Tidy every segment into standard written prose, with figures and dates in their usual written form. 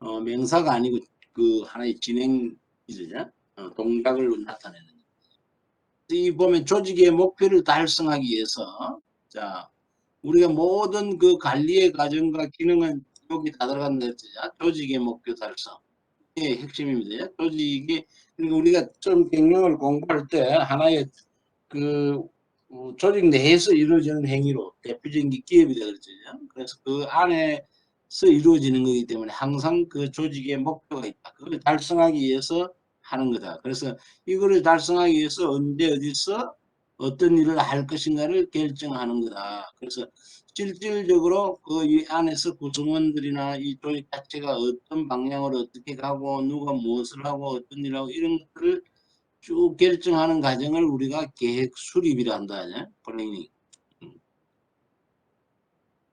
명사가 아니고 그 하나의 진행이죠. 동작을 나타내는. 이 보면 조직의 목표를 달성하기 위해서 자 우리가 모든 그 관리의 과정과 기능은 여기 다 들어간다 했죠. 조직의 목표 달성. 이게 핵심입니다. 조직이 그러니까 우리가 좀 경영을 공부할 때 하나의 그 조직 내에서 이루어지는 행위로 대표적인 게 기업이다 그랬죠. 그래서 그 안에서 이루어지는 거기 때문에 항상 그 조직의 목표가 있다. 그걸 달성하기 위해서 하는 거다. 그래서 이거를 달성하기 위해서 언제 어디서 어떤 일을 할 것인가를 결정하는 거다. 그래서 실질적으로 그 이 안에서 구성원들이나 이 조직 자체가 어떤 방향으로 어떻게 가고 누가 무엇을 하고 어떤 일을 하고 이런 것들을 쭉 결정하는 과정을 우리가 계획 수립이라 한다. 플래닝.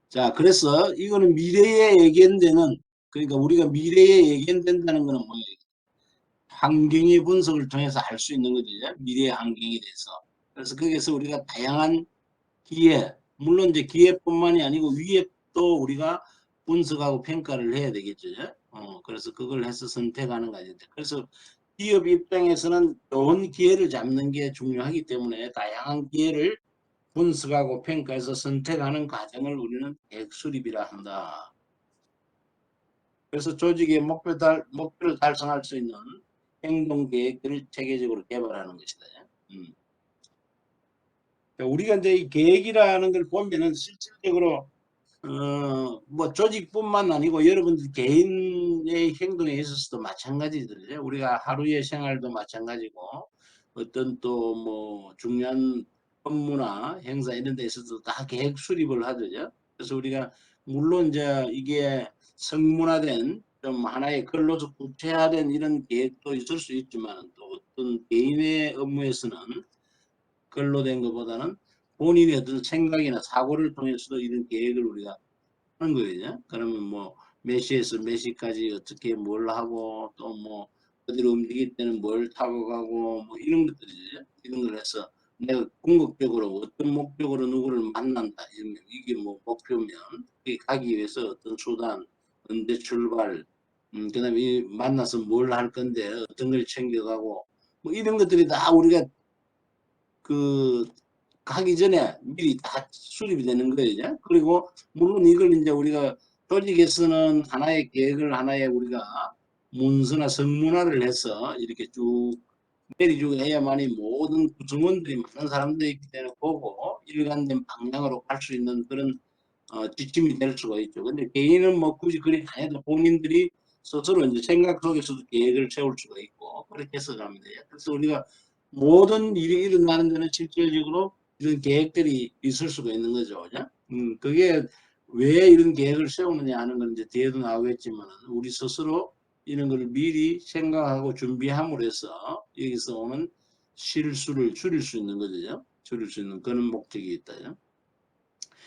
자, 그래서 이거는 미래에 예견되는, 그러니까 우리가 미래에 예견된다는 거는 뭐예요? 환경의 분석을 통해서 할 수 있는 거죠. 미래의 환경에 대해서. 그래서 거기에서 우리가 다양한 기회, 물론 이제 기회뿐만이 아니고 위협도 우리가 분석하고 평가를 해야 되겠죠. 그래서 그걸 해서 선택하는 거죠. 그래서 기업 입장에서는 좋은 기회를 잡는 게 중요하기 때문에 다양한 기회를 분석하고 평가해서 선택하는 과정을 우리는 계획 수립이라 한다. 그래서 조직의 목표를 달성할 수 있는 행동 계획들을 체계적으로 개발하는 것이다. 우리가 이제 이 계획이라는 걸 보면은 실질적으로 뭐 조직뿐만 아니고 여러분들 개인의 행동에 있어서도 마찬가지들이죠. 우리가 하루의 생활도 마찬가지고 어떤 또 뭐 중요한 업무나 행사 이런 데 있어서도 다 계획 수립을 하죠. 그래서 우리가 물론 이제 이게 성문화된 좀 하나의 글로서 구체화된 이런 계획도 있을 수 있지만 또 어떤 개인의 업무에서는 글로 된 것보다는 본인의 어떤 생각이나 사고를 통해서도 이런 계획을 우리가 하는 거예요. 그러면 뭐 몇 시에서 몇 시까지 어떻게 뭘 하고 또 뭐 어디로 움직일 때는 뭘 타고 가고 뭐 이런 것들이죠. 이런 걸 해서 내가 궁극적으로 어떤 목적으로 누구를 만난다. 이게 뭐 목표면 가기 위해서 어떤 수단, 언제 출발, 그다음에 이 만나서 뭘 할 건데 어떤 걸 챙겨가고 뭐 이런 것들이 다 우리가 그 하기 전에 미리 다 수립이 되는 거예요. 그리고 물론 이걸 이제 우리가 조직에서는 하나의 계획을 하나의 우리가 문서나 성문화를 해서 이렇게 쭉 내리주고 해야만이 모든 구성원들이 많은 사람들이 있기 때문에 보고 일관된 방향으로 갈 수 있는 그런 지침이 될 수가 있죠. 근데 개인은 뭐 굳이 그리 안 해도 본인들이 스스로 이제 생각 속에서도 계획을 세울 수가 있고 그렇게 해서 가면 돼요. 그래서 우리가 모든 일이 일어나는 데는 실질적으로 이런 계획들이 있을 수가 있는 거죠. 그죠? 그게 왜 이런 계획을 세우느냐 하는 건 이제 뒤에도 나오겠지만 우리 스스로 이런 걸 미리 생각하고 준비함으로 해서 여기서 오는 실수를 줄일 수 있는 거죠. 줄일 수 있는 그런 목적이 있다.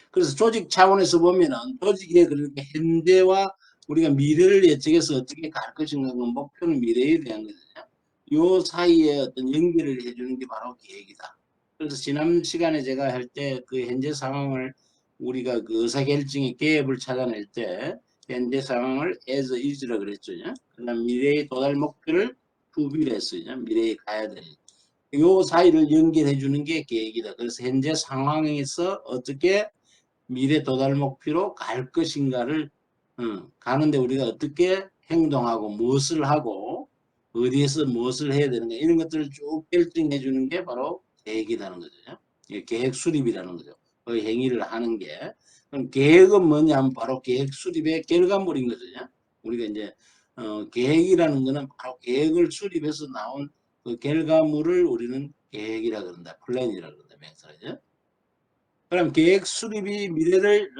그래서 조직 차원에서 보면은 조직의 그렇게 현재와 우리가 미래를 예측해서 어떻게 갈 것인가 그 목표는 미래에 대한 거잖아요. 요 사이에 어떤 연결을 해주는 게 바로 계획이다. 그래서 지난 시간에 제가 할 때 그 현재 상황을 우리가 그 의사결정의 갭을 찾아낼 때 현재 상황을 as is라 그랬죠. 그다음 미래의 도달 목표를 to be를 했어요. 미래에 가야 돼. 요 사이를 연결해 주는 게 계획이다. 그래서 현재 상황에서 어떻게 미래 도달 목표로 갈 것인가를 가는데 우리가 어떻게 행동하고 무엇을 하고 어디에서 무엇을 해야 되는가 이런 것들을 쭉 결정해 주는 게 바로 계획이라는 거죠. 계획 수립이라는 거죠. 그 행위를 하는 게. 그럼 계획은 뭐냐면 바로 계획 수립의 결과물인 거죠. 우리가 이제 계획이라는 거는 바로 계획을 수립해서 나온 그 결과물을 우리는 계획이라 그런다. 플랜이라 그런다. 명사죠. 그럼 계획 수립이 미래를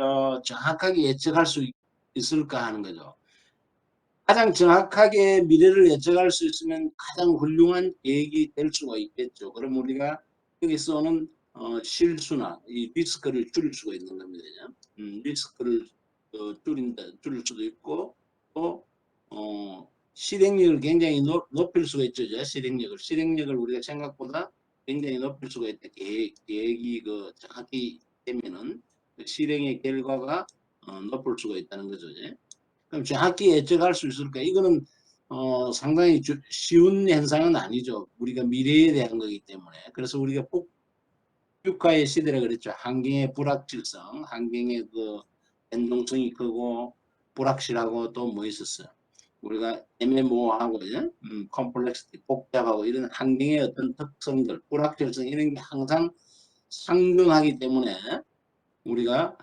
정확하게 예측할 수 있을까 하는 거죠. 가장 정확하게 미래를 예측할 수 있으면 가장 훌륭한 계획이 될 수가 있겠죠. 그럼 우리가 여기서는 실수나 이 리스크를 줄일 수가 있는 겁니다. 리스크를 줄일 수도 있고 또 실행력을 굉장히 높일 수가 있죠. 실행력을 우리가 생각보다 굉장히 높일 수가 있다. 계획이 그 정확히 되면은 그 실행의 결과가 높을 수가 있다는 거죠. 그럼 정확히 예측할 수 있을까? 이거는 상당히 쉬운 현상은 아니죠. 우리가 미래에 대한 거기 때문에. 그래서 우리가 국가의 시대라 그랬죠. 환경의 불확실성, 환경의 그 변동성이 크고 불확실하고 또 뭐 있었어요. 우리가 애매모호하고 컴플렉시티 복잡하고 이런 환경의 어떤 특성들, 불확실성 이런 게 항상 상존하기 때문에 우리가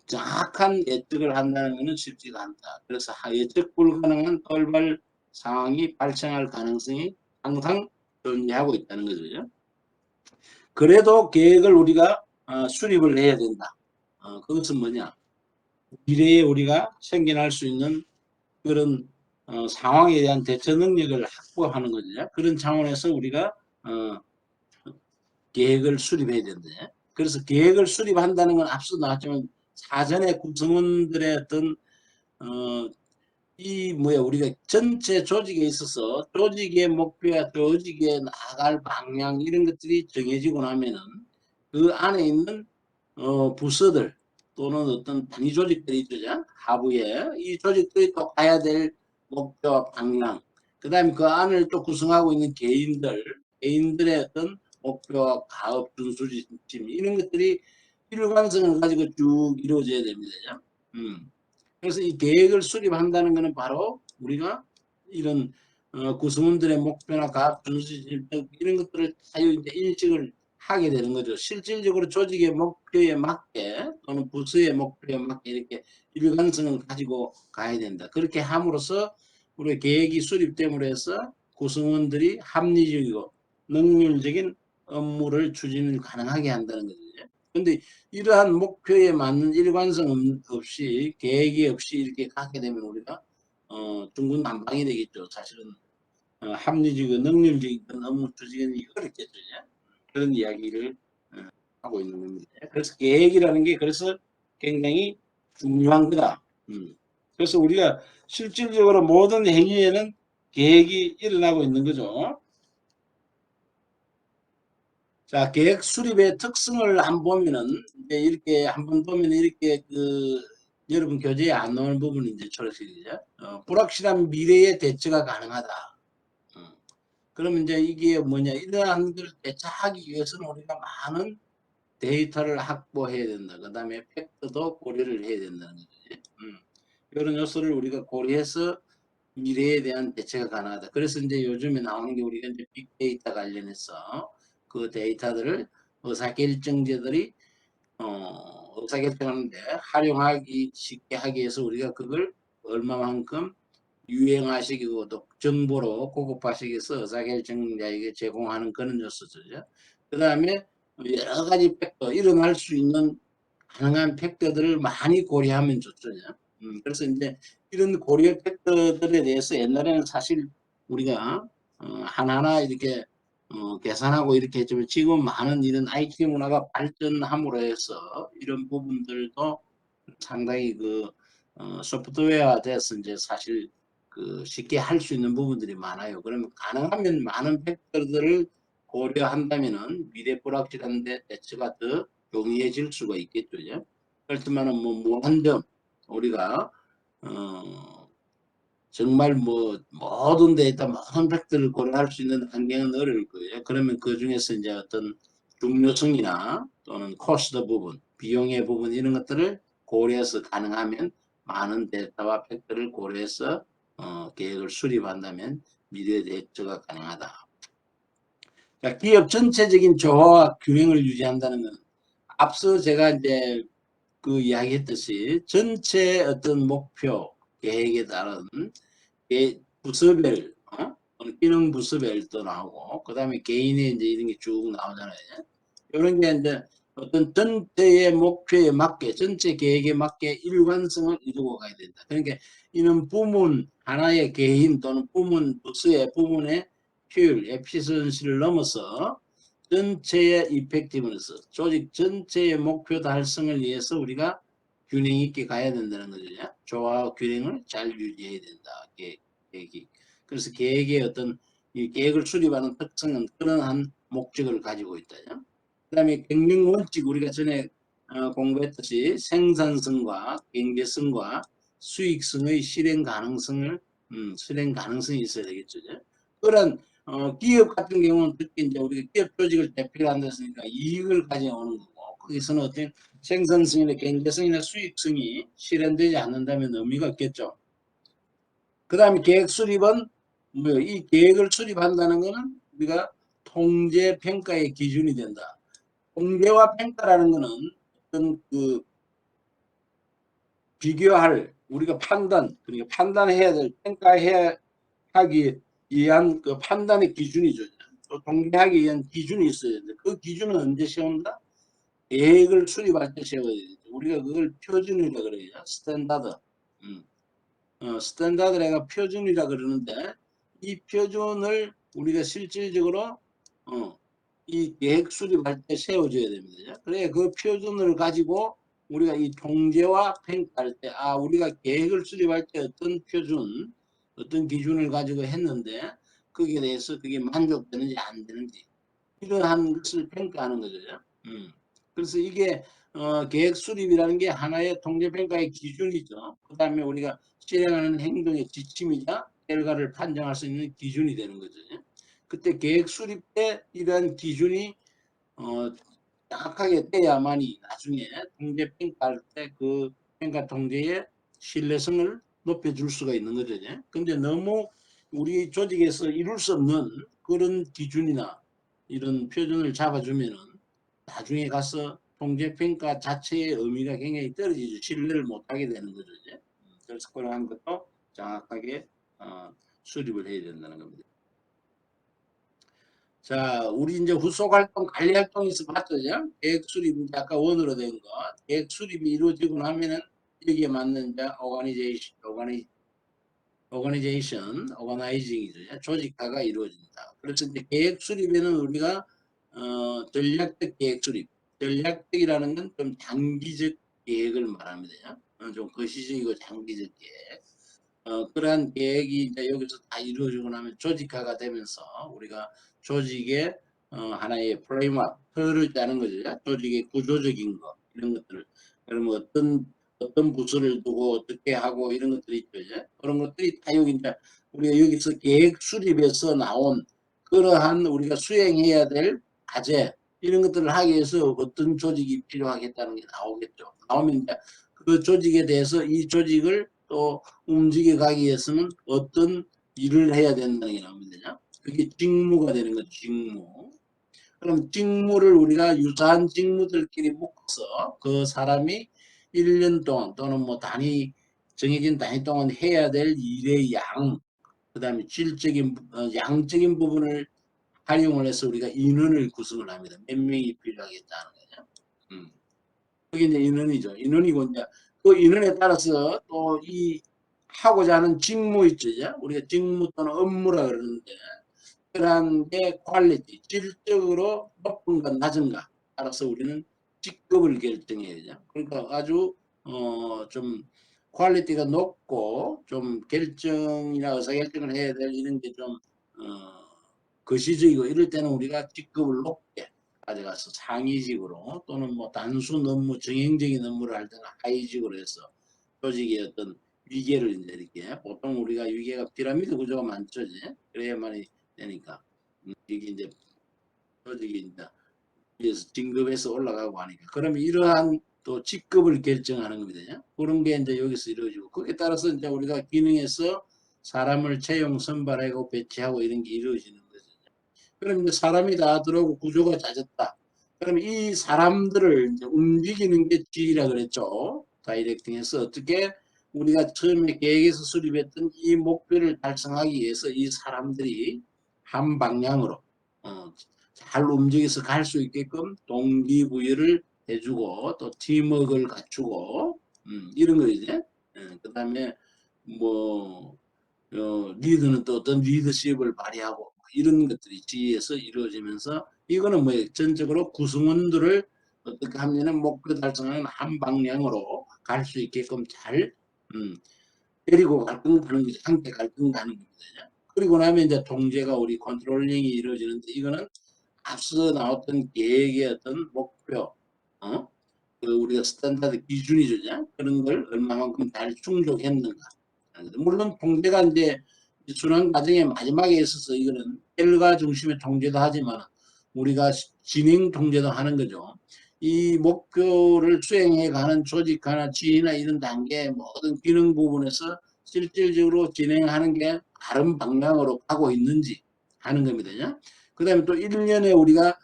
정확한 예측을 한다는 것은 쉽지가 않다. 그래서 예측 불가능한 돌발 상황이 발생할 가능성이 항상 존재하고 있다는 거죠. 그래도 계획을 우리가 수립을 해야 된다. 그것은 뭐냐? 미래에 우리가 생겨날 수 있는 그런 상황에 대한 대처 능력을 확보하는 거죠. 그런 차원에서 우리가 계획을 수립해야 된다. 그래서 계획을 수립한다는 건 앞서 나왔지만 사전에 구성원들의 어떤 이 뭐야 우리가 전체 조직에 있어서 조직의 목표야 조직에 나갈 방향 이런 것들이 정해지고 나면은 그 안에 있는 부서들 또는 어떤 단위 조직들이 있죠. 하부에 이 조직들이 또 가야 될 목표와 방향 그 다음에 그 안을 또 구성하고 있는 개인들의 어떤 목표와 가업 준수심 이런 것들이 일관성을 가지고 쭉 이루어져야 됩니다. 그래서 이 계획을 수립한다는 것은 바로 우리가 이런 구성원들의 목표나 가업 준수심 이런 것들을 자유 이제 인식을 하게 되는 거죠. 실질적으로 조직의 목표에 맞게 또는 부서의 목표에 맞게 이렇게 일관성을 가지고 가야 된다. 그렇게 함으로써 우리 계획이 수립됨으로 해서 구성원들이 합리적이고 능률적인 업무를 추진을 가능하게 한다는 거죠. 그런데 이러한 목표에 맞는 일관성 없이 계획이 없이 이렇게 가게 되면 우리가 중구난방이 되겠죠. 사실은 합리적이고 능률적인 업무 추진이 어렵겠죠. 그런 이야기를 하고 있는 겁니다. 그래서 계획이라는 게 그래서 굉장히 중요한 거다. 그래서 우리가 실질적으로 모든 행위에는 계획이 일어나고 있는 거죠. 자, 계획 수립의 특성을 한번 보면은 이제 이렇게 한번 보면 이렇게 여러분 교재에 안 나오는 부분이 이제 초록색이죠. 불확실한 미래의 대처가 가능하다. 그러면 이제 이게 뭐냐 이러한 걸 대처하기 위해서는 우리가 많은 데이터를 확보해야 된다. 그 다음에 팩트도 고려를 해야 된다는 거지. 이런 요소를 우리가 고려해서 미래에 대한 대처가 가능하다. 그래서 이제 요즘에 나오는 게 우리가 이제 빅데이터 관련해서 그 데이터들을 의사결정자들이 의사결정하는데 활용하기 쉽게 하기 위해서 우리가 그걸 얼마만큼 유행화시키고 또 정보로 고급화시켜서 의사결정자에게 제공하는 그런 요소죠. 그 다음에 여러 가지 팩터, 일어날 수 있는 가능한 팩터들을 많이 고려하면 좋죠. 그래서 이제 이런 고려 팩터들에 대해서 옛날에는 사실 우리가 하나하나 이렇게 계산하고 이렇게 했지만 지금 많은 이런 IT 문화가 발전함으로 해서 이런 부분들도 상당히 소프트웨어화 돼서 이제 사실 쉽게 할 수 있는 부분들이 많아요. 그러면 가능하면 많은 팩터들을 고려한다면은 미래 불확실한데 대처가 더 용이해질 수가 있겠죠. 그렇지만은 뭐 무한정 우리가 정말 뭐 모든 데이터 모든 팩트를 고려할 수 있는 환경은 어려울 거예요. 그러면 그 중에서 이제 어떤 중요성이나 또는 코스트 부분, 비용의 부분 이런 것들을 고려해서 가능하면 많은 데이터와 팩트를 고려해서 계획을 수립한다면 미래 대처가 가능하다. 자, 기업 전체적인 조화와 균형을 유지한다는 건 앞서 제가 이제 그 이야기했듯이 전체 어떤 목표 계획에 따른 부서별 기능 부서별도 나오고 그 다음에 개인의 이제 이런 게 쭉 나오잖아요. 이런 게 이제 어떤 전체의 목표에 맞게 전체 계획에 맞게 일관성을 이루고 가야 된다. 그러니까 이는 부문 하나의 개인 또는 부문 부서의 부문의 효율 에피션시를 넘어서 전체의 이펙티브너스 조직 전체의 목표 달성을 위해서 우리가 균형 있게 가야 된다는 거죠. 조화와 균형을 잘 유지해야 된다. 계획이. 그래서 계획의 어떤 이 계획을 수립하는 특성은 그러한 목적을 가지고 있다. 그 다음에 경영 원칙 우리가 전에 공부했듯이 생산성과 경제성과 수익성의 실행 가능성이 있어야 되겠죠. 그런 기업 같은 경우는 특히 이제 우리가 기업 조직을 대표로 한다으니까 이익을 가져오는 거고, 거기서는 어떤 생산성이나 경제성이나 수익성이 실현되지 않는다면 의미가 없겠죠. 그 다음에 계획 수립은 뭐요? 이 계획을 수립한다는 것은 우리가 통제 평가의 기준이 된다. 통제와 평가라는 것은 어떤 그 비교할 우리가 판단, 그러니까 판단해야 될, 평가해야 하기 위한 그 판단의 기준이죠. 또 통계하기 위한 기준이 있어야 되는데 그 기준은 언제 세운다? 계획을 수립할 때 세워야 되죠. 우리가 그걸 표준이라 그래요. 스탠다드. 스탠다드가 표준이라 그러는데 이 표준을 우리가 실질적으로 이 계획 수립할 때 세워줘야 됩니다. 그래 그 표준을 가지고 우리가 이 통제와 평가할 때 우리가 계획을 수립할 때 어떤 표준 어떤 기준을 가지고 했는데 거기에 대해서 그게 만족되는지 안 되는지 이러한 것을 평가하는 거죠. 그래서 이게 계획 수립이라는 게 하나의 통제평가의 기준이죠. 그 다음에 우리가 실행하는 행동의 지침이자 결과를 판정할 수 있는 기준이 되는 거죠. 그때 계획 수립 때 이러한 기준이 정확하게 돼야만이 나중에 통제평가할 때 그 평가 통제의 신뢰성을 높여줄 수가 있는 거죠. 근데 너무 우리 조직에서 이룰 수 없는 그런 기준이나 이런 표준을 잡아주면은 나중에 가서 통제평가 자체의 의미가 굉장히 떨어지죠. 신뢰를 못하게 되는 거죠. 그래서 그러한 것도 정확하게 수립을 해야 된다는 겁니다. 자, 우리 이제 후속 활동, 관리 활동에서 봤죠. 계획 수립, 이제 아까 원으로 된 거. 계획 수립이 이루어지고 나면은 여기에 맞는 이제 오거나이징이죠. 조직화가 이루어진다. 그래서 이제 계획 수립에는 우리가 전략적 계획 수립. 전략적이라는 건 좀 장기적 계획을 말합니다. 좀 거시적이고 장기적 계획. 그러한 계획이 이제 여기서 다 이루어지고 나면 조직화가 되면서 우리가 조직의 하나의 프레임워크, 틀을 짜는 거죠. 조직의 구조적인 거, 이런 것들을. 그러면 어떤 부서를 두고 어떻게 하고 이런 것들이 있죠. 그런 것들이 다 여기 이제 우리가 여기서 계획 수립에서 나온 그러한 우리가 수행해야 될 과제, 이런 것들을 하기 위해서 어떤 조직이 필요하겠다는 게 나오겠죠. 나오면 이제 그 조직에 대해서 이 조직을 또 움직여 가기 위해서는 어떤 일을 해야 된다는 게 나옵니다. 그게 직무가 되는 거죠. 직무. 그럼 직무를 우리가 유사한 직무들끼리 묶어서 그 사람이 1년 동안 또는 뭐 정해진 단위 동안 해야 될 일의 양, 그 다음에 질적인 양적인 부분을 활용을 해서 우리가 인원을 구성을 합니다. 몇 명이 필요하겠다는 거죠. 그게 이제 인원이죠. 인원이고 이제 그 인원에 따라서 또 이 하고자 하는 직무 있죠. 우리가 직무 또는 업무라 그러는데 그러한 게 퀄리티, 질적으로 높은가 낮은가 따라서 우리는 직급을 결정해야죠. 그러니까 아주 좀 퀄리티가 높고 좀 결정이나 의사결정을 해야 될 이런 게 좀 거시적이고 이럴 때는 우리가 직급을 높게 가져가서 상위직으로 또는 뭐 단순 업무, 정형적인 업무를 할 때는 하위직으로 해서 조직의 어떤 위계를 이제 이렇게 보통 우리가 위계가 피라미드 구조가 많죠. 그래야만이 되니까 이게 이제 조직이 이제 위에서 진급해서 올라가고 하니까 그러면 이러한 또 직급을 결정하는 겁니다. 그런 게 이제 여기서 이루어지고 거기에 따라서 이제 우리가 기능에서 사람을 채용 선발하고 배치하고 이런 게 이루어지는 거죠. 그럼 이제 사람이 다 들어오고 구조가 짜졌다. 그럼 이 사람들을 이제 움직이는 게 G라 그랬죠. 다이렉팅에서 어떻게 우리가 처음에 계획에서 수립했던 이 목표를 달성하기 위해서 이 사람들이 한 방향으로 잘 움직여서 갈 수 있게끔 동기부여를 해주고 또 팀워크를 갖추고 이런 거 이제 그 다음에 뭐 리드는 또 어떤 리더십을 발휘하고 이런 것들이 지휘에서 이루어지면서 이거는 뭐 전적으로 구성원들을 어떻게 하면은 목표 달성하는 한 방향으로 갈 수 있게끔 잘 데리고 갈 건가는 거죠. 함께 갈 건가는 겁니다. 그리고 나면 이제 통제가 우리 컨트롤링이 이루어지는데 이거는 앞서 나왔던 계획의 어떤 목표, 우리가 스탠다드 기준이죠. 그런 걸 얼마만큼 잘 충족했는가. 물론 통제가 이제 순환 과정의 마지막에 있어서 이거는 결과 중심의 통제도 하지만 우리가 진행 통제도 하는 거죠. 이 목표를 수행해 가는 조직이나 지휘나 이런 단계 모든 기능 부분에서 실질적으로 진행하는 게 다른 방향으로 가고 있는지 하는 겁니다. 그 다음에 또 1년에 우리가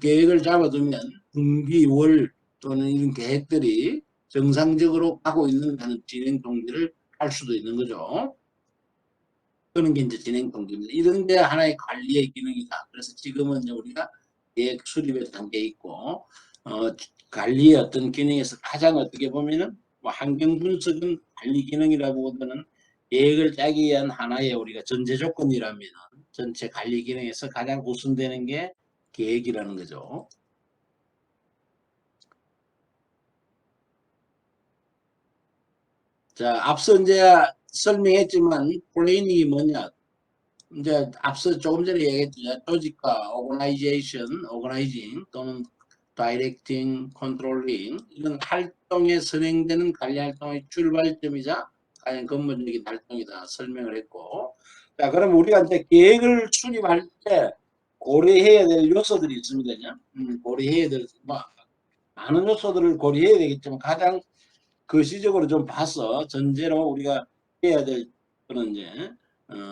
계획을 잡아두면 분기, 월 또는 이런 계획들이 정상적으로 가고 있는가는 진행 통제를 할 수도 있는 거죠. 그런 게 이제 진행 통제입니다. 이런 게 하나의 관리의 기능이다. 그래서 지금은 이제 우리가 계획 수립의 단계에 있고, 관리의 어떤 기능에서 가장 어떻게 보면은 뭐 환경 분석은 관리 기능이라고 보다는 계획을 짜기 위한 하나의 우리가 전제 조건이라면 전체 관리 기능에서 가장 우선되는 게 계획이라는 거죠. 자, 앞서 이제 설명했지만 플래닝이 뭐냐? 이제 앞서 조금 전에 얘기했죠. 조직과 오거나이제이션, 오거나이징 또는 다이렉팅, 컨트롤링 이런 활동에 선행되는 관리 활동의 출발점이자 가장 근본적인 활동이다 설명을 했고, 자 그럼 우리가 이제 계획을 수립할 때 고려해야 될 요소들이 있습니다. 고려해야 될 많은 요소들을 고려해야 되겠지만 가장 거시적으로 좀 봐서 전제로 우리가 해야 될 거는 이제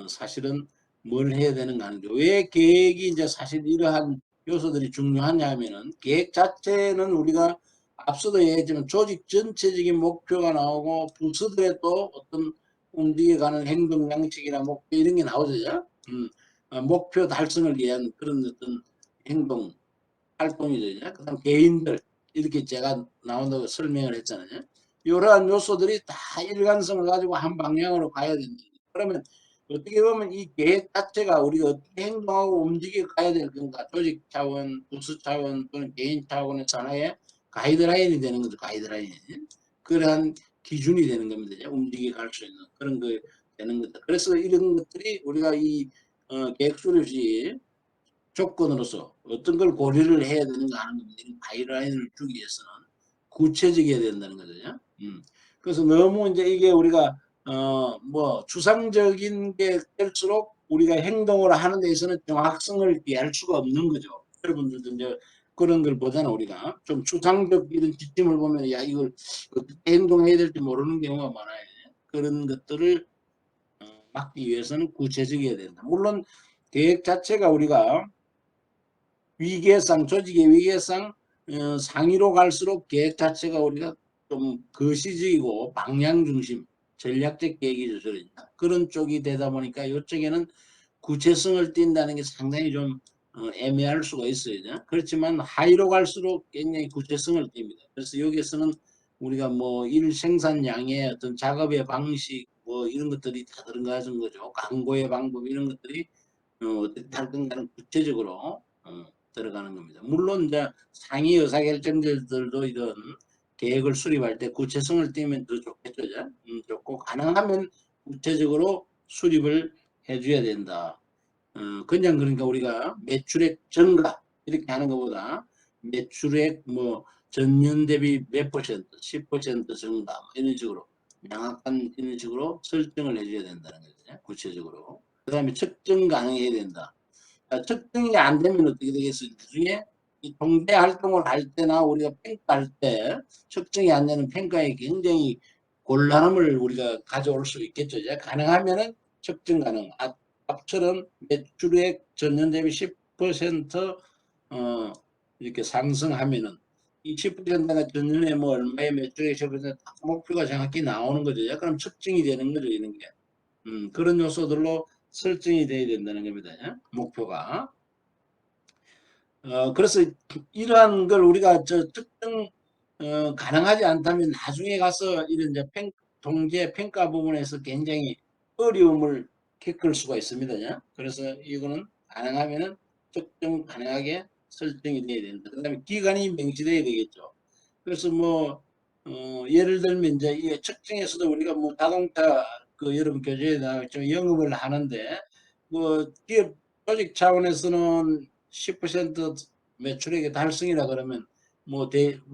사실은 뭘 해야 되는가 하는 게 왜 계획이 이제 사실 이러한 요소들이 중요하냐 하면은 계획 자체는 우리가 앞서도 얘기했지만 조직 전체적인 목표가 나오고 부서들의 또 어떤 움직여가는 행동 양식이나 목표 이런 게 나오죠. 목표 달성을 위한 그런 어떤 행동 활동이죠. 그다음 개인들 이렇게 제가 나온다고 설명을 했잖아요. 이러한 요소들이 다 일관성을 가지고 한 방향으로 가야 된다. 그러면 어떻게 보면 이 계획 자체가 우리가 어떻게 행동하고 움직여 가야 될 건가 조직 차원, 부서 차원 또는 개인 차원에서 하나의 가이드라인이 되는 거죠. 가이드라인. 그러한 기준이 되는 겁니다. 움직여 갈 수 있는 그런 거 되는 거다. 그래서 이런 것들이 우리가 이 계획 수립 시 조건으로서 어떤 걸 고려를 해야 되는가 하는 겁니다. 가이드라인을 주기 위해서는 구체적이어야 된다는 거죠. 그래서 너무 이제 이게 우리가 뭐 추상적인 게 될수록 우리가 행동을 하는 데 있어서는 정확성을 기할 수가 없는 거죠. 여러분들도 이제 그런 걸 보잖아. 우리가 좀 추상적 이런 지침을 보면 야 이걸 어떻게 행동해야 될지 모르는 경우가 많아요. 그런 것들을 막기 위해서는 구체적이어야 된다. 물론 계획 자체가 우리가 위계상 조직의 위계상 상위로 갈수록 계획 자체가 우리가 좀 거시적이고 방향 중심 전략적 계획이 저절이다. 그런 쪽이 되다 보니까 이쪽에는 구체성을 띈다는 게 상당히 좀 애매할 수가 있어요. 그렇지만 하위로 갈수록 굉장히 구체성을 띱니다. 그래서 여기에서는 우리가 뭐 일 생산량의 어떤 작업의 방식 뭐 이런 것들이 다 들어가는 거죠. 광고의 방법 이런 것들이 어떻게 할 건가는 구체적으로 들어가는 겁니다. 물론 이제 상위 의사결정자들도 이런 계획을 수립할 때 구체성을 띄면 더 좋겠죠. 좋고 가능하면 구체적으로 수립을 해줘야 된다. 그냥 그러니까 우리가 매출액 증가 이렇게 하는 것보다 매출액 뭐 전년 대비 몇 퍼센트, 10% 증가 뭐 이런 식으로 명확한 이런 식으로 설정을 해줘야 된다는 거죠. 구체적으로. 그 다음에 측정 가능해야 된다. 측정이 안 되면 어떻게 되겠어요? 나중에 이 통계 활동을 할 때나 우리가 평가할 때 측정이 안 되는 평가에 굉장히 곤란함을 우리가 가져올 수 있겠죠. 가능하면은 측정 가능. 앞처럼 매출액 전년 대비 10% 이렇게 상승하면은 이 10%가 전년에 뭐 얼마의 매출액 10% 목표가 정확히 나오는 거죠. 그럼 측정이 되는 거죠. 이런 게. 그런 요소들로 설정이 돼야 된다는 겁니다. 목표가. 그래서 이러한 걸 우리가 특정 가능하지 않다면 나중에 가서 이런 이제 통제 평가 부분에서 굉장히 어려움을 겪을 수가 있습니다. 그래서 이거는 가능하면은 특정 가능하게 설정이 돼야 된다. 그다음에 기간이 명시돼야 되겠죠. 그래서 뭐 예를 들면 이제 이 측정에서도 우리가 뭐 자동차 그 여러분 교재에 나왔죠. 영업을 하는데 뭐 기업 조직 차원에서는 10% 매출액의 달성이라 그러면 뭐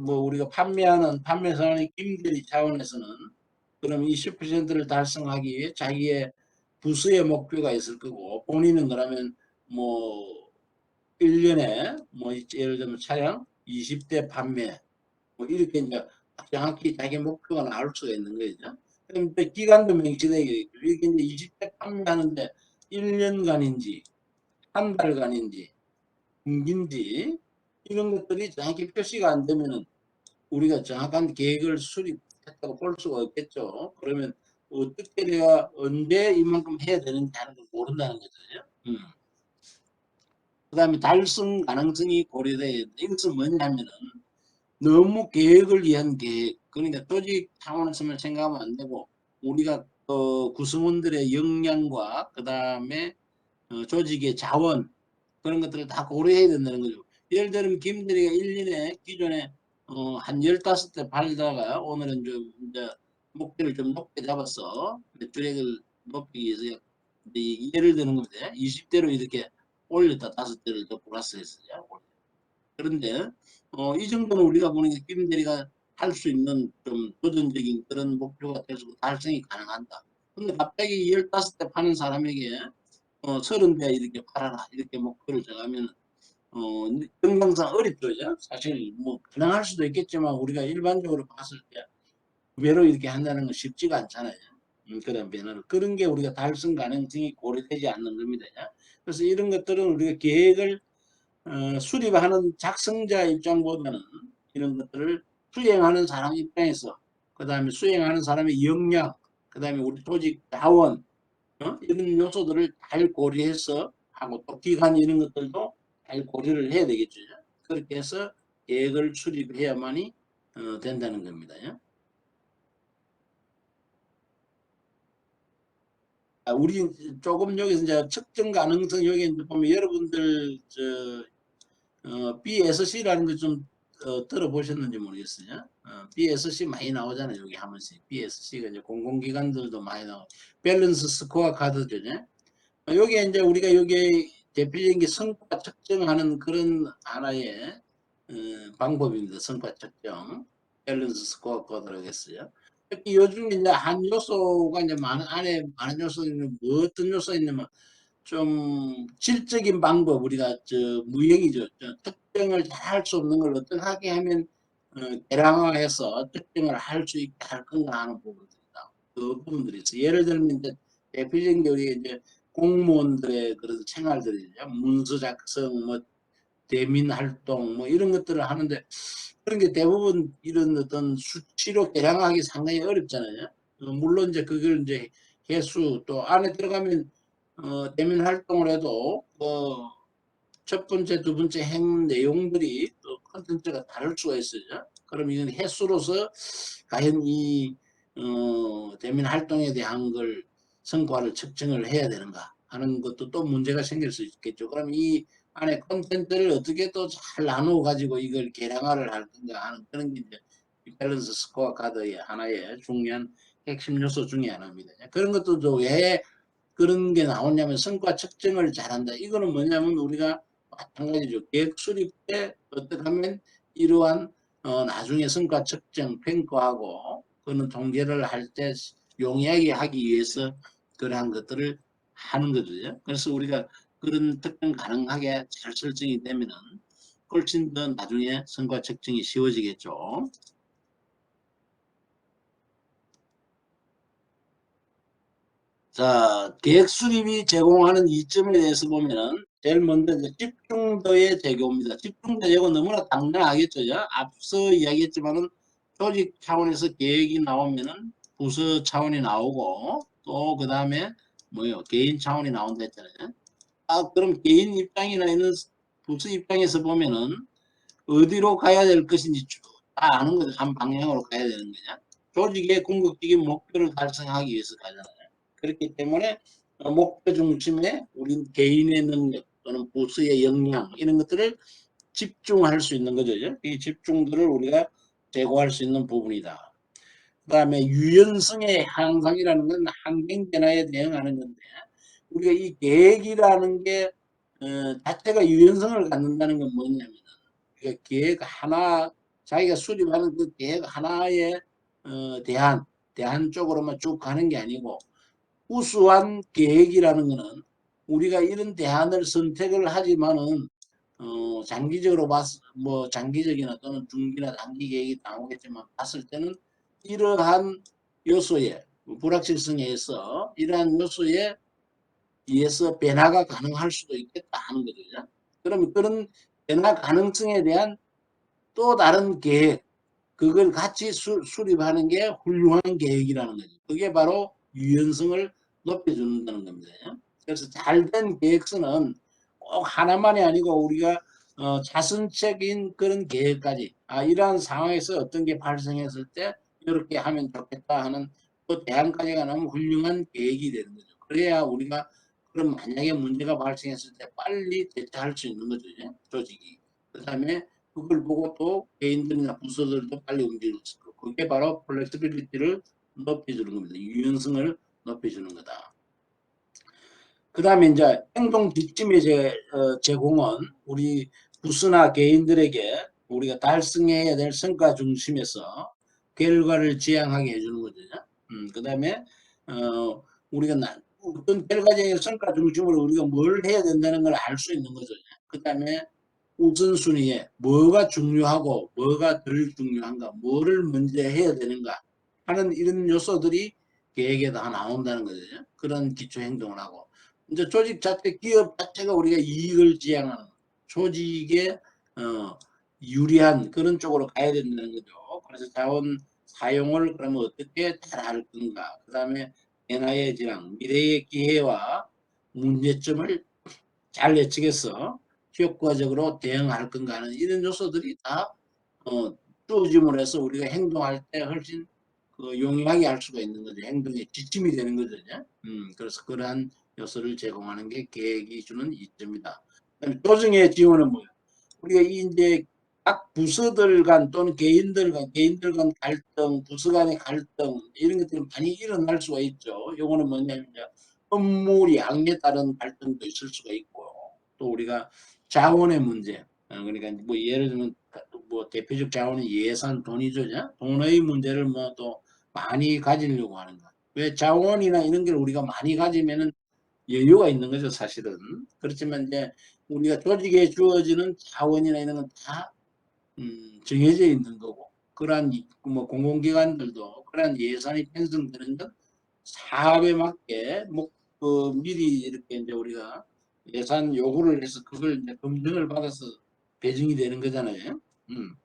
우리가 판매 상황의 김대리 차원에서는 그럼 이 10%를 달성하기 위해 자기의 부수의 목표가 있을 거고, 본인은 그러면 뭐 1년에 뭐 예를 들면 차량 20대 판매 뭐 이렇게 이제 정확히 자기 목표가 나올 수가 있는 거죠. 그럼 이제 기간도 명시되겠죠. 이게 이제 20대 판매하는데 1년간인지 한 달간인지 분기인지 이런 것들이 정확히 표시가 안 되면은 우리가 정확한 계획을 수립했다고 볼 수가 없겠죠. 그러면 어떻게 내가 언제 이만큼 해야 되는지 하는 걸 모른다는 거죠. 그 다음에 달성 가능성이 고려돼야 돼. 이것은 뭐냐면은 너무 계획을 위한 계획. 그러니까 조직 차원에서만 생각하면 안 되고 우리가 구성원들의 역량과 그 다음에 조직의 자원 그런 것들을 다 고려해야 된다는 거죠. 예를 들면 김대리가 1년에 기존에 한 15대 팔다가 오늘은 좀 이제 목표를 좀 높게 잡았어. 매출액을 높이기 위해서 예를 드는 건데 20대로 이렇게 올렸다 5대를 더 플러스 했어요. 그런데 이 정도는 우리가 보는 게 김대리가 할 수 있는 좀 도전적인 그런 목표가 돼서 달성이 가능한다. 근데 갑자기 15대 파는 사람에게 30대 이렇게 팔아라 이렇게 목표를 정하면 경영상 어렵죠. 사실 뭐 가능할 수도 있겠지만 우리가 일반적으로 봤을 때 배로 이렇게 한다는 건 쉽지가 않잖아요. 그런 변화를 그런 게 우리가 달성 가능성이 고려되지 않는 겁니다. 그래서 이런 것들은 우리가 계획을 수립하는 작성자 입장보다는 이런 것들을 수행하는 사람 입장에서 그 다음에 수행하는 사람의 역량 그 다음에 우리 조직 자원 이런 요소들을 잘 고려해서 하고 또 기간 이런 것들도 잘 고려를 해야 되겠죠. 그렇게 해서 계획을 수립해야만이 된다는 겁니다. 우리 조금 여기서 이제 측정 가능성 여기 이제 보면 여러분들 BSC라는 거 좀 들어보셨는지 모르겠어요. BSC 많이 나오잖아요. 여기 한 번씩. BSC가 이제 공공기관들도 많이 나오고 밸런스 스코어 카드죠. 여기에 이제 우리가 여기 대표적인 게 성과 측정하는 그런 하나의 방법입니다. 성과 측정. 밸런스 스코어 카드라고 했어요. 특히 요즘 이제 한 요소가 이제 많은 안에 많은 요소는 뭐 어떤 요소 있냐면 좀 질적인 방법 우리가 무형이죠. 특정을 잘 할 수 없는 걸 어떻게 하면 개량화해서 특정을 할 수 있게 할 건가 하는 부분들이다. 그 부분들이 있어요. 예를 들면 이제 대표적인 게 우리 이제 공무원들의 그런 생활들이죠. 문서 작성, 뭐 대민 활동, 뭐 이런 것들을 하는데 그런 게 대부분 이런 어떤 수치로 계량하기 상당히 어렵잖아요. 물론 이제 그걸 이제 해수 또 안에 들어가면 대면 활동을 해도 첫 번째, 두 번째 행 내용들이 또 컨텐츠가 다를 수가 있어요. 그럼 이건 횟수로서 과연 이 대면 활동에 대한 걸 성과를 측정을 해야 되는가 하는 것도 또 문제가 생길 수 있겠죠. 그럼 이 안에 콘텐츠를 어떻게 또 잘 나누어 가지고 이걸 개량화를 할 건가 하는 그런 게 이제 밸런스 스코어 카드의 하나의 중요한 핵심 요소 중에 하나입니다. 그런 것도 왜 그런 게 나오냐면 성과 측정을 잘한다. 이거는 뭐냐면 우리가 마찬가지죠. 계획 수립 때 어떻게 하면 이러한 나중에 성과 측정 평가하고 그는 통계를 할 때 용이하게 하기 위해서 그러한 것들을 하는 거죠. 그래서 우리가 그런 특정 가능하게 잘 설정이 되면은 훨씬 더 나중에 성과 측정이 쉬워지겠죠. 자, 계획 수립이 제공하는 이점에 대해서 보면은 제일 먼저 이제 집중도의 제고입니다. 집중도 제고 너무나 당연하겠죠. 앞서 이야기했지만은 조직 차원에서 계획이 나오면은 부서 차원이 나오고 또 그 다음에 뭐요 개인 차원이 나온다 했잖아요. 그럼 개인 입장이나 있는 부서 입장에서 보면은 어디로 가야 될 것인지 다 아는 거죠. 한 방향으로 가야 되는 거냐. 조직의 궁극적인 목표를 달성하기 위해서 가잖아요. 그렇기 때문에 목표 중심에 우리 개인의 능력 또는 부서의 역량 이런 것들을 집중할 수 있는 거죠. 이 집중도를 우리가 제고할 수 있는 부분이다. 그 다음에 유연성의 향상이라는 건 환경 변화에 대응하는 건데 우리가 이 계획이라는 게 자체가 유연성을 갖는다는 건 뭐냐면 계획 하나 자기가 수립하는 그 계획 하나의 대안 쪽으로만 쭉 가는 게 아니고 우수한 계획이라는 거는 우리가 이런 대안을 선택을 하지만은 장기적으로 뭐 장기적이나 또는 중기나 단기 계획이 나오겠지만 봤을 때는 이러한 요소에 불확실성에 의해서 이러한 요소에 의해서 변화가 가능할 수도 있겠다 하는 거죠. 그러면 그런 변화 가능성에 대한 또 다른 계획, 그걸 같이 수립하는 게 훌륭한 계획이라는 거죠. 그게 바로 유연성을 높여준다는 겁니다. 그래서 잘된 계획서는 꼭 하나만이 아니고 우리가 자선적인 그런 계획까지 이러한 상황에서 어떤 게 발생했을 때 이렇게 하면 좋겠다 하는 그 대안까지가 너무 훌륭한 계획이 되는 거죠. 그래야 우리가 그럼 만약에 문제가 발생했을 때 빨리 대처할 수 있는 거죠. 조직이. 그 다음에 그걸 보고 또 개인들이나 부서들도 빨리 움직일 수 있고 그게 바로 플렉시빌리티를 높여주는 겁니다. 유연성을 높여주는 거다. 그 다음에 이제 행동 지침의 제공은 우리 부서나 개인들에게 우리가 달성해야 될 성과 중심에서 결과를 지향하게 해주는 거죠. 그 다음에 우리가 어떤 결과적인 성과 중심으로 우리가 뭘 해야 된다는 걸 알 수 있는 거죠. 그 다음에 우선순위에 뭐가 중요하고 뭐가 덜 중요한가, 뭐를 먼저 해야 되는가 하는 이런 요소들이 계획에 다 나온다는 거죠. 그런 기초 행동을 하고 이제 조직 자체, 기업 자체가 우리가 이익을 지향하는 조직에 유리한 그런 쪽으로 가야 된다는 거죠. 그래서 자원 사용을 그러면 어떻게 잘 할 건가, 그 다음에 변화의 질환, 미래의 기회와 문제점을 잘 예측해서 효과적으로 대응할 건가 하는 이런 요소들이 다 주어짐으로 해서 우리가 행동할 때 훨씬 용이하게 할 수가 있는 거죠. 행동의 지침이 되는 거죠. 그래서 그러한 요소를 제공하는 게 계획이 주는 이점이다. 조정의 지원은 뭐예요? 우리가 이제 각 부서들 간 또는 개인들 간 갈등, 부서 간의 갈등 이런 것들이 많이 일어날 수가 있죠. 요거는 뭐냐면 업무량에 따른 갈등도 있을 수가 있고 또 우리가 자원의 문제, 그러니까 뭐 예를 들면 뭐 대표적 자원은 예산, 돈이죠. 돈의 문제를 뭐 또 많이 가지려고 하는 것. 왜 자원이나 이런 걸 우리가 많이 가지면은 여유가 있는 거죠, 사실은. 그렇지만 이제 우리가 조직에 주어지는 자원이나 이런 건 다 정해져 있는 거고, 그러한 뭐 공공기관들도 그러한 예산이 편성되는 건 사업에 맞게 미리 이렇게 이제 우리가 예산 요구를 해서 그걸 이제 검증을 받아서 배정이 되는 거잖아요. 음.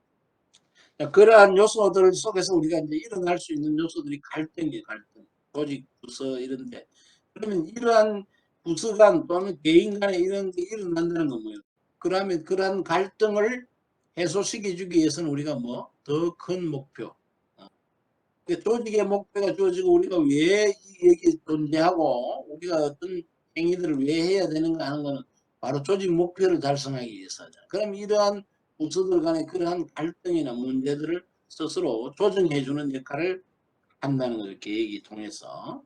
그러한 요소들 속에서 우리가 이제 일어날 수 있는 요소들이 갈등이에요, 갈등. 조직, 부서 이런데. 그러면 이러한 부서 간 또는 개인 간에 이런 게 일어난다는 건 뭐예요? 그러면 그러한 갈등을 해소시켜주기 위해서는 우리가 뭐 더 큰 목표, 조직의 목표가 주어지고 우리가 왜 여기 존재하고 우리가 어떤 행위들을 왜 해야 되는가 하는 것은 바로 조직 목표를 달성하기 위해서죠. 그럼 이러한 부서들 간의 그러한 갈등이나 문제들을 스스로 조정해주는 역할을 한다는 거죠. 계획이 통해서.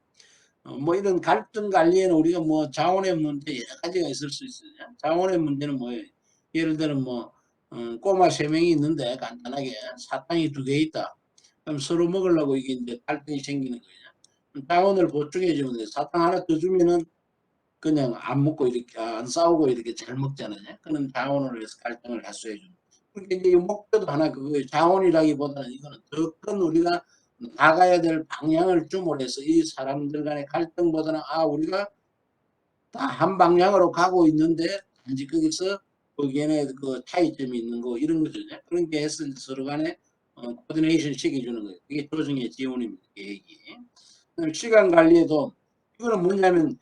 뭐 이런 갈등 관리에는 우리가 뭐 자원의 문제 여러 가지가 있을 수 있어요. 자원의 문제는 뭐예요? 예를 들어 뭐 꼬마 3명이 있는데 간단하게 사탕이 2개 있다. 그럼 서로 먹으려고 이게 이제 갈등이 생기는 거예요. 자원을 보충해 주면 돼. 사탕 하나 더 주면은 그냥 안 먹고 이렇게 안 싸우고 이렇게 잘 먹잖아요. 그런 자원을 위해서 갈등을 해소해 주는. 그러니까 이제 이 목표도 하나 그거예요. 자원이라기보다는 이거는 더 큰 우리가 나가야 될 방향을 줌으로 해서 이 사람들 간의 갈등보다는 우리가 다 한 방향으로 가고 있는데 단지 거기서 거기에는 그 차이점이 있는 거 이런 거죠. 그런 게 해서 서로 간에 코디네이션 시켜주는 거예요. 이게 조정의 지원입니다. 계획이. 시간 관리에도 이거는 뭐냐면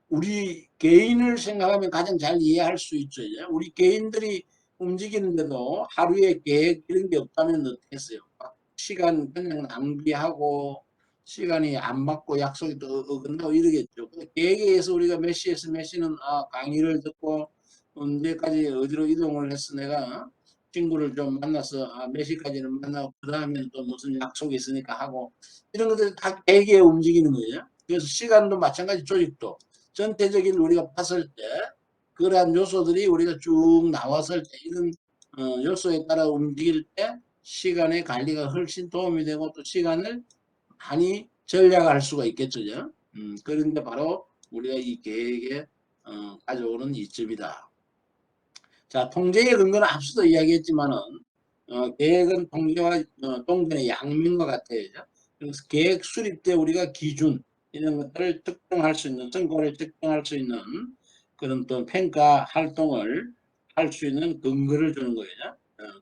우리 개인을 생각하면 가장 잘 이해할 수 있죠. 우리 개인들이 움직이는데도 하루에 계획 이런 게 없다면 어떻겠어요? 시간 그냥 낭비하고 시간이 안 맞고 약속이 또 어긋나고 이러겠죠. 계획에 의해서 우리가 몇 시에서 몇 시는 강의를 듣고 언제까지 어디로 이동을 해서 내가 친구를 좀 만나서 몇 시까지는 만나고 그 다음에는 또 무슨 약속이 있으니까 하고 이런 것들이 다 계획에 움직이는 거예요. 그래서 시간도 마찬가지 조직도 전체적인 우리가 봤을 때 그러한 요소들이 우리가 쭉 나왔을 때 이런 요소에 따라 움직일 때 시간의 관리가 훨씬 도움이 되고 또 시간을 많이 절약할 수가 있겠죠. 그런데 바로 우리가 이 계획에 가져오는 이점이다. 자, 통제의 근거는 앞서도 이야기했지만은 계획은 통제와 동전의 양면과 같아요. 그래서 계획 수립 때 우리가 기준 이런 것들을 특정할 수 있는 성과를 특정할 수 있는 그런 또 평가 활동을 할 수 있는 근거를 주는 거예요.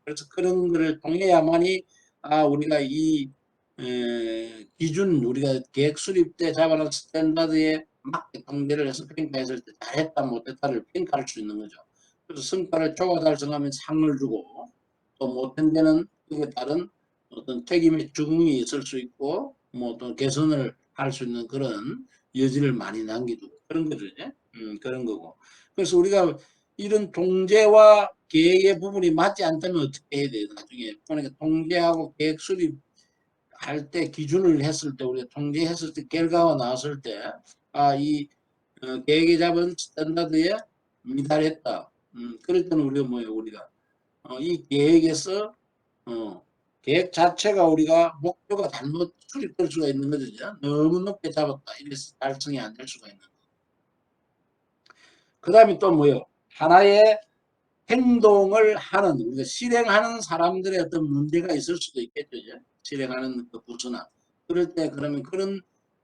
그래서 그런 거를 통해야만이 우리가 이 기준 우리가 계획 수립 때 잡아놓은 스탠다드에 맞게 통제를 해서 평가했을 때 잘했다 못했다를 평가할 수 있는 거죠. 그래서 성과를 초과 달성하면 상을 주고 또 못한 데는 그에 따른 어떤 책임의 중이 있을 수 있고 뭐 또 개선을 할 수 있는 그런 여지를 많이 남기고 그런 거죠. 그런 거고. 그래서 우리가 이런 통제와 계획의 부분이 맞지 않다면 어떻게 해야 돼요? 나중에 그러니까 통제하고 계획 수립할 때 기준을 했을 때 우리가 통제했을 때 결과가 나왔을 때이 계획에 잡은 스탠다드에 미달했다. 그럴 때는 우리가 뭐예요? 우리가 이 계획에서 계획 자체가 우리가 목표가 잘못 수립될 수가 있는 거죠. 너무 높게 잡았다. 이래서 달성이 안 될 수가 있는 거. 그 다음에 또 뭐예요? 하나의 행동을 하는, 우리가 실행하는 사람들의 어떤 문제가 있을 수도 있겠죠. 실행하는 그 부서나. 그럴 때 그러면 그런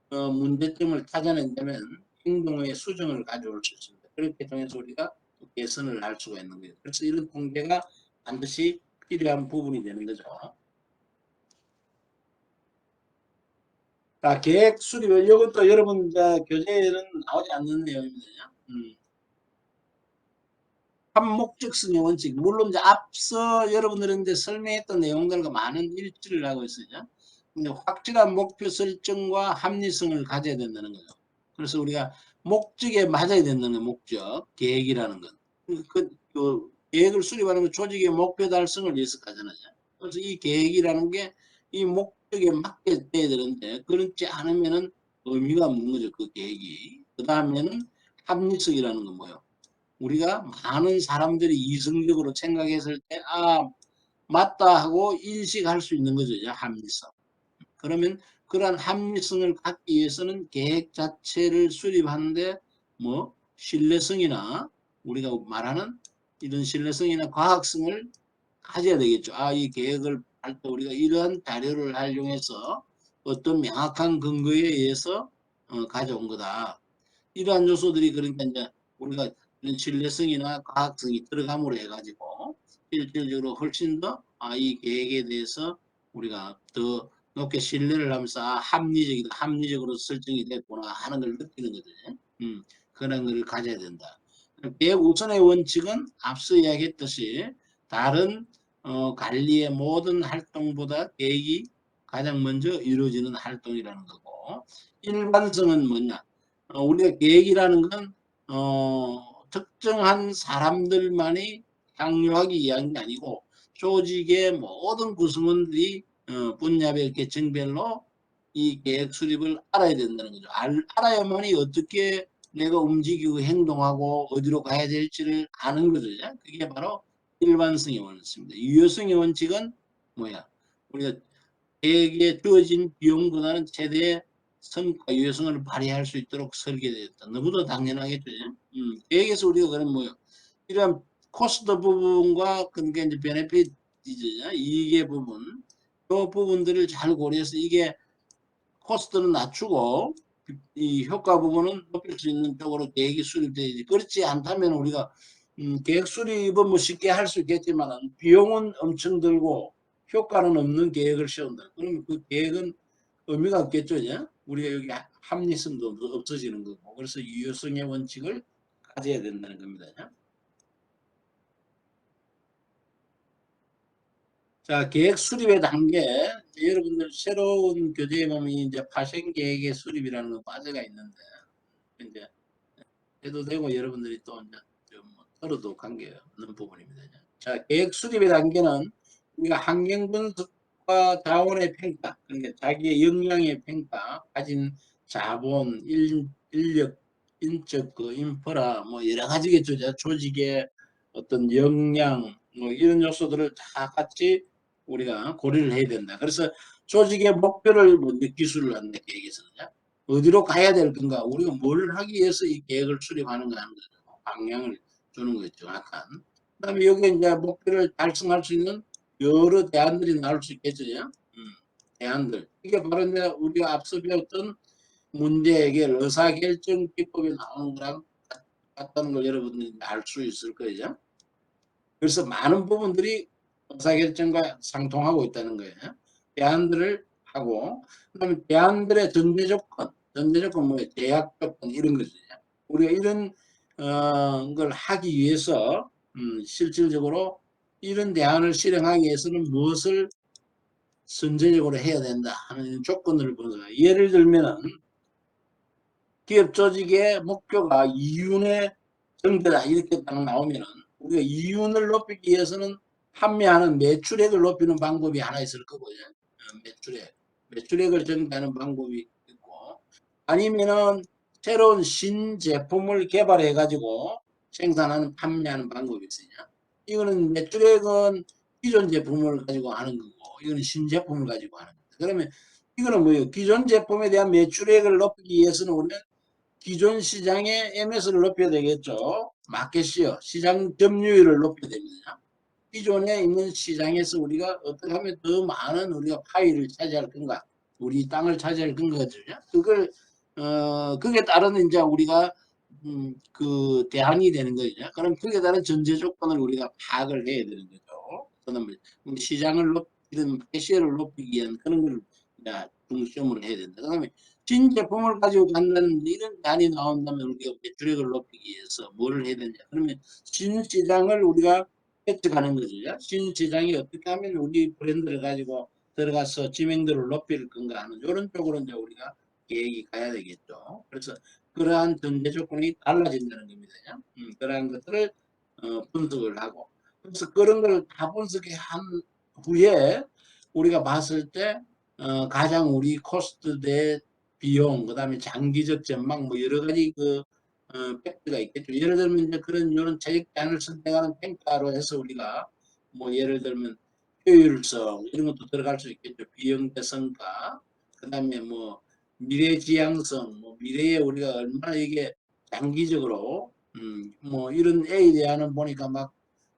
문제점을 찾아낸다면 행동의 수정을 가져올 수 있습니다. 그렇게 통해서 우리가 개선을 할 수가 있는 거예요. 그래서 이런 통계가 반드시 필요한 부분이 되는 거죠. 자, 계획 수립, 이것도 여러분 교재에는 나오지 않는 내용입니다. 한목적성의 원칙. 물론 이제 앞서 여러분들한테 설명했던 내용들과 많은 일치를 하고 있어요. 근데 확실한 목표 설정과 합리성을 가져야 된다는 거죠. 그래서 우리가 목적에 맞아야 된다는 거예요. 목적, 계획이라는 건. 그 계획을 수립하는 건 조직의 목표 달성을 위해서 가잖아요. 그래서 이 계획이라는 게 이 목적에 맞게 돼야 되는데 그렇지 않으면은 의미가 없는 거죠. 그 계획이. 그 다음에는 합리성이라는 건 뭐예요? 우리가 많은 사람들이 이성적으로 생각했을 때, 맞다 하고 인식할 수 있는 거죠. 합리성. 그러면 그러한 합리성을 갖기 위해서는 계획 자체를 수립하는데 뭐 신뢰성이나 우리가 말하는 이런 신뢰성이나 과학성을 가져야 되겠죠. 이 계획을 할 때 우리가 이러한 자료를 활용해서 어떤 명확한 근거에 의해서 가져온 거다. 이러한 요소들이 그러니까 이제 우리가 이런 신뢰성이나 과학성이 들어감으로 해가지고 실질적으로 훨씬 더 이 계획에 대해서 우리가 더 높게 신뢰를 하면서 합리적이다, 합리적으로 설정이 됐구나 하는 걸 느끼는 거거든요. 그런 걸 가져야 된다. 계획 우선의 원칙은 앞서 이야기했듯이 다른 관리의 모든 활동보다 계획이 가장 먼저 이루어지는 활동이라는 거고 일반성은 뭐냐? 우리가 계획이라는 건 특정한 사람들만이 향유하기 위한 게 아니고 조직의 모든 구성원들이 분야별 계층별로 이 계획 수립을 알아야 된다는 거죠. 알아야만이 어떻게 내가 움직이고 행동하고 어디로 가야 될지를 아는 거죠. 그게 바로 일반성의 원칙입니다. 유효성의 원칙은 뭐야? 우리가 계획에 주어진 비용보다는 최대의 성과 유효성을 발휘할 수 있도록 설계되었다. 너무도 당연하겠죠. 계획에서 우리가 그럼 뭐요? 이런 코스트 부분과 그러니까 이제 베네핏이죠. 이익의 부분, 그 부분들을 잘 고려해서 이게 코스트는 낮추고 이 효과 부분은 높일 수 있는 쪽으로 계획이 수립되지. 그렇지 않다면 우리가 계획 수립은 뭐 쉽게 할 수 있겠지만 비용은 엄청 들고 효과는 없는 계획을 세운다. 그러면 그 계획은 의미가 없겠죠. 우리가 여기 합리성도 없어지는 거고. 그래서 유효성의 원칙을 가져야 된다는 겁니다. 자, 계획 수립의 단계. 여러분들 새로운 교재에 보면 이제 파생 계획의 수립이라는 거 빠져가 있는데, 이제 해도 되고 여러분들이 또 이제 좀 들어도 관계없는 부분입니다. 자, 계획 수립의 단계는 우리가 환경 분석과 자원의 평가, 그러니까 자기의 역량의 평가, 가진 자본, 인력, 인적 그 인프라 뭐 여러 가지겠죠. 조직의 어떤 역량, 뭐 이런 요소들을 다 같이 우리가 고려를 해야 된다. 그래서 조직의 목표를 먼저 기술을 한다 계획에서는요. 어디로 가야 될 건가, 우리가 뭘 하기 위해서 이 계획을 수립하는가 하는 거죠. 방향을 주는 거죠, 정확한. 그다음에 여기 이제 목표를 달성할 수 있는 여러 대안들이 나올 수 있겠죠. 대안들. 이게 바로 이제 우리가 앞서 배웠던 문제 해결, 의사결정 기법이 나오는 거랑 같다는 걸 여러분들이 알 수 있을 거예요. 그래서 많은 부분들이 의사결정과 상통하고 있다는 거예요. 대안들을 하고, 그다음에 대안들의 전제조건 뭐 제약 조건 이런 거죠. 우리가 이런 걸 하기 위해서 실질적으로 이런 대안을 실행하기 위해서는 무엇을 선제적으로 해야 된다 하는 조건을 보는 거예요. 예를 들면은 기업 조직의 목표가 이윤의 정대다 이렇게 딱 나오면은 우리가 이윤을 높이기 위해서는 판매하는 매출액을 높이는 방법이 하나 있을 거고요. 매출액을 증대하는 방법이 있고, 아니면은 새로운 신제품을 개발해 가지고 생산하는 판매하는 방법이 있어요. 이거는 매출액은 기존 제품을 가지고 하는 거고, 이거는 신제품을 가지고 하는 거예요. 그러면 이거는 뭐예요? 기존 제품에 대한 매출액을 높이기 위해서는 우리는 기존 시장의 MS를 높여야 되겠죠. 마켓시어, 시장 점유율을 높여야 됩니다. 기존에 있는 시장에서 우리가 어떻게 하면 더 많은 우리가 파이를 차지할 건가, 우리 땅을 차지할 건가죠. 그걸 그게 따른 이제 우리가 그 대안이 되는 거죠. 그럼 그게 따른 전제 조건을 우리가 파악을 해야 되는 거죠. 그다음에 시장을 높이든 캐시를 높이기 위한 그런 걸 중점으로 해야 된다. 그다음에 신제품을 가지고 간다는 이런 대안이 나온다면 우리가 매출액을 높이기 위해서 뭘 해야 되냐. 그러면 신시장을 우리가 획득하는 거죠. 신시장이 어떻게 하면 우리 브랜드를 가지고 들어가서知名도를 높일 건가 하는 이런 쪽으로 이제 우리가 계획이 가야 되겠죠. 그래서 그러한 전제 조건이 달라진다는 겁니다. 그러한 것들을 분석을 하고, 그래서 그런 걸 다 분석한 후에 우리가 봤을 때 가장 우리 코스트 대 비용, 그다음에 장기적 전망, 뭐 여러 가지 그 팩트가 있겠죠. 예를 들면 이제 그런 이런 체육 제안을 선택하는 평가로 해서 우리가 뭐 예를 들면 효율성 이런 것도 들어갈 수 있겠죠. 비용 대성과, 그다음에 뭐 미래 지향성, 뭐 미래에 우리가 얼마나 이게 장기적으로 뭐 이런 A에 대한 보니까 막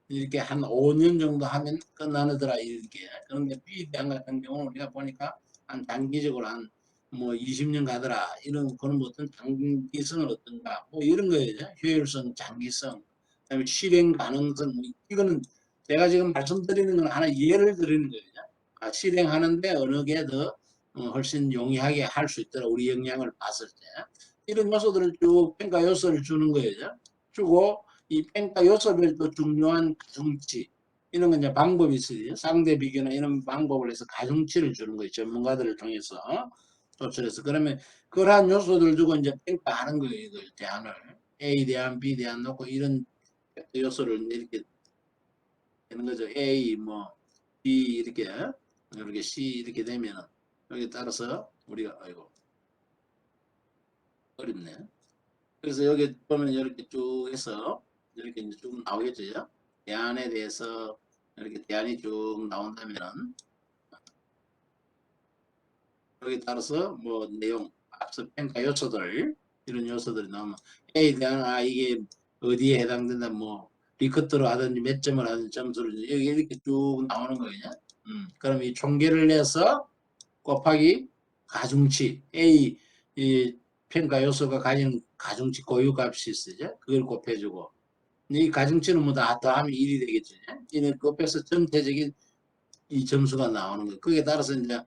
이렇게 한 5년 정도 하면 끝나느더라 이렇게. 그런데 B 대안 같은 경우는 우리가 보니까 한 단기적으로 한 뭐 20년 가더라 이런 그런 어떤 장기성은 어떤가 뭐 이런 거예요. 효율성, 장기성, 그다음에 실행 가능성, 뭐 이거는 제가 지금 말씀드리는 건 하나 예를 드리는 거예요. 실행하는데 어느 게 더 훨씬 용이하게 할 수 있더라 우리 역량을 봤을 때 이런 요소들을 쭉 평가 요소를 주는 거예요. 주고 이 평가 요소별도 중요한 가중치 이런 건 이제 방법이 있어요. 상대 비교나 이런 방법을 해서 가중치를 주는 거예요. 전문가들을 통해서 조철해서. 그러면 그러한 요소들 두고 이제 평가하는 거예요. 이걸 대안을 A 대안, B 대안 놓고 이런 요소를 이렇게 되는 거죠. A 뭐 B 이렇게 C 이렇게 되면 여기 따라서 우리가 아이고 어렵네. 그래서 여기 보면 이렇게 쭉 해서 이렇게 이제 쭉 나오겠죠. 대안에 대해서 이렇게 대안이 쭉 나온다면은 여기 따라서 뭐 내용 앞서 평가 요소들 이런 요소들이 나오면 A에 대한 이게 어디에 해당된다 뭐 리커트로 하든지 몇 점을 하든지 점수를 여기 이렇게 쭉 나오는 거예요. 그럼 이 총계를 내서 곱하기 가중치 A 이 평가 요소가 가진 가중치 고유값이 있어요. 그걸 곱해주고 이 가중치는 뭐 다 더하면 1이 되겠죠. 이를 곱해서 전체적인 이 점수가 나오는 거예요. 거기에 따라서 이제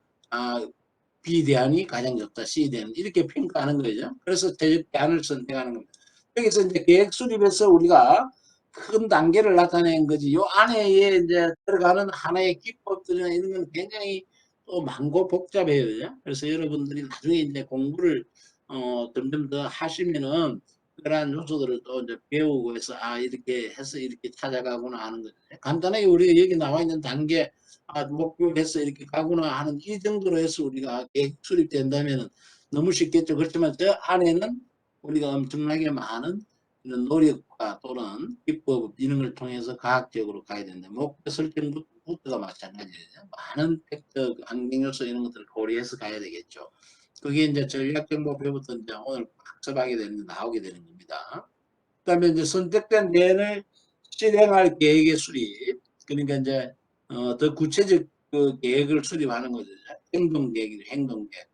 B 대안이 가장 좋다, C 대안 이렇게 평가하는 거죠. 그래서 대안을 선택하는 겁니다. 여기서 이제 계획 수립에서 우리가 큰 단계를 나타낸 거지. 요 안에 이제 들어가는 하나의 기법들이나 이런 건 굉장히 또 많고 복잡해요. 그래서 여러분들이 나중에 이제 공부를 점점 더 하시면은 그러한 요소들을 또 이제 배우고 해서 이렇게 해서 이렇게 찾아가구나 하는 거죠. 간단하게 우리가 여기 나와 있는 단계 목표해서 이렇게 가구나 하는 이 정도로 해서 우리가 계획 수립된다면 너무 쉽겠죠. 그렇지만 저 안에는 우리가 엄청나게 많은 이런 노력과 또는 기법 이런 걸 통해서 과학적으로 가야 되는데 목표 설정부터가 마찬가지예요. 많은 팩터, 환경 요소 이런 것들을 고려해서 가야 되겠죠. 그게 이제 전략정보표부터 이제 오늘 학습하게 되는 나오게 되는 겁니다. 그다음에 이제 선택된 대안을 실행할 계획의 수립. 그러니까 이제 더 구체적 그 계획을 수립하는 거죠. 행동 계획이죠. 행동 계획.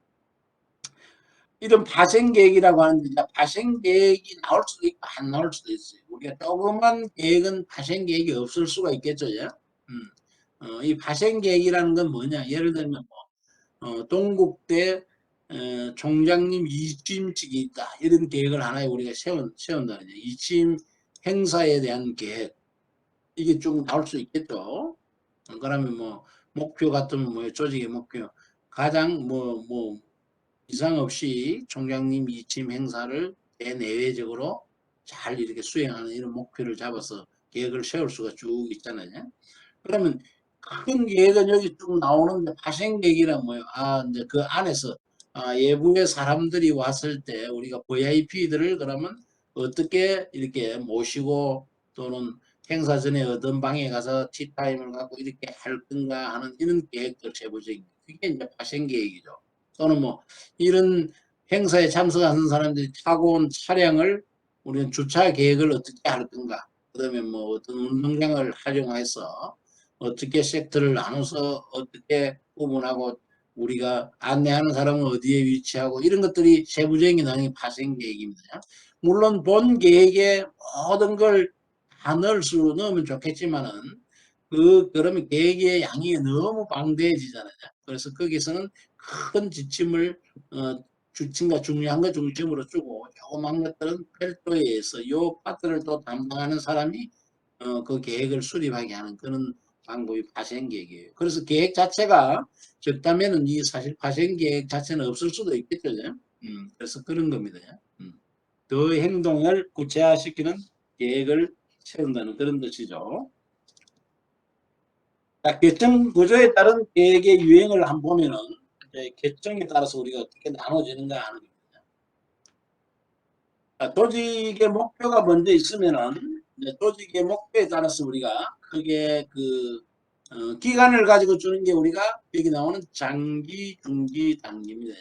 이런 파생 계획이라고 하는데 파생 계획이 나올 수도 있고 안 나올 수도 있어요. 우리가 조그만 계획은 파생 계획이 없을 수가 있겠죠. 이 파생 계획이라는 건 뭐냐? 예를 들면 동국대 총장님 이침식이 있다. 이런 계획을 하나에 우리가 세운다는 거죠. 이침 행사에 대한 계획. 이게 좀 나올 수 있겠죠. 그러면 뭐 목표 같으면 뭐 조직의 목표 가장 뭐 이상 없이 총장님 이침 행사를 대내외적으로 잘 이렇게 수행하는 이런 목표를 잡아서 계획을 세울 수가 쭉 있잖아요. 그러면 큰 계획은 여기 쭉 나오는데 파생 계획이란 뭐예요? 이제 그 안에서 외부의 사람들이 왔을 때 우리가 VIP들을 그러면 어떻게 이렇게 모시고 또는 행사 전에 어떤 방에 가서 티타임을 갖고 이렇게 할 건가 하는 이런 계획들 세부적인 그게 이제 파생 계획이죠. 또는 뭐 이런 행사에 참석하는 사람들이 타고 온 차량을 우리는 주차 계획을 어떻게 할 건가. 그다음에 뭐 어떤 운동장을 활용해서 어떻게 섹터를 나눠서 어떻게 구분하고 우리가 안내하는 사람은 어디에 위치하고 이런 것들이 세부적인 나중에 파생 계획입니다. 물론 본 계획에 모든 걸 다 넣으면 좋겠지만은 그러면 계획의 양이 너무 방대해지잖아요. 그래서 거기서는 큰 지침을 주침과 중요한 거 중심으로 주고 조그만 것들은 별도에 의해서 요 파트를 또 담당하는 사람이 그 계획을 수립하게 하는 그런 방법이 파생 계획이에요. 그래서 계획 자체가 적다면은 이 사실 파생 계획 자체는 없을 수도 있겠죠. 그래서 그런 겁니다. 더 행동을 구체화시키는 계획을 세운다는 그런 뜻이죠. 자, 계층 구조에 따른 계획의 유행을 한번 보면은 계층에 따라서 우리가 어떻게 나눠지는가 하는 겁니다. 자, 조직의 목표가 먼저 있으면은 조직의 목표에 따라서 우리가 크게 기간을 가지고 주는 게 우리가 여기 나오는 장기, 중기, 단기입니다.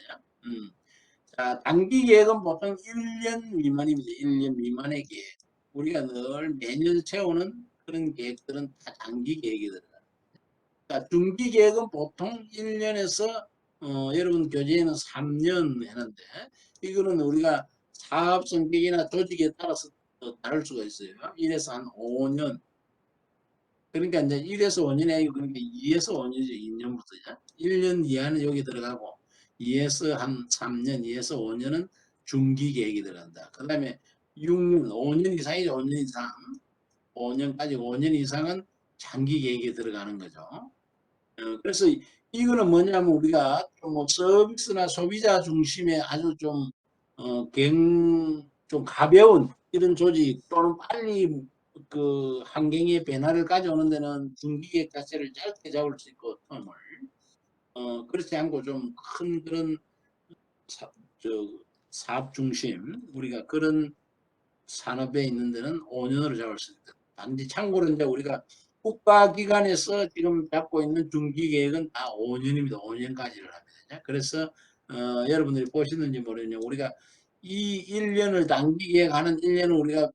자, 단기 계획은 보통 1년 미만입니다. 1년 미만의 계획. 우리가 늘 매년 세우는 그런 계획들은 다 장기 계획이더라고요. 자, 중기 계획은 보통 1년에서 여러분 교재에는 3년 했는데 이거는 우리가 사업 성격이나 조직에 따라서 다를 수가 있어요. 1에서 한 5년. 그러니까 이제 1에서 5년이 아니고 그러니까 2에서 5년이죠. 2년부터죠. 1년 이하는 여기 들어가고 2에서 한 3년, 2에서 5년은 중기 계획이 들어간다. 그 다음에 6년, 5년 이상이죠. 5년 이상. 5년까지 5년 이상은 장기 계획에 들어가는 거죠. 그래서 이거는 뭐냐면 우리가 좀 서비스나 소비자 중심의 아주 좀 가벼운 이런 조직 또는 빨리 그 환경의 변화를 가져오는 데는 중기계 자체를 짧게 잡을 수 있고 텀을 그렇지 않고 좀 큰 그런 사, 저, 사업 중심 우리가 그런 산업에 있는 데는 5년으로 잡을 수 있다. 단지 참고로 이제 우리가 국가기관에서 지금 잡고 있는 중기계획은 다 5년입니다. 5년까지를 합니다. 그래서 여러분들이 보시는지 모르겠는데 우리가 이 1년을 단기 계획하는 1년을 우리가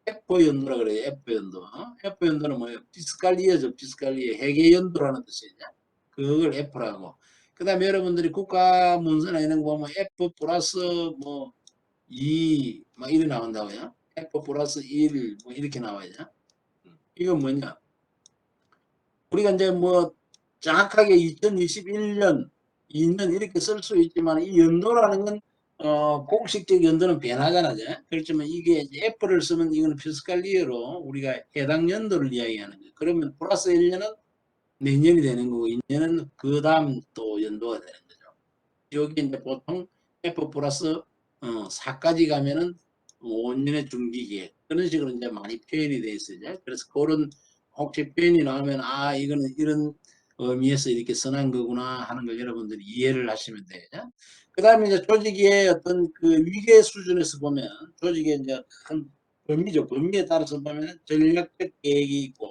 F 연도라 그래요. F 연도. F 연도는 뭐예요? 피스칼리어죠. 피스칼리어. 회계연도라는 뜻이죠. 그걸 F라고. 그 다음에 여러분들이 국가 문서나 이런 거 보면 F 플러스 뭐 2, 막 이래 나온다고요. F 플러스 1, 뭐 이렇게 나와야죠. 이건 뭐냐? 우리가 이제 뭐 정확하게 2021년, 2년 이렇게 쓸 수 있지만 이 연도라는 건 공식적 연도는 변하잖아요. 그렇지만 이게 F를 쓰면 이거는 피스칼리어로 우리가 해당 연도를 이야기하는 거예요. 그러면 플러스 1년은 내년이 되는 거고 2년은 그 다음 또 연도가 되는 거죠. 여기 이제 보통 F 플러스 4까지 가면은 5년의 중기 계획 그런 식으로 이제 많이 표현이 되어 있어요. 그래서 그런 혹시 표현이 나오면 이거는 이런 의미에서 이렇게 써난 거구나 하는 걸 여러분들이 이해를 하시면 돼요. 그 다음에 이제 조직의 어떤 그 위계 수준에서 보면 조직의 이제 큰 범위죠. 범위에 따라서 보면 전략적 계획이 있고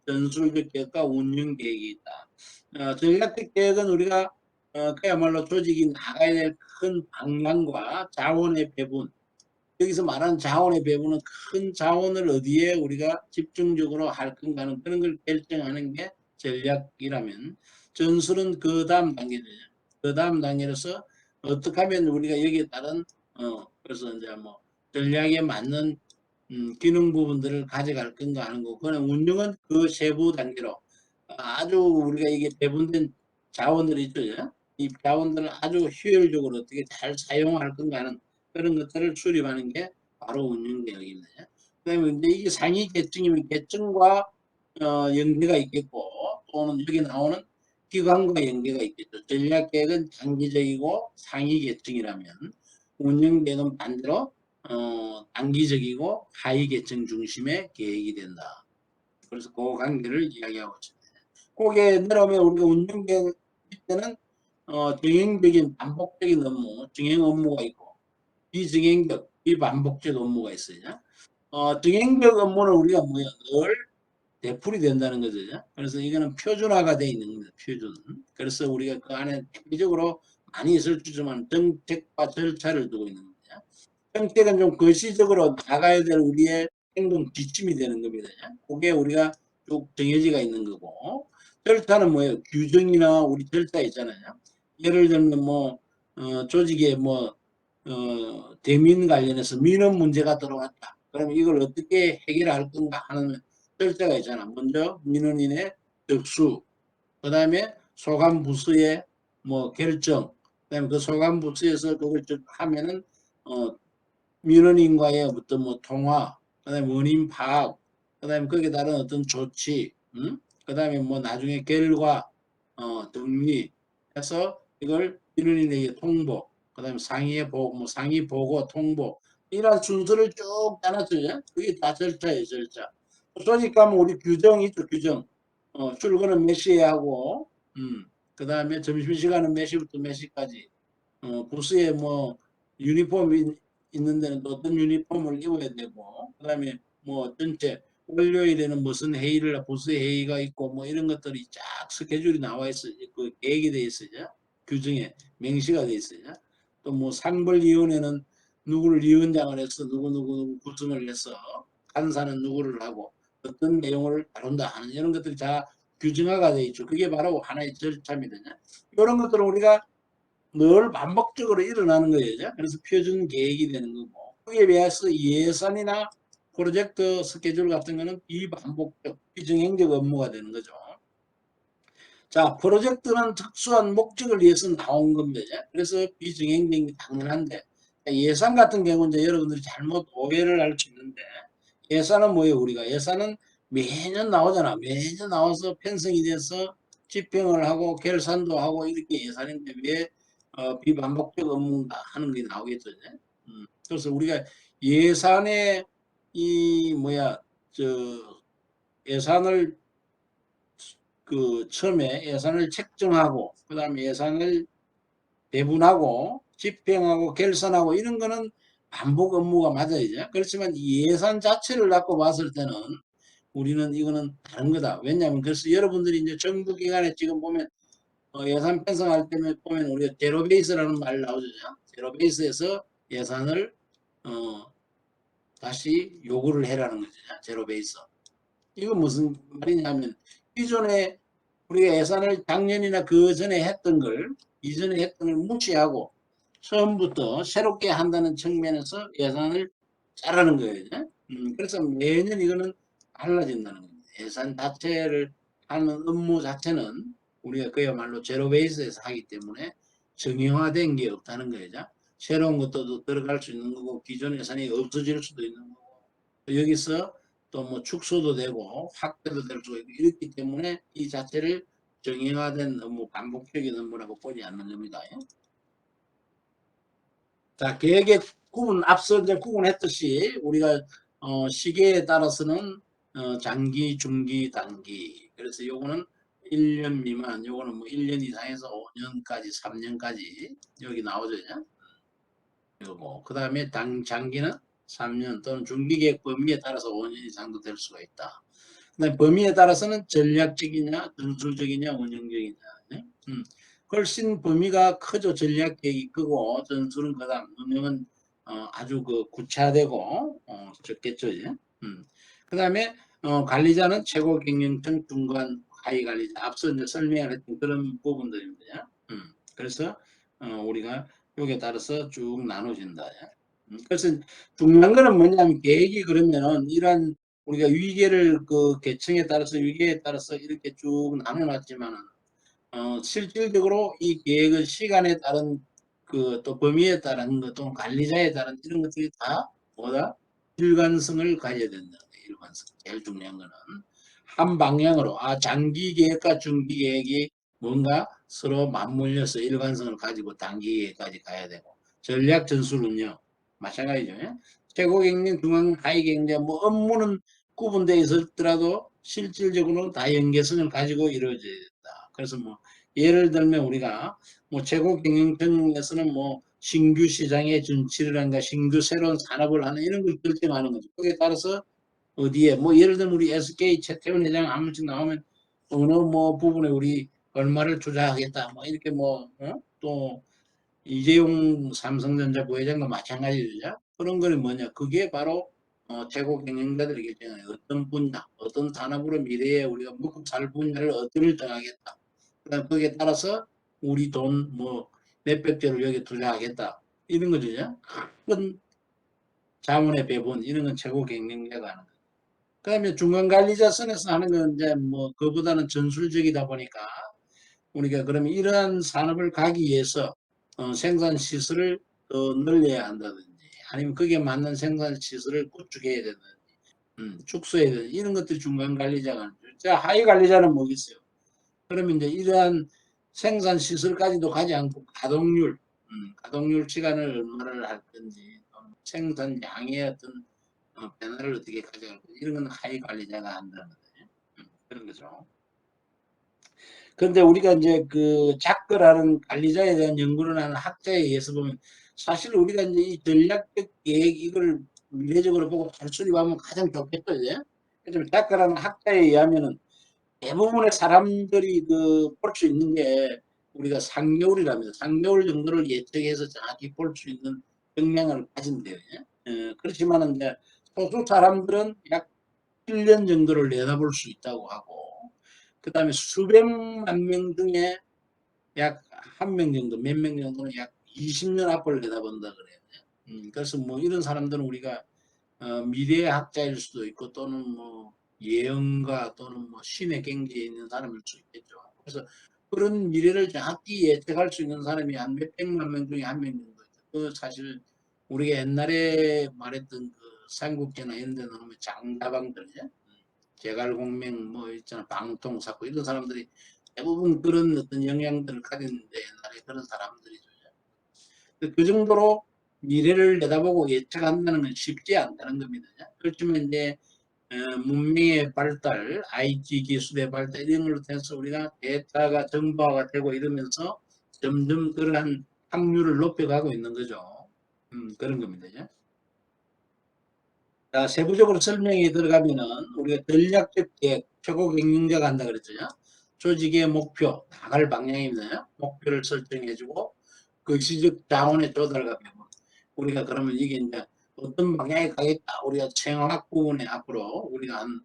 전술적 계획과 운영 계획이 있다. 전략적 계획은 우리가 그야말로 조직이 나가야 될 큰 방향과 자원의 배분, 여기서 말하는 자원의 배분은 큰 자원을 어디에 우리가 집중적으로 할 건가는 그런 걸 결정하는 게 전략이라면, 전술은 그 다음 단계죠. 그 다음 단계로서 어떻게 하면 우리가 여기에 따른 그래서 이제 뭐 전략에 맞는 기능 부분들을 가져갈 건가 하는 거. 그는 운영은 그 세부 단계로 아주 우리가 이게 배분된 자원들이 있죠. 이 자원들을 아주 효율적으로 어떻게 잘 사용할 건가 하는 그런 것들을 수립하는 게 바로 운영 계획입니다. 그다음에 이제 이게 상위 계층이면 계층과 연계가 있겠고, 또는 여기 나오는 기관과 연계가 있겠죠. 전략 계획은 장기적이고 상위 계층이라면, 운영 계획은 반대로 단기적이고 하위 계층 중심의 계획이 된다. 그래서 그 관계를 이야기하고 있습니다. 거기에 내려오면 우리가 운영 계획 때는 정형적인 반복적인 업무, 정형 업무가 있고, 비정형적, 비반복적 업무가 있어요. 정형적 업무는 우리가 뭐야, 늘 되풀이 된다는 거죠. 그래서 이거는 표준화가 되어 있는 겁니다. 표준. 그래서 우리가 그 안에 대표적으로 많이 있을 주지만 정책과 절차를 두고 있는 겁니다. 정책은 좀 거시적으로 나가야 될 우리의 행동 지침이 되는 겁니다. 그게 우리가 쭉 정해지가 있는 거고, 절차는 뭐예요? 규정이나 우리 절차 있잖아요. 예를 들면 뭐 조직에 뭐 대민 관련해서 민원 문제가 들어왔다. 그럼 이걸 어떻게 해결할 건가 하는 절차가 있잖아. 먼저 민원인의 접수, 그 다음에 소관 부서의 뭐 결정, 그 다음에 그 소관 부서에서 그걸 하면은 민원인과의 어떤 뭐 통화, 그 다음에 원인 파악, 그 다음에 거기에 따른 어떤 조치, 그 다음에 뭐 나중에 결과, 정리해서 이걸 민원인에게 통보, 그 다음에 상위에 보고, 뭐 상위 보고, 통보, 이런 순서를 쭉 짜놨죠. 그게 다 절차예요, 절차. 조직 가면 우리 규정이 있죠, 규정. 출근은 몇 시에 하고, 그 다음에 점심시간은 몇 시부터 몇 시까지, 부스에 뭐 유니폼이 있는 데는 또 어떤 유니폼을 입어야 되고, 그 다음에 뭐 전체 월요일에는 무슨 회의를 부스 회의가 있고 뭐 이런 것들이 쫙 스케줄이 나와 있어요. 그 계획이 돼 있어요. 규정에 명시가 돼 있어요. 또 뭐 상벌위원회는 누구를 위원장을 해서 누구 구성을 해서 간사는 누구를 하고 어떤 내용을 다룬다 하는 이런 것들이 다 규정화가 돼 있죠. 그게 바로 하나의 절차입니다. 이런 것들은 우리가 늘 반복적으로 일어나는 거예요. 그래서 표준 계획이 되는 거고, 그에 비해서 예산이나 프로젝트 스케줄 같은 거는 비반복적, 비정형적 업무가 되는 거죠. 자, 프로젝트는 특수한 목적을 위해서 나온 겁니다. 그래서 비정형적인 게 당연한데, 예산 같은 경우는 이제 여러분들이 잘못 오해를 할 수 있는데, 예산은 뭐예요? 우리가 예산은 매년 나오잖아. 매년 나와서 편성이 돼서 집행을 하고 결산도 하고 이렇게 예산인데 왜 비반복적 업무인가 하는 게 나오겠죠. 그래서 우리가 예산에 이 뭐야 저 예산을 그 처음에 예산을 책정하고 그다음에 예산을 배분하고 집행하고 결산하고 이런 거는 반복 업무가 맞아야죠. 그렇지만 예산 자체를 갖고 봤을 때는 우리는 이거는 다른 거다. 왜냐하면 그래서 여러분들이 이제 정부 기관에 지금 보면 예산 편성할 때면 보면 우리가 제로 베이스라는 말 나오죠. 제로 베이스에서 예산을 어, 다시 요구를 해라는 거죠. 제로 베이스. 이거 무슨 말이냐면 기존에 우리가 예산을 작년이나 그 전에 했던 걸 이전에 했던 걸 무시하고 처음부터 새롭게 한다는 측면에서 예산을 짜라는 거예요. 그래서 매년 이거는 달라진다는 겁니다. 예산 자체를 하는 업무 자체는 우리가 그야말로 제로 베이스에서 하기 때문에 정형화된 게 없다는 거죠. 새로운 것도 들어갈 수 있는 거고 기존 예산이 없어질 수도 있는 거고 여기서 또 뭐 축소도 되고 확대도 될 수 있고 이렇기 때문에 이 자체를 정형화된 업무, 반복적인 업무라고 보지 않는 겁니다. 자, 계획의 구분, 앞서 이제 구분했듯이 우리가 시계에 따라서는 장기, 중기, 단기. 그래서 요거는 1년 미만, 요거는 뭐 1년 이상에서 5년까지, 3년까지 여기 나오죠. 요거. 그 다음에 장기는 3년 또는 중기계획 범위에 따라서 5년 이상도 될 수가 있다. 그다음에 범위에 따라서는 전략적이냐, 전술적이냐, 운영적이냐. 네? 훨씬 범위가 크죠. 전략계획이 크고 전술은 그다음 운영은 아주 그 구체화되고 적겠죠. 그다음에 관리자는 최고 경영층, 중간, 하위 관리자. 앞서 이제 설명을 했던 그런 부분들입니다. 그래서 우리가 여기에 따라서 쭉 나눠진다. 그래서 중요한 거는 뭐냐면 계획이 그러면은 이러한 우리가 위계를 그 계층에 따라서 위계에 따라서 이렇게 쭉 나눠놨지만은 실질적으로 이 계획은 시간에 따른 그 또 범위에 따른 것 또는 관리자에 따른 이런 것들이 다 뭐다 일관성을 가져야 된다. 일관성. 제일 중요한 거는 한 방향으로 장기 계획과 중기 계획이 뭔가 서로 맞물려서 일관성을 가지고 단기 계획까지 가야 되고 전략 전술 운영 마찬가지죠. 최고 경영, 중앙 하위 경영 뭐 업무는 구분되어 있었더라도 실질적으로는 다 연계성을 가지고 이루어져야 된다. 그래서 뭐 예를 들면 우리가 뭐 최고 경영층에서는 뭐 신규 시장의 진출이라든가 신규 새로운 산업을 하는 이런 걸 결정하는 거죠. 거기에 따라서 어디에 뭐 예를 들면 우리 SK 최태원 회장 한 번씩 나오면 어느 뭐 부분에 우리 얼마를 투자하겠다 뭐 이렇게 또 이재용 삼성전자 부회장도 마찬가지죠. 그런 거는 뭐냐 그게 바로 최고 경영자들이 결정하는 어떤 분야 어떤 산업으로 미래에 우리가 먹고 살 분야를 어디를 정하겠다. 그다음 거기에 따라서 우리 돈 뭐 몇백 조를 여기 투자하겠다 이런 거죠. 큰 자문의 배분 이런 건 최고 경영자가 하는 거예요. 그다음에 중간관리자 선에서 하는 건 이제 뭐 그보다는 전술적이다 보니까 우리가 그러면 이러한 산업을 가기 위해서 생산 시설을 더 늘려야 한다든지 아니면 거기에 맞는 생산 시설을 구축해야 된다든지 축소해야 된다든지 이런 것들이 중간관리자가 하는 거죠. 자 하위 관리자는 뭐겠어요? 그러면 이제 이러한 생산 시설까지도 가지 않고 가동률, 가동률 시간을 얼마를 할 건지, 생산량의 어떤 변화를 어떻게 가져갈 건지 이런 건 하위 관리자가 한다는 거죠. 그런 거죠. 그런데 우리가 이제 그 작거라는 관리자에 대한 연구를 하는 학자에 의해서 보면 사실 우리가 이제 이 전략적 계획 이걸 미래적으로 보고 잘 수립하면 가장 좋겠죠. 이제. 그래서 작거라는 학자에 의하면은 대부분의 사람들이 그 볼 수 있는 게 우리가 3개월이랍니다. 3개월 정도를 예측해서 정확히 볼 수 있는 역량을 가진대요. 그렇지만 이제 소수 사람들은 약 1년 정도를 내다볼 수 있다고 하고 그 다음에 수백만 명 중에 약 한 명 정도, 몇 명 정도는 약 20년 앞을 내다본다 그래요. 그래서 뭐 이런 사람들은 우리가 미래의 학자일 수도 있고 또는 뭐 예언가 또는 뭐 신의 경지에 있는 사람일 수 있겠죠. 그래서 그런 미래를 정확히 예측할 수 있는 사람이 한 몇백만 명 중에 한 명 정도 있죠. 그 사실 우리가 옛날에 말했던 그 삼국지나 이런 데 나오면 장다방들이죠. 제갈공명 뭐 있잖아 방통사고 이런 사람들이 대부분 그런 어떤 영향들을 가졌는데 옛날에 그런 사람들이죠. 그 정도로 미래를 내다보고 예측한다는 건 쉽지 않다는 겁니다. 그렇지만 이제 문명의 발달, IT 기술의 발달 이런 걸로 해서 우리가 데이터가 정보화가 되고 이러면서 점점 그러한 확률을 높여가고 있는 거죠. 그런 겁니다. 자, 세부적으로 설명에 들어가면은 우리가 전략적 계획, 최고 경영자가 한다 그랬죠. 조직의 목표, 나갈 방향입니다. 목표를 설정해주고 그 시적 자원의 조달과 배분. 우리가 그러면 이게 이제 어떤 방향에 가겠다. 우리가 생활학 부분에 앞으로 우리가 한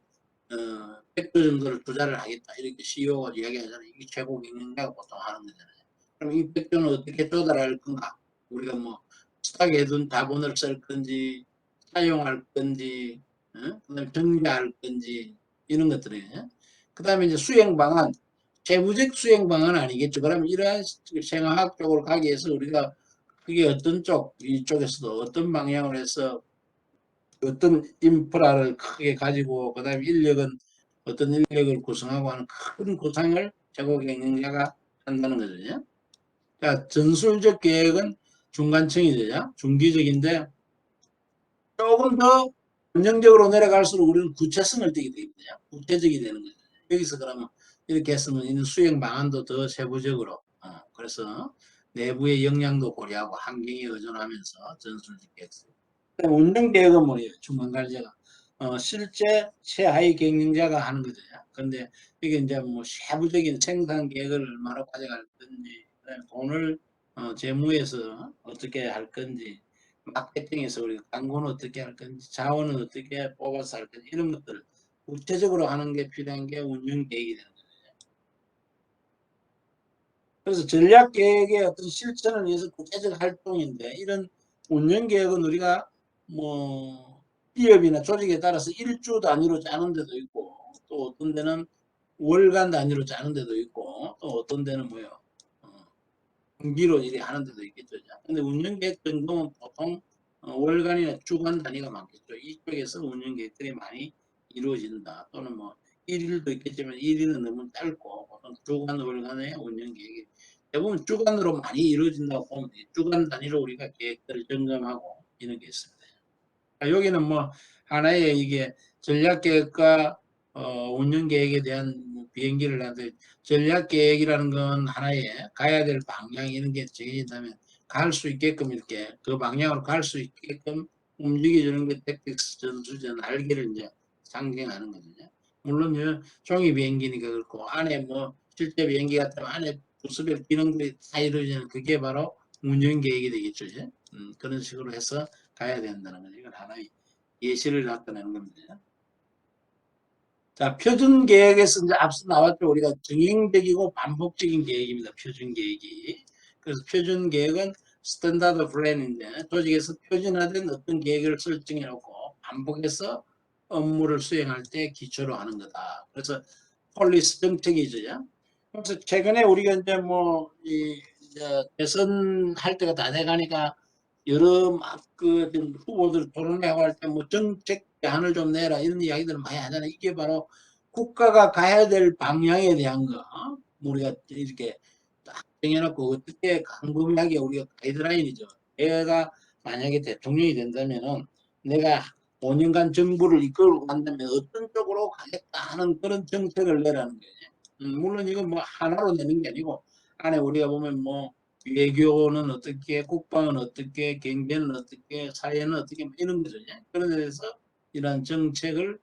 100조 정도를 투자를 하겠다. 이렇게 CEO가 이야기하잖아요. 이게 최고 경영자가 보통 하는 거잖아요. 그럼 이 100조는 어떻게 조달할 건가? 우리가 뭐 스탁에 둔 자본을 쓸 건지 사용할 건지 그다음에 정리할 건지 이런 것들이에요. 그다음에 이제 수행 방안 세부적 수행 방안은 아니겠죠. 그러면 이러한 생화학 쪽으로 가기 위해서 우리가 그게 어떤 쪽 이쪽에서도 어떤 방향으로 해서 어떤 인프라를 크게 가지고 그다음에 인력은 어떤 인력을 구성하고 하는 큰 구상을 최고 경영자가 한다는 거죠. 자, 전술적 계획은 중간층이 되죠. 중기적인데 조금 더 안정적으로 내려갈수록 우리는 구체성을 띠게 되거든요. 구체적이 되는 거죠. 여기서 그러면 이렇게 했으면 이는 수행 방안도 더 세부적으로 그래서 내부의 역량도 고려하고 환경에 의존하면서 전술적 계획 운영 계획은 뭐예요? 중간관리자가 실제 최하위 경영자가 하는 거죠. 근데 이게 이제 뭐 세부적인 생산 계획을 얼마나 가져갈 건지, 돈을 재무에서 어떻게 할 건지, 마케팅에서 우리 광고는 어떻게 할 건지, 자원은 어떻게 뽑아서 할 건지, 이런 것들 구체적으로 하는 게 필요한 게 운영 계획이 되는 거죠. 그래서 전략 계획의 어떤 실천을 위해서 구체적 활동인데, 이런 운영 계획은 우리가 뭐 기업이나 조직에 따라서 일주 단위로 짜는 데도 있고, 또 어떤 데는 월간 단위로 짜는 데도 있고, 또 어떤 데는 뭐요, 분기로 이렇게 하는 데도 있겠죠. 근데 운영 계획 정도는 보통 월간이나 주간 단위가 많겠죠. 이쪽에서 운영 계획들이 많이 이루어진다. 또는 뭐 일일도 있겠지만 일일은 너무 짧고, 보통 주간 월간의 운영 계획이 대부분 주간으로 많이 이루어진다고 보면 돼요. 주간 단위로 우리가 계획들을 점검하고 이런 게 있습니다. 여기는 뭐 하나의 이게 전략 계획과 운영 계획에 대한 뭐 비행기를 하는데, 전략 계획이라는 건 하나의 가야 될 방향 이런 게 정해진다면 갈 수 있게끔, 이렇게 그 방향으로 갈 수 있게끔 움직여주는 게 택틱스, 전술전, 날개를 이제 상징하는 거거든요. 물론 종이 비행기니까 그렇고, 안에 뭐 실제 비행기 같으면 안에 부수별 기능들이 다 이루어지는, 그게 바로 운영 계획이 되겠죠. 그런 식으로 해서 가야 된다는 거죠. 이건 하나의 예시를 나타내는 겁니다. 자, 표준 계획에서 이제 앞서 나왔죠. 우리가 정형적이고 반복적인 계획입니다. 표준 계획이. 그래서 표준 계획은 스탠다드 플랜인데, 조직에서 표준화된 어떤 계획을 설정해 놓고 반복해서 업무를 수행할 때 기초로 하는 거다. 그래서 폴리스 정책이죠. 그래서 최근에 우리가 이제 뭐, 이제 대선할 때가 다 돼가니까 여러 막그 후보들 토론회하고 할 때 뭐 정책 대안을 좀 내라 이런 이야기들을 많이 하잖아요. 이게 바로 국가가 가야 될 방향에 대한 거 우리가 이렇게 딱 정해놓고 어떻게 광범위하게 우리가 가이드라인이죠. 내가 만약에 대통령이 된다면은 내가 5년간 정부를 이끌고 간다면 어떤 쪽으로 가겠다 하는 그런 정책을 내라는 거예요. 물론 이건 뭐 하나로 내는 게 아니고, 안에 우리가 보면 뭐 외교는 어떻게, 국방은 어떻게, 경제는 어떻게, 사회는 어떻게, 뭐 이런 거죠. 그런 데서 이러한 정책을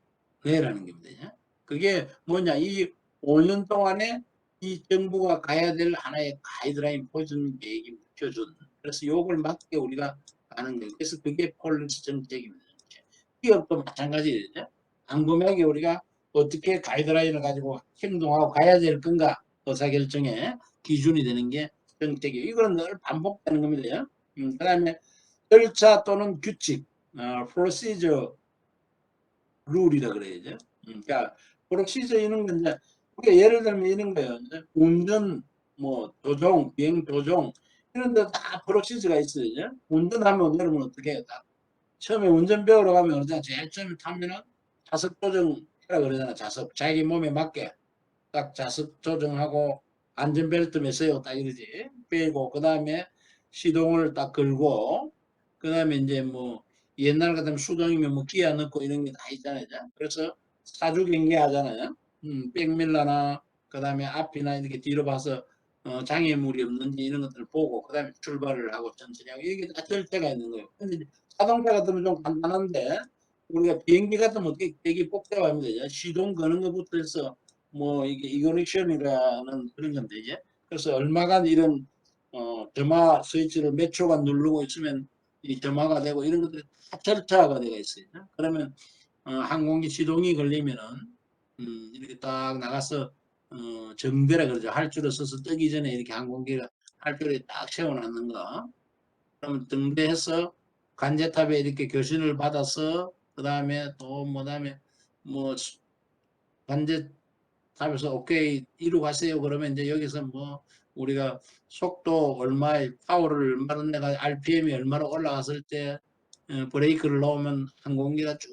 내라는 겁니다. 그게 뭐냐, 이 5년 동안에 이 정부가 가야 될 하나의 가이드라인 표준 계획입니다. 표준. 그래서 요걸 맞게 우리가 가는 거예요. 그래서 그게 폴리시 정책입니다. 기업도 마찬가지죠. 광범위하게 우리가 어떻게 가이드라인을 가지고 행동하고 가야 될 건가, 의사결정의 기준이 되는 게 정책이에요. 이거는 늘 반복되는 겁니다. 그 다음에 절차 또는 규칙, procedure, 룰이라 그래야죠. 그러니까 프로시저 이런 건 이제 우리가 예를 들면 이런 거예요. 운전 뭐 조종, 비행 조종 이런 데 다 프로시저가 있어요. 운전하면 여러분 어떻게 해요? 처음에 운전 배우러 가면 그러잖아. 제일 처음에 타면은 좌석 조정해라 그러잖아. 좌석 자기 몸에 맞게 딱 좌석 조정하고 안전벨트 매세요. 딱 이러지. 빼고 그 다음에 시동을 딱 걸고 그 다음에 이제 뭐 옛날 같으면 수동이면 뭐 기아 넣고 이런 게 다 있잖아요. 그래서 사주 경계하잖아요. 백밀러나 그 다음에 앞이나 이렇게 뒤로 봐서 장애물이 없는지 이런 것들을 보고 그 다음에 출발을 하고 천천히 하고 이게 다 절차가 있는 거예요. 근데 자동차 같으면 좀 간단한데 우리가 비행기 같으면 어떻게 되게 복잡합니다. 시동 거는 것부터 해서 뭐 이게 이거닉션이라는 그런 건데 이제 그래서 얼마간 이런 점화 스위치를 몇 초간 누르고 있으면 이 점화가 되고 이런 것들이 다 절차가 되어 있어요. 그러면 항공기 시동이 걸리면은 이렇게 딱 나가서 정대라 그러죠. 할줄을 서서 뜨기 전에 이렇게 항공기가 할줄에 딱 세워놓는 거. 그러면 등대해서 관제탑에 이렇게 교신을 받아서 그 다음에 또 뭐 다음에 뭐 관제탑에서 오케이 이루 가세요. 그러면 이제 여기서 뭐 우리가 속도 얼마에 파워를 얼마나 내가 RPM이 얼마나 올라갔을 때 브레이크를 놓으면 항공기가 쭉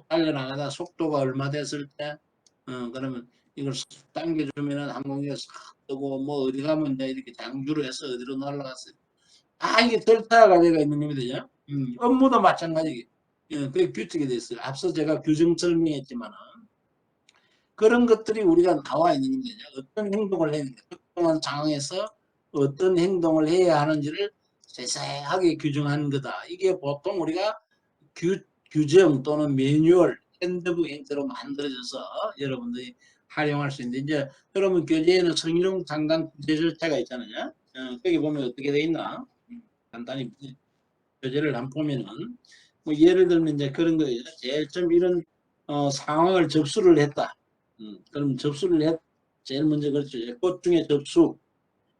달려나가다 속도가 얼마 됐을 때 그러면 이걸 당겨주면은 항공기가 싹 뜨고 뭐 어디 가면 이제 이렇게 장주를 해서 어디로 날아갔어요. 이게 절차가 되어 있는 겁니다. 업무도 마찬가지. 그게 규칙이 됐어요. 앞서 제가 규정 설명했지만 그런 것들이 우리가 나와 있는 겁니다. 어떤 행동을 해야 되는가, 특정한 상황에서 어떤 행동을 해야 하는지를 세세하게 규정한 거다. 이게 보통 우리가 규정 또는 매뉴얼, 핸드북 형태로 만들어져서 여러분들이 활용할 수 있는데, 이제 여러분 교재에는 성희롱 상담 구제 절차가 있잖아요. 거기 보면 어떻게 돼 있나? 간단히 교재를 한번 보면은, 뭐 예를 들면 이제 그런 거예요. 제일 좀 이런 상황을 접수를 했다. 그럼 접수를 했, 제일 먼저 그렇죠. 고충의 접수.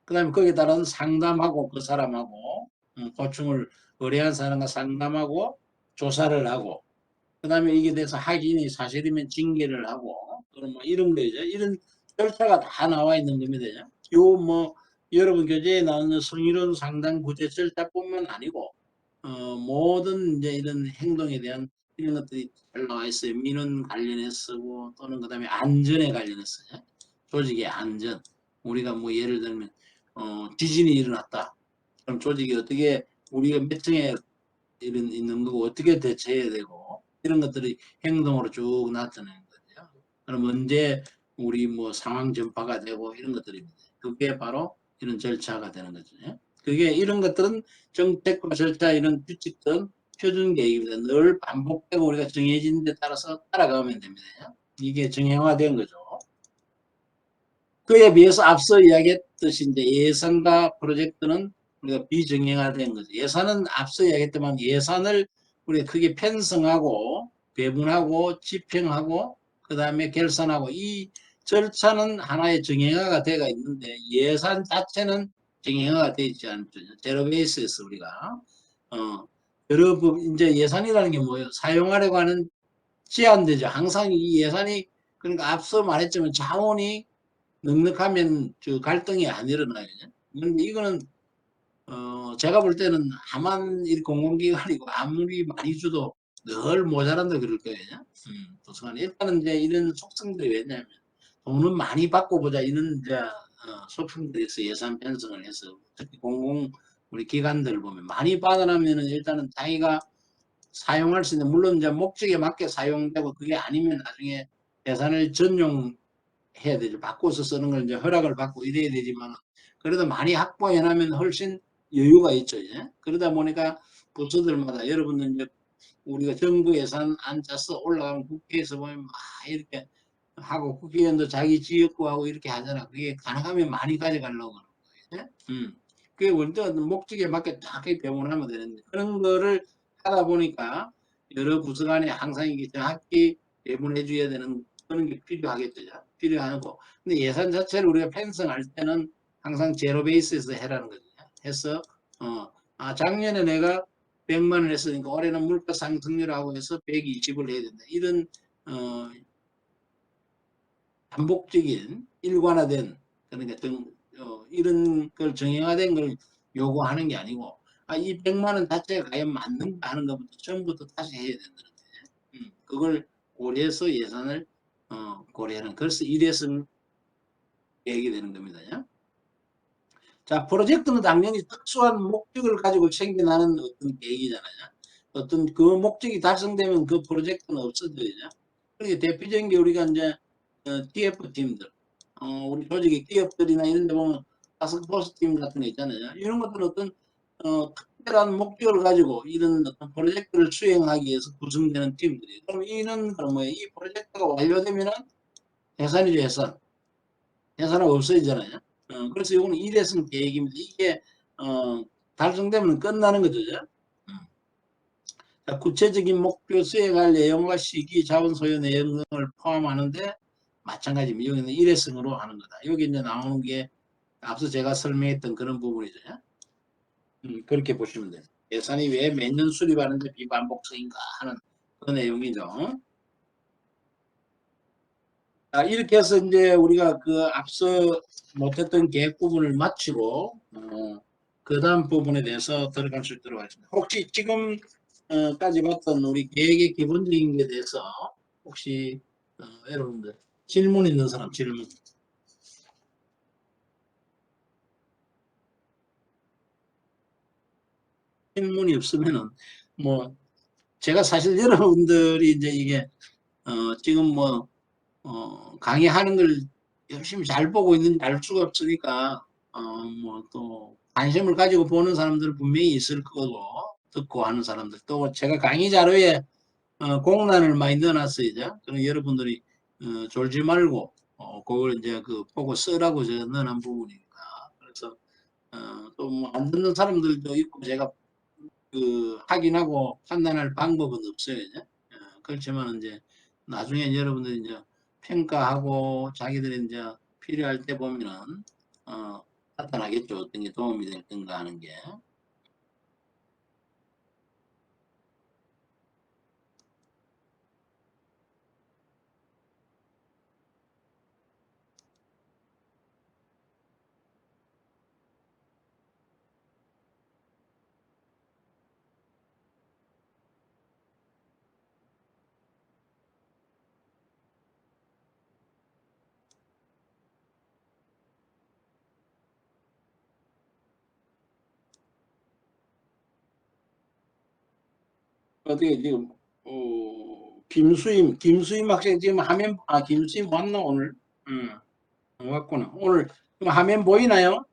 그 다음에 거기에 따른 상담하고 그 사람하고 고충을 의뢰한 사람과 상담하고 조사를 하고, 그 다음에 이게 돼서 확인이 사실이면 징계를 하고, 그런 뭐 이런 거죠. 이런 절차가 다 나와 있는 겁니다. 요 뭐 여러분 교재에 나오는 성희롱 상담 구제 절차뿐만 아니고 모든 이제 이런 행동에 대한 이런 것들이 잘 나와 있어요. 민원 관련해서 또는 그 다음에 안전에 관련해서 조직의 안전. 우리가 뭐 예를 들면 지진이 일어났다. 그럼 조직이 어떻게 우리가 몇 층에 이런 있는 거고 어떻게 대처해야 되고 이런 것들이 행동으로 쭉 나타나는 거죠. 그럼 언제 우리 뭐 상황 전파가 되고 이런 것들입니다. 그게 바로 이런 절차가 되는 거죠. 그게 이런 것들은 정책과 절차 이런 규칙들 표준 계획입니다. 늘 반복되고 우리가 정해진 데 따라서 따라가면 됩니다. 이게 정형화된 거죠. 그에 비해서 앞서 이야기했듯이 이제 예산과 프로젝트는 우리가 비정형화된 거죠. 예산은 앞서 이야기했지만 예산을 우리가 크게 편성하고 배분하고 집행하고 그 다음에 결산하고 이 절차는 하나의 정형화가 되어 있는데 예산 자체는 정형화가 되어 있지 않죠. 제로 베이스에서 우리가 여러 이제 예산이라는 게 뭐예요? 사용하려고 하는 제한되죠. 항상 이 예산이 그러니까 앞서 말했지만 자원이 넉넉하면 저 갈등이 안 일어나요. 그런데 이거는 제가 볼 때는 하만 이 공공기관이고 아무리 많이 줘도 늘 모자란다 그럴 거예요. 도서관 일단은 이제 이런 속성들이 왜냐하면 돈은 많이 받고 보자 이런 이제 속성들에서 예산 편성을 해서 특히 공공 우리 기관들 보면 많이 받아나면은 일단은 자기가 사용할 수 있는 물론 이제 목적에 맞게 사용되고 그게 아니면 나중에 예산을 전용 해야 되죠. 바꿔서 쓰는 걸 이제 허락을 받고 이래야 되지만 그래도 많이 확보해 놔면 훨씬 여유가 있죠. 예? 그러다 보니까 부서들마다 여러분들 이제 우리가 정부 예산 안 짜서 올라가면 국회에서 보면 막 이렇게 하고 국회의원도 자기 지역구하고 이렇게 하잖아. 그게 가능하면 많이 가져가려고 하는 거예요. 그게 먼저 목적에 맞게 딱 배분하면 되는데 그런 거를 하다 보니까 여러 부서 간에 항상 이게 정확히 배분해 줘야 되는 그런 게 필요하겠죠. 필요하고. 근데 예산 자체를 우리가 편성할 때는 항상 제로 베이스에서 해라는 거죠. 해서, 작년에 내가 100만 원 했으니까 올해는 물가 상승률하고 해서 120을 해야 된다. 이런, 반복적인 일관화된, 그러니까 이런 걸 정형화된 걸 요구하는 게 아니고, 이 100만 원 자체가 과연 맞는가 하는 것부터 처음부터 다시 해야 된다는 거예요. 그걸 고려해서 예산을 고려하는 그래서 일회성 계획이 되는 겁니다. 자, 프로젝트는 당연히 특수한 목적을 가지고 챙겨나는 어떤 계획이잖아요. 어떤 그 목적이 달성되면 그 프로젝트는 없어져요. 그러니까 대표적인 게 우리가 이제 TF 팀들, 우리 조직의 기업들이나 이런 데 보면 타스크포스 팀 같은 거 있잖아요. 이런 것들은 어떤 특별한 목적을 가지고 이런 어떤 프로젝트를 수행하기 위해서 구성되는 팀들이에요. 그럼 이는 그럼 뭐예요? 이 프로젝트가 완료되면은 예산이죠, 예산. 예산은 없어지잖아요. 그래서 이거는 일회성 계획입니다. 이게 달성되면 끝나는 거죠. 자, 구체적인 목표 수행할 내용과 시기, 자원 소요 내용을 포함하는데 마찬가지입니다. 여기는 일회성으로 하는 거다. 여기 이제 나오는 게 앞서 제가 설명했던 그런 부분이죠. 그렇게 보시면 돼요. 예산이 왜 매년 수립하는데 비반복성인가 하는 그 내용이죠. 자, 이렇게 해서 이제 우리가 그 앞서 못했던 계획 부분을 마치고, 그 다음 부분에 대해서 들어갈 수 있도록 하겠습니다. 혹시 지금까지 봤던 우리 계획의 기본적인 게 대해서 혹시 여러분들 질문 있는 사람 질문. 질문이 없으면은 뭐 제가 사실 여러분들이 이제 이게 지금 뭐 강의하는 걸 열심히 잘 보고 있는지 알 수가 없으니까 뭐 또 관심을 가지고 보는 사람들은 분명히 있을 거고 듣고 하는 사람들, 또 제가 강의 자료에 공란을 많이 넣어놨어요. 그럼 여러분들이 졸지 말고 그걸 이제 보고 쓰라고 제가 넣어놓은 부분이니까. 그래서 또 뭐 안 듣는 사람들도 있고 제가 확인하고 판단할 방법은 없어요. 이제. 그렇지만 이제 나중에 여러분들이 이제 평가하고 자기들이 이제 필요할 때 보면은 나타나겠죠. 어떤 게 도움이 될 건가 하는 게. 어떻게 지금 김수임 학생 지금 화면 김수임 왔나 오늘? 왔구나. 오늘 화면 보이나요?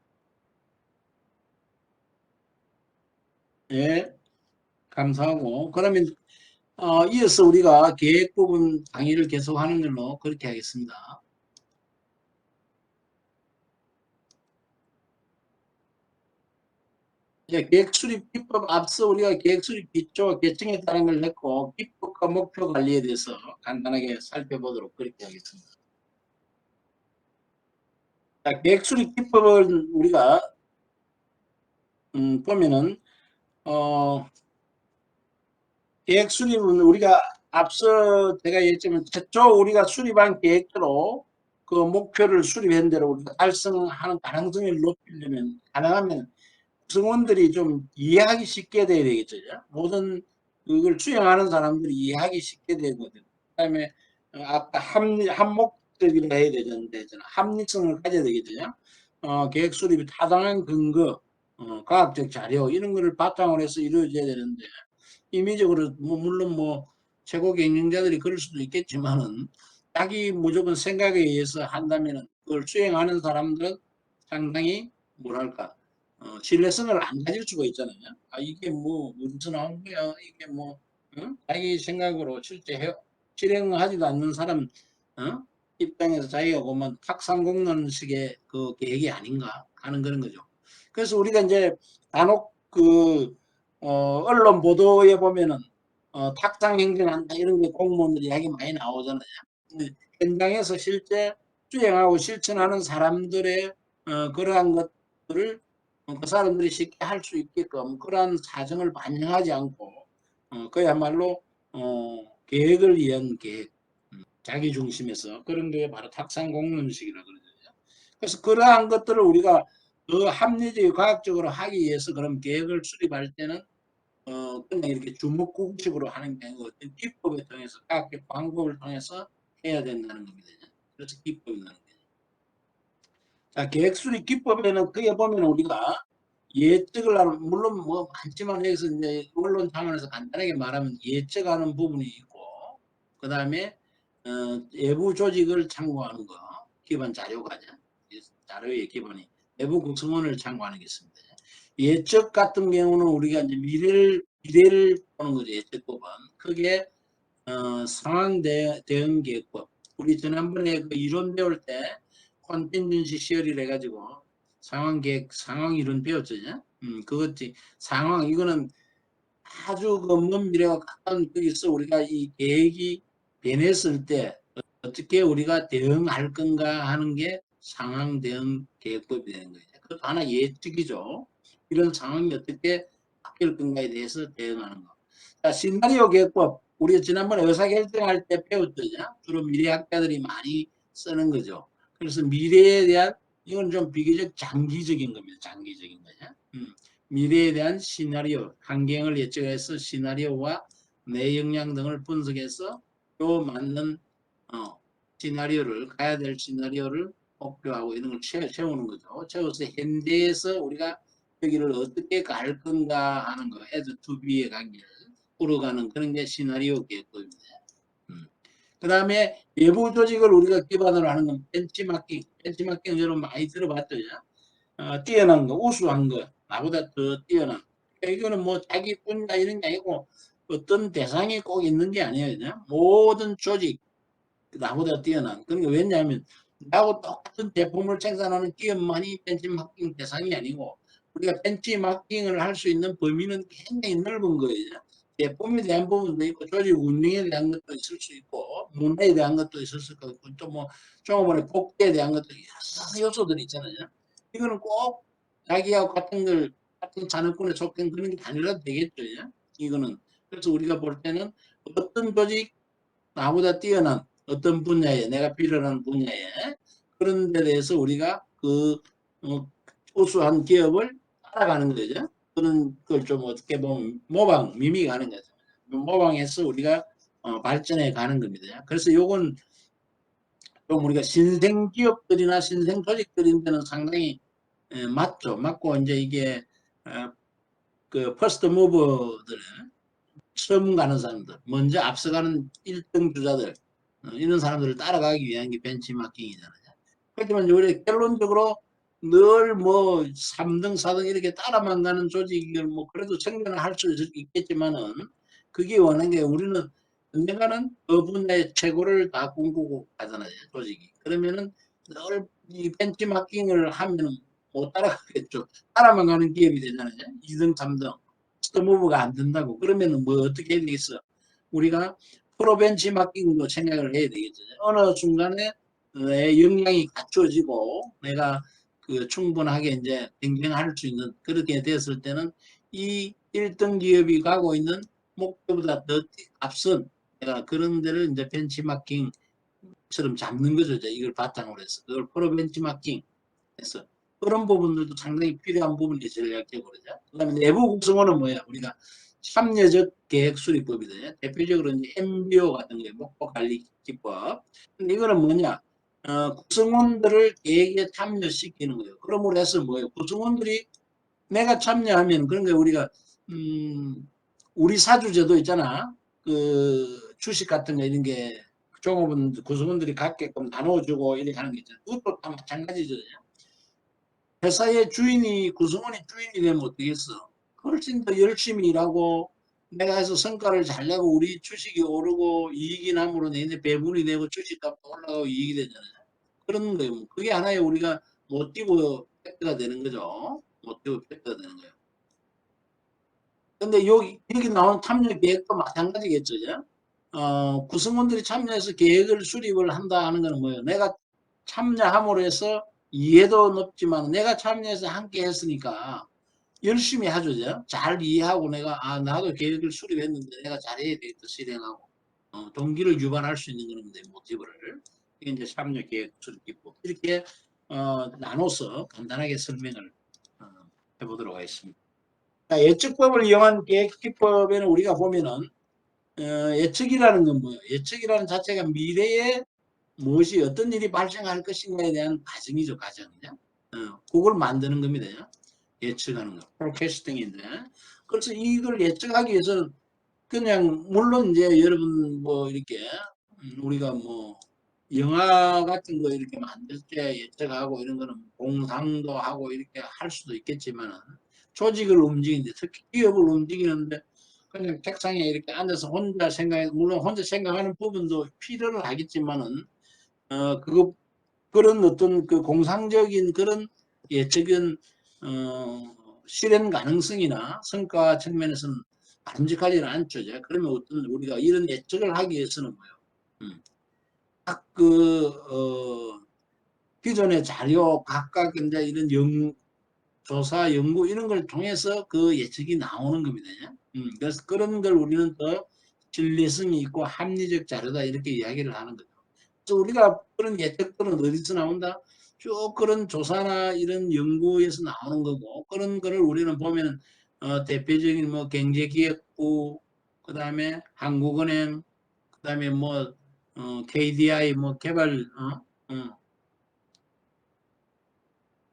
예, 감사하고. 그러면 이어서 우리가 계획 부분 강의를 계속하는 걸로 그렇게 하겠습니다. 예, 계획 수립 기법 앞서 우리가 계획 수립 기초 계층에 따른 걸 냈고 기법과 목표 관리에 대해서 간단하게 살펴보도록 그렇게 하겠습니다. 자, 계획 수립 기법을 우리가 보면은 계획 수립은 우리가 앞서 제가 얘기했지만 최초 우리가 수립한 계획대로 그 목표를 수립한 대로 우리가 달성하는 가능성을 높이려면 가능하면 구성원들이 좀 이해하기 쉽게 돼야 되겠죠. 모든 그걸 수행하는 사람들이 이해하기 쉽게 되거든요. 그다음에 아까 합목적이라 해야 되는데 합리성을 가져야 되겠죠. 계획 수립이 타당한 근거, 과학적 자료 이런 거를 바탕으로 해서 이루어져야 되는데 임의적으로 물론 최고 경영자들이 그럴 수도 있겠지만은 자기 무조건 생각에 의해서 한다면은 그걸 수행하는 사람들은 상당히 뭐랄까 신뢰성을 안 가질 수가 있잖아요. 이게 어디서 나온 거야? 이게 자기 생각으로 실행하지도 않는 사람 입장에서 자기가 보면 탁상공론식의 그 계획이 아닌가 하는 그런 거죠. 그래서 우리가 이제 간혹 언론 보도에 보면은 탁상 행정한다 이런 게 공무원들 이야기 많이 나오잖아요. 현장에서 실제 수행하고 실천하는 사람들의 그러한 것들을 그 사람들이 쉽게 할 수 있게끔 그러한 사정을 반영하지 않고 그야말로 계획을 위한 계획, 자기 중심에서 그런 게 바로 탁상공론식이라 그러죠. 그래서 그러한 것들을 우리가 더 합리적이고 과학적으로 하기 위해서 그런 계획을 수립할 때는 그냥 이렇게 주먹구구식으로 하는 게 아니고 어떤 기법을 통해서 과학적 방법을 통해서 해야 된다는 겁니다. 그래서 기법이라는 거죠. 자, 계획 수립 기법에는 그게 보면 우리가 예측을 하는 물론 많지만 여기서 이제 언론 차원에서 간단하게 말하면 예측하는 부분이 있고 그 다음에 외부 조직을 참고하는 거 기본 자료가 자료의 기본이 내부 구성원을 참고하는 게 있습니다. 예측 같은 경우는 우리가 이제 미래를 보는 거죠. 예측법은 그게 상황 대응 계획법. 우리 지난번에 그 이론 배울 때 컨틴전시 시어리를 해가지고 상황 계획, 상황 이론 배웠죠. 그것이 상황 이거는 아주 먼 미래와 가까운 거기서 우리가 이 계획이 변했을 때 어떻게 우리가 대응할 건가 하는 게 상황 대응 계획법이 되는 거죠. 그것도 하나 예측이죠. 이런 상황이 어떻게 바뀔 건가에 대해서 대응하는 거. 자, 시나리오 계획법. 우리가 지난번에 의사결정할 때 배웠죠. 주로 미래학자들이 많이 쓰는 거죠. 그래서 미래에 대한 이건 좀 비교적 장기적인 겁니다. 장기적인 거죠. 미래에 대한 시나리오, 환경을 예측해서 시나리오와 내 역량 등을 분석해서 또 맞는 시나리오를 가야 될 시나리오를 목표하고 이런 걸 채우는 거죠. 채워서 현대에서 우리가 여기를 어떻게 갈 건가 하는 거, as to be의 관계를 풀어가는 그런 게 시나리오 계획법입니다. 그 다음에 외부 조직을 우리가 기반으로 하는 건 벤치마킹. 벤치마킹 여러분 많이 들어봤죠? 뛰어난 거, 우수한 거, 나보다 더 뛰어난 이거는 뭐 자기뿐이다 이런 게 아니고 어떤 대상이 꼭 있는 게 아니에요. 그냥 모든 조직 나보다 뛰어난. 그러니까 왜냐하면 나하고 똑같은 제품을 생산하는 기업만이 벤치마킹 대상이 아니고 우리가 벤치마킹을 할 수 있는 범위는 굉장히 넓은 거예요. 제품에 대한 부분도 있고 조직 운영에 대한 것도 있을 수 있고 문화에 대한 것도 있을 수 있고 또 뭐 종업원의 복지에 대한 것도 여러 요소들이 있잖아요. 이거는 꼭 자기하고 같은 걸 같은 산업군에 속한 그런 게 아니라도 되겠죠. 이거는 그래서 우리가 볼 때는 어떤 조직 나보다 뛰어난 어떤 분야에 내가 필요한 분야에 그런 데 대해서 우리가 그 우수한 기업을 따라가는 거죠. 그런 걸 좀 어떻게 보면 모방, 미미가는 거죠. 모방해서 우리가 발전해 가는 겁니다. 그래서 요건 좀 우리가 신생 기업들이나 신생 조직들인데는 상당히 맞죠. 맞고 이제 이게 그 퍼스트 무버들 처음 가는 사람들, 먼저 앞서가는 1등 주자들, 이런 사람들을 따라가기 위한 게 벤치마킹이잖아요. 그렇지만 우리 결론적으로 늘 뭐 3등, 4등 이렇게 따라만 가는 조직을 뭐 그래도 성장을 할 수 있겠지만은 그게 원하는 게 우리는 언젠가는 그 분야의 최고를 다 꿈꾸고 가잖아요, 조직이. 그러면은 늘 이 벤치마킹을 하면 못 따라가겠죠. 따라만 가는 기업이 되잖아요. 2등, 3등. 스무브가 안 된다고. 그러면은 뭐 어떻게 해야 되겠어? 우리가 프로 벤치마킹도 생각을 해야 되겠죠. 어느 순간에 내 역량이 갖춰지고 내가 그 충분하게 이제 경쟁할 수 있는 그렇게 됐을 때는 이 1등 기업이 가고 있는 목표보다 더 앞선 내가 그런 데를 이제 벤치마킹처럼 잡는 거죠. 이걸 바탕으로 해서 그걸 프로 벤치마킹 해서 그런 부분들도 상당히 필요한 부분이 전략적으로 그러죠. 그다음에 내부 구성원은 뭐야? 우리가 참여적 계획 수립법이거든요. 대표적으로 이제 MBO 같은 거, 목표 관리 기법. 근데 이거는 뭐냐? 구성원들을 계획에 참여시키는 거예요. 그러므로 해서 뭐예요? 구성원들이 내가 참여하면 그런 게 우리가 우리 사주제도 있잖아. 그 주식 같은 거 이런 게 종업원 구성원들이 갖게끔 나눠주고 이렇게 하는 게 있잖아. 그것도 다 마찬가지죠. 회사의 주인이 구성원이 주인이 되면 어떻겠어? 훨씬 더 열심히 일하고 내가 해서 성과를 잘 내고 우리 주식이 오르고 이익이 남으로 내내 배분이 되고 주식값도 올라가고 이익이 되잖아요. 그런 거예요. 그게 하나의 우리가 못 뛰고 팩트가 되는 거죠. 못 뛰고 팩트가 되는 거예요. 근데 여기 나온 참여 계획도 마찬가지겠죠. 구성원들이 참여해서 계획을 수립을 한다 하는 거는 뭐예요? 내가 참여함으로 해서 이해도 높지만 내가 참여해서 함께 했으니까 열심히 하죠. 잘 이해하고 내가 나도 계획을 수립했는데 내가 잘해야 되겠다 실행하고 동기를 유발할 수 있는 그런 모티브를 이게 이제 참여 계획 수립 기법 이렇게 나눠서 간단하게 설명을 어, 해보도록 하겠습니다. 예측법을 이용한 계획 기법에는 우리가 보면은 예측이라는 건 뭐예요? 예측이라는 자체가 미래에 무엇이 어떤 일이 발생할 것인가에 대한 가정이죠, 가정이죠. 그걸 만드는 겁니다. 예측하는 거. 포캐스팅인데. 그래서 이걸 예측하기 위해서는 그냥 물론 이제 여러분 뭐 이렇게 우리가 뭐 영화 같은 거 이렇게 만들 때 예측하고 이런 거는 공상도 하고 이렇게 할 수도 있겠지만은 조직을 움직이는데 특히 기업을 움직이는데 그냥 책상에 이렇게 앉아서 혼자 생각해 물론 혼자 생각하는 부분도 필요를 하겠지만은 그거 그런 어떤 그 공상적인 그런 예측은 실현 가능성이나 성과 측면에서는 바람직하지는 않죠. 그러면 어떤 우리가 이런 예측을 하기 위해서는 뭐예요? 딱그 기존의 자료 각각 이제 이런 조사 연구 이런 걸 통해서 그 예측이 나오는 겁니다. 그래서 그런 걸 우리는 더 신뢰성이 있고 합리적 자료다 이렇게 이야기를 하는 거죠. 그래서 우리가 그런 예측들은 어디서 나온다? 쭉 그런 조사나 이런 연구에서 나오는 거고 그런 거를 우리는 보면 대표적인 뭐 경제기획부 그다음에 한국은행 그다음에 뭐 KDI 뭐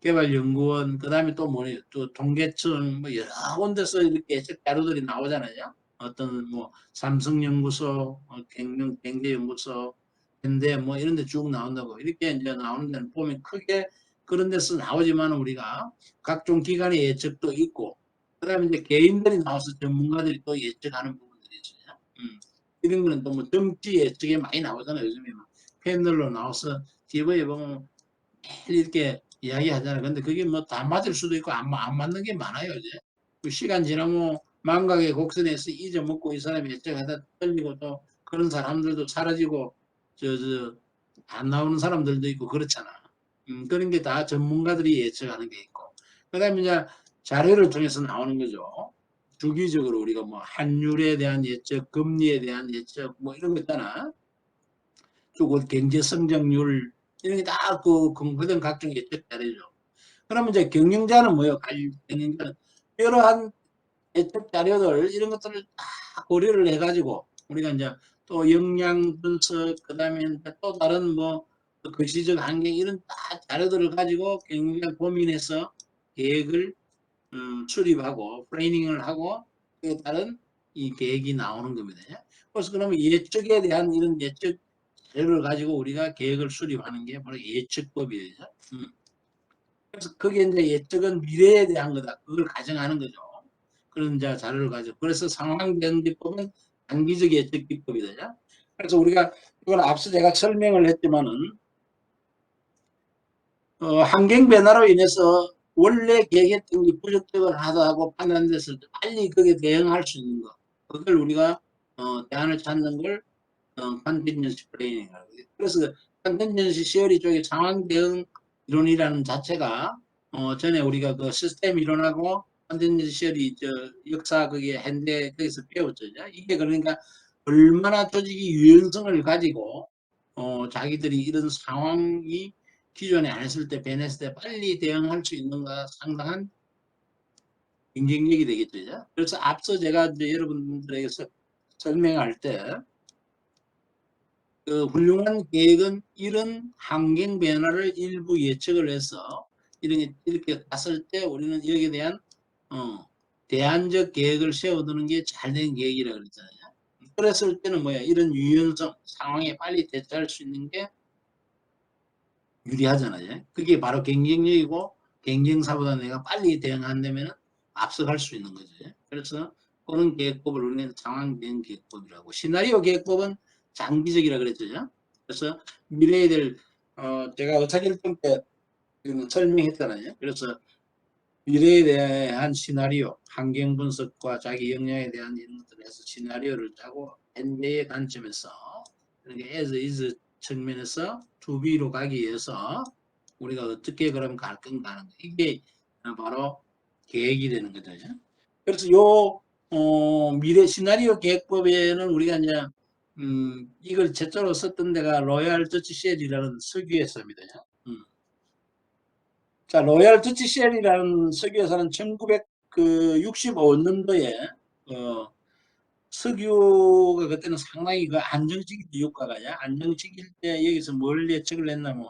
개발연구원 그다음에 또 뭐예요? 또 통계청 뭐 여러 군데서 이렇게 예측 자료들이 나오잖아요. 어떤 뭐 삼성연구소, 경제연구소, 현대 뭐 이런 데 쭉 나온다고 이렇게 이제 나오는 데는 보면 크게 그런 데서 나오지만 우리가 각종 기관의 예측도 있고 그다음에 이제 개인들이 나와서 전문가들이 또 예측하는 부분들이 있어요. 이런 거는 또 뭐 정치 예측에 많이 나오잖아요. 요즘에 막 패널로 나와서 TV에 보면 매일 이렇게 이야기하잖아요. 근데 그게 뭐 다 맞을 수도 있고 안 맞는 게 많아요. 이제 그 시간 지나면 망각의 곡선에서 잊어먹고 이 사람이 예측하다 떨리고 또 그런 사람들도 사라지고 안 나오는 사람들도 있고 그렇잖아. 그런 게 다 전문가들이 예측하는 게 있고. 그다음에 이제 자료를 통해서 나오는 거죠. 주기적으로 우리가 뭐 환율에 대한 예측, 금리에 대한 예측, 뭐 이런 거 있잖아. 또 경제 성장률 이런 게 다 그 공부된 각종 예측 자료죠. 그러면 이제 경영자는 뭐예요? 경영자는 여러한 예측 자료들 이런 것들을 다 고려를 해가지고 우리가 이제 또 역량 분석 그다음에 또 다른 뭐 거시적 환경 이런 다 자료들을 가지고 경영자 고민해서 계획을 수립하고 플래닝을 하고 그에 따른 이 계획이 나오는 겁니다. 그래서 그러면 예측에 대한 이런 예측 자료를 가지고 우리가 계획을 수립하는 게 바로 예측법이에요. 그래서 그게 이제 예측은 미래에 대한 거다. 그걸 가정하는 거죠. 그런 이제 자료를 가지고. 그래서 상황 변기법은 단기적 예측 기법이다. 그래서 우리가 이걸 앞서 제가 설명을 했지만은 환경 변화로 인해서 원래 계획했던 게 부적격을 하다고 판단됐을 때 빨리 그게 대응할 수 있는 거. 그걸 우리가 대안을 찾는 걸 컨틴전시 플래닝이라고 해요. 그래서 컨틴전시 시어리 쪽에 상황 대응 이론이라는 자체가 전에 우리가 그 시스템 이론하고 컨틴전시 시어리 역사 그게 현대 거기서 배웠죠. 이게 그러니까 얼마나 조직이 유연성을 가지고 자기들이 이런 상황이 기존에 안 했을 때 변했을 때 빨리 대응할 수 있는가 상당한 경쟁력이 되겠죠. 그래서 앞서 제가 이제 여러분들에게 설명할 때 그 훌륭한 계획은 이런 환경 변화를 일부 예측을 해서 이렇게 갔을 때 우리는 여기에 대한 대안적 계획을 세워두는 게 잘된 계획이라고 그랬잖아요. 그랬을 때는 뭐야? 이런 유연성, 상황에 빨리 대처할 수 있는 게 유리하잖아요. 그게 바로 경쟁력이고 경쟁사보다 내가 빨리 대응한다면 앞서갈 수 있는 거죠. 그래서 그런 계획법을 우리는 상황 대응 계획법이라고. 시나리오 계획법은 장기적이라 그랬죠. 그래서 미래에 될 제가 의사결정 때 설명했잖아요. 그래서 미래에 대한 시나리오, 환경 분석과 자기 역량에 대한 이런 것들을 해서 시나리오를 짜고 현재의 관점에서 그러니까 as is 측면에서 to be로 가기 위해서 우리가 어떻게 그럼 갈 건가 하는 거. 이게 바로 계획이 되는 거죠. 그래서 요 미래 시나리오 계획법에는 우리가 이제 이걸 최초로 썼던 데가 로얄 더치 쉘이라는 석유회사입니다. 자, 로얄 더치 쉘이라는 석유회사는 1965년도에 석유가 그때는 상당히 그 안정적인 유가가 안정적일 때 여기서 뭘 예측을 했냐면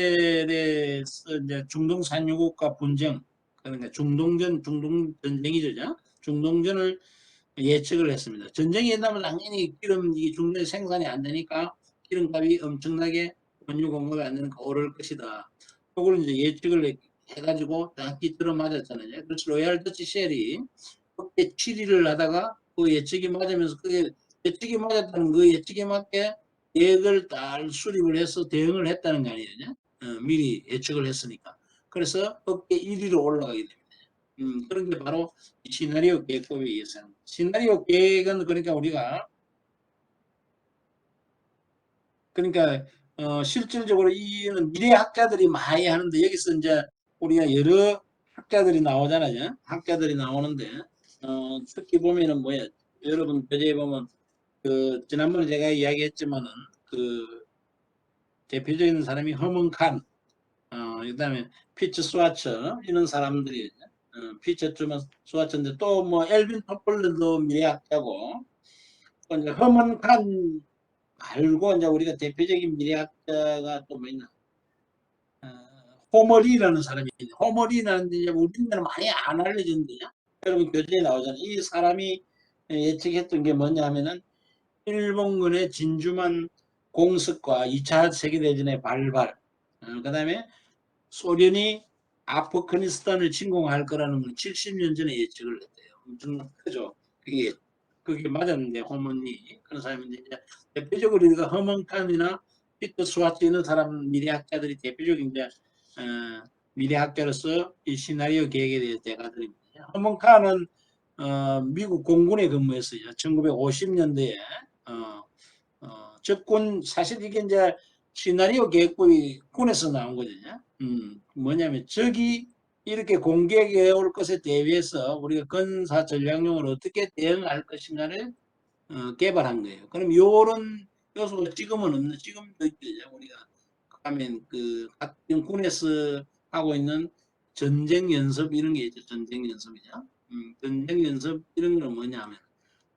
이스라엘에서 이제 중동 산유국과 분쟁 그러니까 중동 전쟁이죠. 중동전을 예측을 했습니다. 전쟁이 된다면 당연히 기름 이 중동에 생산이 안 되니까 기름값이 엄청나게 원유 공급이 안 되니까 오를 것이다. 그걸 이제 예측을 해가지고 정확히 들어맞았잖아요. 그래서 로얄 더치 쉘이 그때 7위를 하다가 그 예측이 맞으면서 그게 예측이 맞았다는 그 예측에 맞게 계획을 잘 수립을 해서 대응을 했다는 거 아니에요. 미리 예측을 했으니까. 그래서 업계 1위로 올라가게 됩니다. 그런 게 바로 시나리오 계획법에 의해서 하는 거예요. 시나리오 계획은 그러니까 우리가 그러니까 실질적으로 이는 미래학자들이 많이 하는데 여기서 이제 우리가 여러 학자들이 나오잖아요. 학자들이 나오는데 특히 보면은 뭐야 여러분 교재에 보면 그 지난번에 제가 이야기했지만은 그 대표적인 사람이 허먼 칸, 그다음에 피츠 스와처 이런 사람들이 피츠 스와처인데 또 뭐 엘빈 토플러도 미래학자고 또 이제 허먼 칸 말고 이제 우리가 대표적인 미래학자가 또 뭐 있나? 어, 호머리라는 사람이 있는데 호머리라는 데 우리나라 많이 안 알려졌는데 여러분 교재에 나오잖아요. 이 사람이 예측했던 게 뭐냐 하면은 일본군의 진주만 공습과 2차 세계대전의 발발, 그 다음에 소련이 아프가니스탄을 침공할 거라는 건 70년 전에 예측을 했대요. 엄청 크죠. 그게 맞았는데, 호먼이. 그런 사람인데, 이제 대표적으로 우리가 허먼칸이나 피터 스와트 이런 사람 미래학자들이 대표적인 이제, 미래학자로서 이 시나리오 계획에 대해서 대가들입니다. 허먼칸은 미국 공군에 근무했어요. 1950년대에 적군 사실 이게 이제 시나리오 계획법이 군에서 나온 거거든요. 뭐냐면 적이 이렇게 공격해 올 것에 대비해서 우리가 건사 전략용으로 어떻게 대응할 것인가를 개발한 거예요. 그럼 요런 요소가 지금은 없는, 지금도 있죠. 우리가 가면 각 군에서 하고 있는 전쟁 연습 이런 게 있죠. 전쟁 연습이죠. 전쟁 연습 이런 건 뭐냐면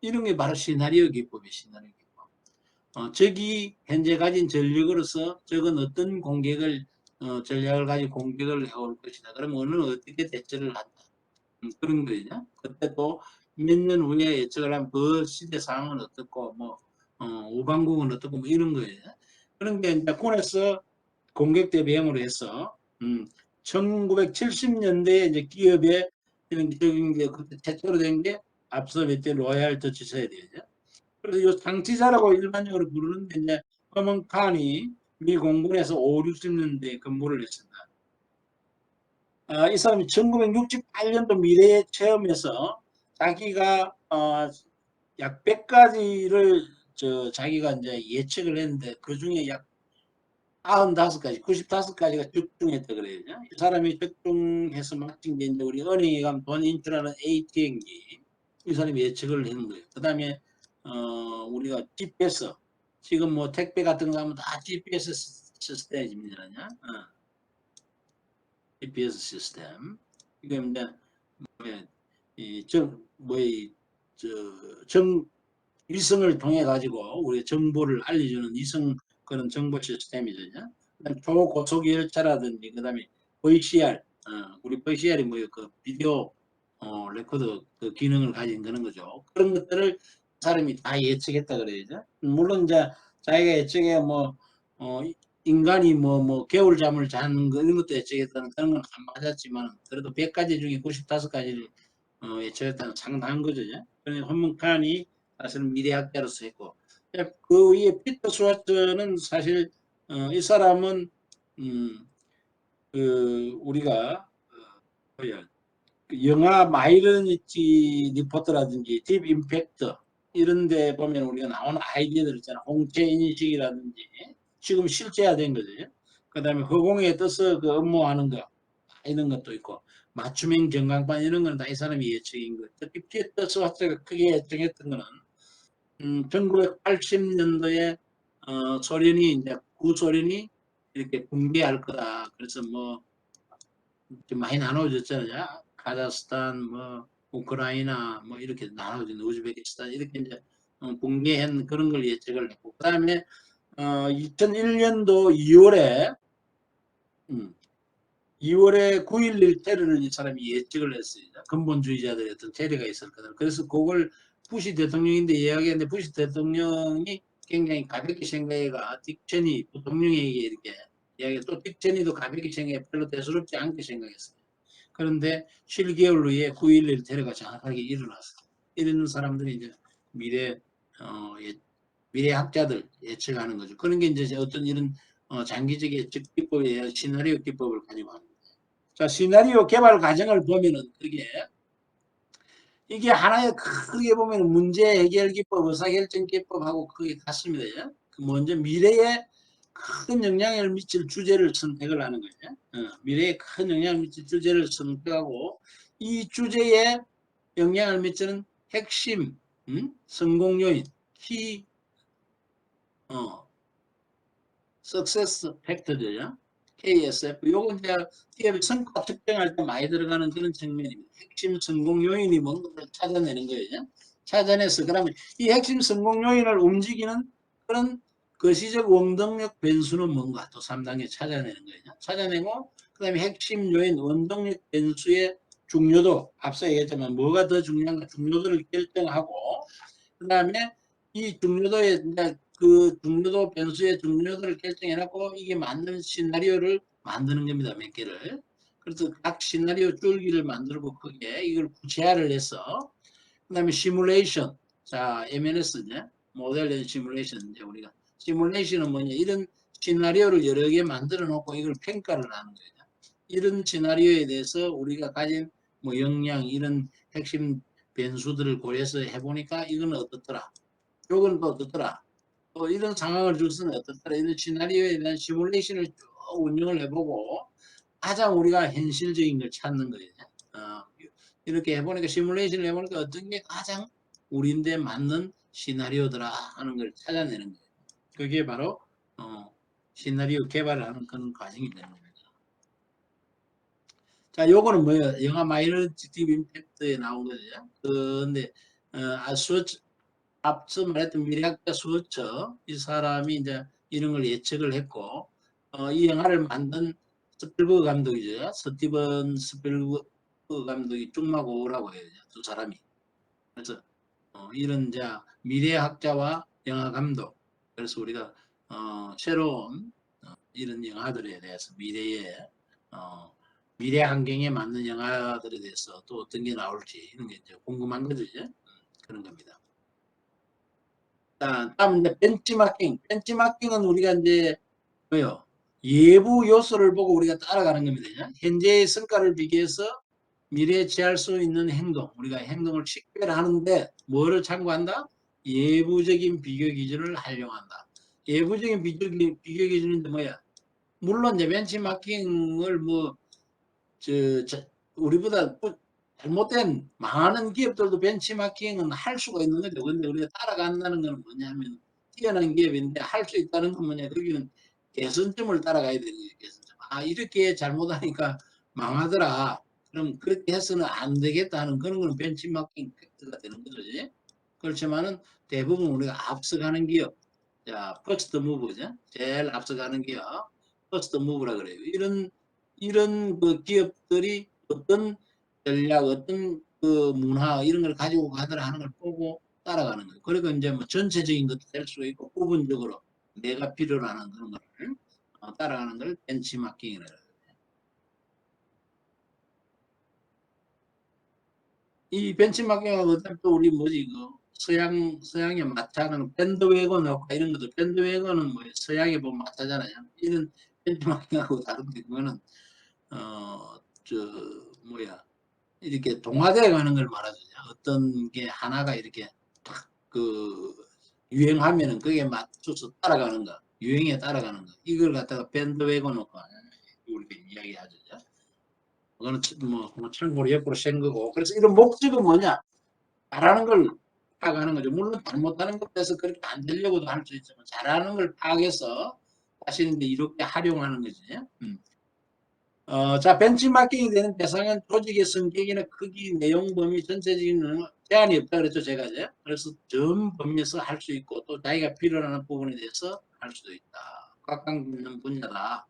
이런 게 바로 시나리오 기법이에요. 시나리오 기법. 적이 현재 가진 전력으로서 적은 어떤 공격을 전략을 가지고 공격을 해올 것이다. 그러면 우리는 어떻게 대처를 한다. 그런 거죠. 그때 또 몇 년 후에 예측을 하면 그 시대 상황은 어떻고 뭐 우방국은 어떻고 뭐 이런 거예요. 그런 게 이제 군에서 공격 대비형으로 해서 1970년대에 이제 기업에 이런 게 그때 최초로 된 게 앞서 몇대 로얄 더치 서열이죠. 그래서 이 장치자라고 일반적으로 부르는데 이제 허먼 칸이 미 공군에서 5, 60년대에 근무를 했습니다. 이 사람이 1968년도 미래의 체험에서 자기가 약 100가지를 자기가 이제 예측을 했는데 그 중에 약 95가지, 95가지가 적중했다 그래요. 이 사람이 적중해서 맡긴 게 이제 우리 은행에 가면 돈 인출하는 ATM기. 이 사람이 예측을 했는 거예요. 그 다음에, 우리가 GPS. 지금 뭐 택배 같은 거 하면 다 GPS 시스템입니다. GPS 시스템. 이게 이제, 위성을 통해 가지고 우리 정보를 알려주는 위성 그런 정보 시스템이죠. 그다음 초고속 열차라든지 그다음에 VCR, 우리 VCR이 뭐예요? 그 비디오 레코더 그 기능을 가진 그런 거죠. 그런 것들을 사람이 다 예측했다 그래야죠. 물론 이제 자기가 예측에 뭐 인간이 뭐 겨울잠을 자는 거 이런 것도 예측했다는 그런 건 안 맞았지만 그래도 100가지 중에 95가지를 예측했다는 상당한 거죠. 그러니까 헌문칸이 사실 미래학자로서 했고 그 위에 피터 스와트는 사실 이 사람은 우리가 뭐야 그 영화 마이너리티 리포터라든지 딥 임팩트 이런 데 보면 우리가 나오는 아이디어들 있잖아. 홍채 인식이라든지 지금 실제화된 거죠. 그 다음에 허공에 떠서 그 업무하는 거 이런 것도 있고 맞춤형 전광판 이런 거는 다 이 사람이 예측인 거. 특히 피터 스와트가 크게 예측했던 거는 1980년도에 소련이 이제 구소련이 이렇게 붕괴할 거다. 그래서 뭐 많이 나눠졌잖아요. 카자흐스탄, 뭐 우크라이나, 뭐 이렇게 나눠진 우즈베키스탄 이렇게 이제 붕괴한 그런 걸 예측을 했고, 그다음에 2001년도 2월에 2월에 9.11 테러를 이 사람이 예측을 했어요. 근본주의자들의 어떤 테러가 있을 거다. 그래서 그걸 부시 대통령인데 이야기했는데 부시 대통령이 굉장히 가볍게 생각해가 딕 체니 부통령에게 이렇게 이야기 또 딕 체니도 가볍게 생각해 별로 대수롭지 않게 생각했어요. 그런데 7개월 후에 9.11 테러가 정확하게 일어났어요. 이런 사람들이 이제 미래 미래학자들 예측하는 거죠. 그런 게 이제 어떤 이런 장기적 예측 기법에 시나리오 기법을 가지고 합니다. 자, 시나리오 개발 과정을 보면은 이게 하나의 크게 보면 문제 해결 기법, 의사결정 기법하고 크게 같습니다. 먼저 미래에 큰 영향을 미칠 주제를 선택을 하는 거예요. 미래에 큰 영향을 미칠 주제를 선택하고 이 주제에 영향을 미치는 핵심 성공 요인, 키 석세스 팩터죠. KSF. 요건 이제 기업의 성과 측정할 때 많이 들어가는 그런 측면입니다. 핵심 성공 요인이 뭔가를 찾아내는 거예요. 찾아내서 그러면 이 핵심 성공 요인을 움직이는 그런 거시적 원동력 변수는 뭔가 또 3단계 찾아내는 거예요. 찾아내고 그다음에 핵심 요인 원동력 변수의 중요도 앞서 얘기했지만 뭐가 더 중요한가 중요도를 결정하고 그다음에 이 중요도에 그 중요도 변수의 중요도를 결정해놓고 이게 맞는 시나리오를 만드는 겁니다. 몇 개를. 그래서 각 시나리오 줄기를 만들고 크게 이걸 구체화를 해서 그 다음에 시뮬레이션. 자, MNS냐? 모델 시뮬레이션. 이제 우리가 시뮬레이션은 뭐냐? 이런 시나리오를 여러 개 만들어 놓고 이걸 평가를 하는 거예요. 이런 시나리오에 대해서 우리가 가진 뭐 역량, 이런 핵심 변수들을 고려해서 해보니까 이건 어떻더라? 요건 또 어떻더라? 또 이런 상황을 줄수는 어떻더라? 이런 시나리오에 대한 시뮬레이션을 쭉 운영을 해보고 가장 우리가 현실적인 걸 찾는 거예요. 이렇게 해보니까 시뮬레이션을 해보니까 어떤 게 가장 우리인데 맞는 시나리오더라 하는 걸 찾아내는 거예요. 그게 바로 시나리오 개발을 하는 그런 과정이 되는 겁니다. 자, 요거는 뭐예요? 영화 마이너리티 임팩트에 나온 거죠. 근데 앞서 말했던 미래학자 수어처 이 사람이 이제 이런 걸 예측을 했고 이 영화를 만든 스필버그 감독이죠. 스티븐 스필버그 감독이 중마고라고 해요. 두 사람이. 그래서 이런 이제 미래학자와 영화 감독. 그래서 우리가 새로운 이런 영화들에 대해서 미래 환경에 맞는 영화들에 대해서 또 어떤 게 나올지 이런 게 이제 궁금한 거죠. 그런 겁니다. 자, 다음 이제 벤치마킹. 벤치마킹은 우리가 이제 뭐요? 예부 요소를 보고 우리가 따라가는 겁니다. 현재의 성과를 비교해서 미래에 취할 수 있는 행동, 우리가 행동을 식별하는데 뭐를 참고한다? 예부적인 비교 기준을 활용한다. 예부적인 비교 기준인데 뭐야? 물론 이제 벤치마킹을 우리보다 잘못된 망하는 기업들도 벤치마킹은 할 수가 있는 거죠. 근데 우리가 따라간다는 건 뭐냐면 뛰어난 기업인데 할 수 있다는 건 뭐냐? 거기는 개선점을 따라가야 되는 거예요. 개선점. 이렇게 잘못하니까 망하더라. 그럼 그렇게 해서는 안 되겠다 하는 그런 거는 벤치마킹 팩트가 되는 거죠. 그렇지만은 대부분 우리가 앞서가는 기업, 자, 퍼스트 무브죠. 제일 앞서가는 기업, 퍼스트 무브라 그래요. 이런 그 기업들이 어떤 전략, 어떤 그 문화 이런 걸 가지고 가더라 하는 걸 보고 따라가는 거예요. 그리고 이제 뭐 전체적인 것도 될 수 있고 부분적으로 내가 필요로 하는 그런 거를 따라가는 걸 벤치마킹이라고 해요. 이 벤치마킹하고 어차피 또 우리 뭐지 그 서양의 마차는 밴드웨건 효과 이런 것도 밴드웨건은 뭐 서양에 보면 마차잖아요. 이런 벤치마킹하고 다른데 그거는 저 뭐야 이렇게 동화되어 가는 걸 말하죠. 어떤 게 하나가 이렇게 탁그 유행하면은 그게 맞춰서 따라가는 거, 유행에 따라가는 거. 이걸 갖다가 밴드웨건 효과 우리가 이야기하죠. 그거는 뭐 참고로 옆으로 센 거고. 그래서 이런 목적은 뭐냐? 잘하는 걸 파악하는 거죠. 물론 잘못하는 것에서 그렇게 안 되려고도 할 수 있지만 잘하는 걸 파악해서 자신인데 이렇게 활용하는 거지. 자, 벤치마킹이 되는 대상은 조직의 성격이나 크기, 내용 범위, 전체적인 제한이 없다 그랬죠, 제가 이제. 그래서 전 범위에서 할 수 있고 또 자기가 필요로 하는 부분에 대해서 할 수도 있다. 각각 있는 분야다.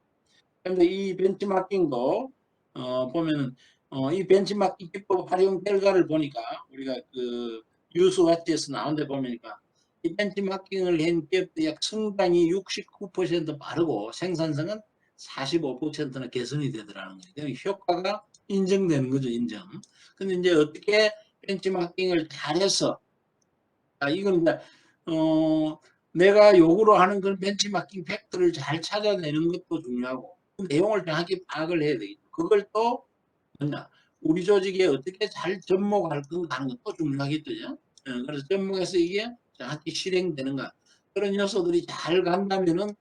그런데 이 벤치마킹도 보면은 이 벤치마킹 기법 활용 결과를 보니까 우리가 그 뉴스와치에서 나온 데 보니까 이 벤치마킹을 한 기업도 약 성장이 69% 빠르고 생산성은 45%나 개선이 되더라는 거예요. 효과가 인정되는 거죠, 인정. 근데 이제 어떻게 벤치마킹을 잘해서 이건 이제 내가 요구로 하는 그런 벤치마킹 팩트를 잘 찾아내는 것도 중요하고 그 내용을 정확히 파악을 해야 되겠죠. 그걸 또 뭐냐 우리 조직에 어떻게 잘 접목할 건가 하는 것도 중요하겠죠. 그래서 접목해서 이게 정확히 실행되는가 그런 요소들이 잘 간다면은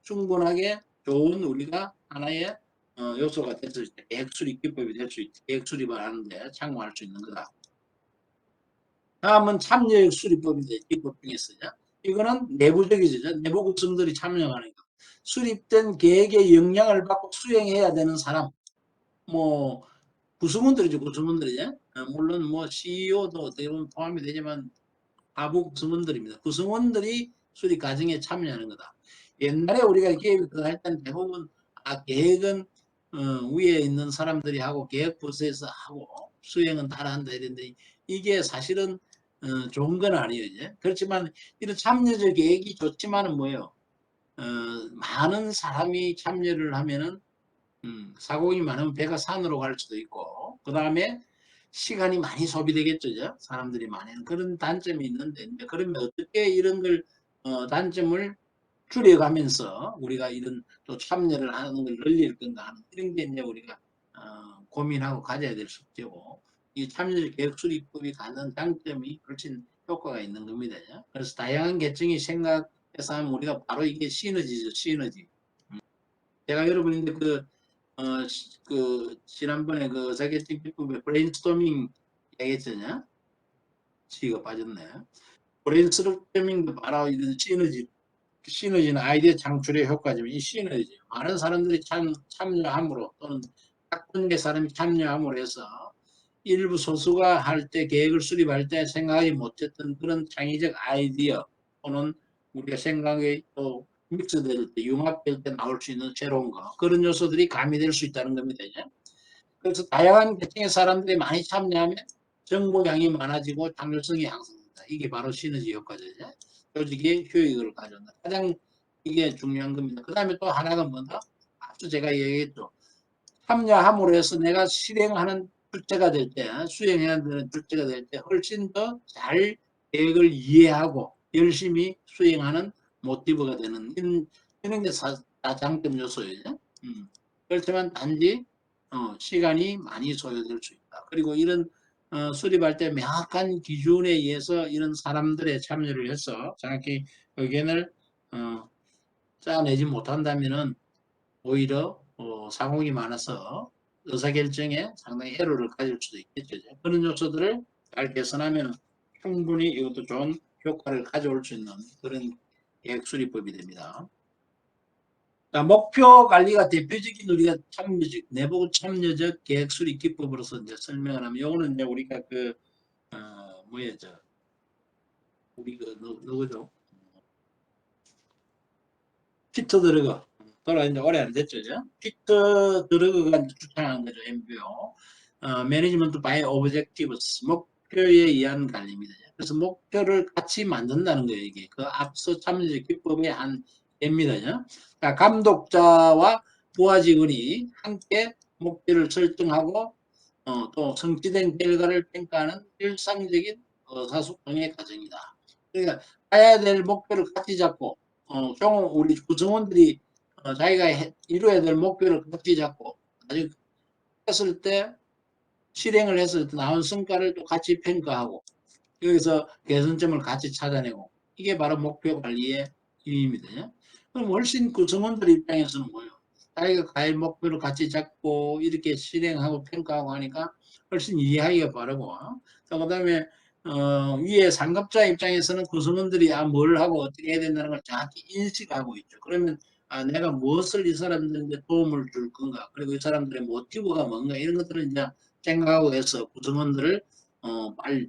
충분하게 좋은 우리가 하나의 요소가 됐을 때 계획수립 기법이 될 수 있지. 계획수립을 하는데 참고할 수 있는 거다. 다음은 참여형 수립법인데 기법 중에서요. 이거는 내부적이죠. 내부 구성들이 참여하는 거. 수립된 계획의 영향을 받고 수행해야 되는 사람. 뭐 구성원들이죠. 구성원들이죠. 물론 뭐 CEO도 어떻게 보면 포함이 되지만 하부 구성원들입니다. 구성원들이 수립 과정에 참여하는 거다. 옛날에 우리가 계획을 할 때는 대부분 계획은 위에 있는 사람들이 하고 계획부서에서 하고 수행은 따라한다 이랬는데 이게 사실은 좋은 건 아니에요. 이제. 그렇지만 이런 참여적 계획이 좋지만은 뭐예요? 많은 사람이 참여를 하면은 사공이 많으면 배가 산으로 갈 수도 있고, 그 다음에 시간이 많이 소비되겠죠. 사람들이 많이 하는 그런 단점이 있는데, 그러면 어떻게 이런 걸 단점을 줄여가면서 우리가 이런 또 참여를 하는 걸 늘릴 건가 하는 이런 게 이제 우리가 고민하고 가져야 될 숙제고, 이 참여적 계획 수립법이 갖는 장점이 훨씬 효과가 있는 겁니다. 그래서 다양한 계층이 생각해서 하면 우리가 바로 이게 시너지죠, 시너지. 제가 여러분인데 지난번에 그 의사결정 기법의 브레인스토밍 얘기했잖아요. 지가 빠졌네. 브레인스토밍도 바로 이런 시너지는 아이디어 창출의 효과지만 이 시너지 많은 사람들이 참여함으로 또는 딱1개 사람이 참여함으로 해서 일부 소수가 할 때 계획을 수립할 때 생각하지 못했던 그런 창의적 아이디어 또는 우리가 생각이 또 믹스될 때 융합될 때 나올 수 있는 새로운 거 그런 요소들이 가미될 수 있다는 겁니다. 그래서 다양한 계층의 사람들이 많이 참여하면 정보량이 많아지고 창조성이 향상된다. 이게 바로 시너지 효과죠. 조직의 효익을 가져온다. 가장 이게 중요한 겁니다. 그 다음에 또 하나가 뭐다? 앞서 제가 얘기했죠. 참여함으로 해서 내가 실행하는 출제가 될 때, 수행해야 되는 출제가 될 때 훨씬 더 잘 계획을 이해하고 열심히 수행하는 모티브가 되는 이런 게 장점 요소예요. 그렇지만 단지 시간이 많이 소요될 수 있다. 그리고 이런 수립할 때 명확한 기준에 의해서 이런 사람들의 참여를 해서 정확히 의견을 짜내지 못한다면은 오히려 상혹이 많아서 의사결정에 상당히 애로를 가질 수도 있겠죠. 그런 요소들을 잘 개선하면 충분히 이것도 좋은 효과를 가져올 수 있는 그런 계획수립법이 됩니다. 자, 목표 관리가 대표적인 우리가 참여적, 내부 참여적 계획수립 기법으로서 이제 설명을 하면, 요거는 이제 우리가 우리 누구죠? 피터 드러거. 돌아온 지 오래 안 됐죠. 피터 드러거가 추천하는 거죠. MBO. 매니지먼트 바이 오브젝티브스. 목표에 의한 관리입니다. 그래서 목표를 같이 만든다는 거예요. 이게 그 앞서 참여적 기법의 한 예입니다. 그러니까 감독자와 부하 직원이 함께 목표를 설정하고 또 성취된 결과를 평가하는 일상적인 의사소통의 과정이다. 그러니까 가야 될 목표를 같이 잡고 우리 구성원들이 자기가 이루어야 될 목표를 같이 잡고 나중에 했을 때 실행을 했을 때 나온 성과를 또 같이 평가하고 여기서 개선점을 같이 찾아내고 이게 바로 목표 관리의 힘입니다. 그럼 훨씬 구성원들 입장에서는 뭐예요? 자기가 과연 목표를 같이 잡고 이렇게 실행하고 평가하고 하니까 훨씬 이해하기가 빠르고 그 다음에 위에 상급자 입장에서는 구성원들이 뭘 하고 어떻게 해야 된다는 걸 정확히 인식하고 있죠. 그러면 내가 무엇을 이 사람들한테 도움을 줄 건가 그리고 이 사람들의 모티브가 뭔가 이런 것들을 이제 생각하고 해서 구성원들을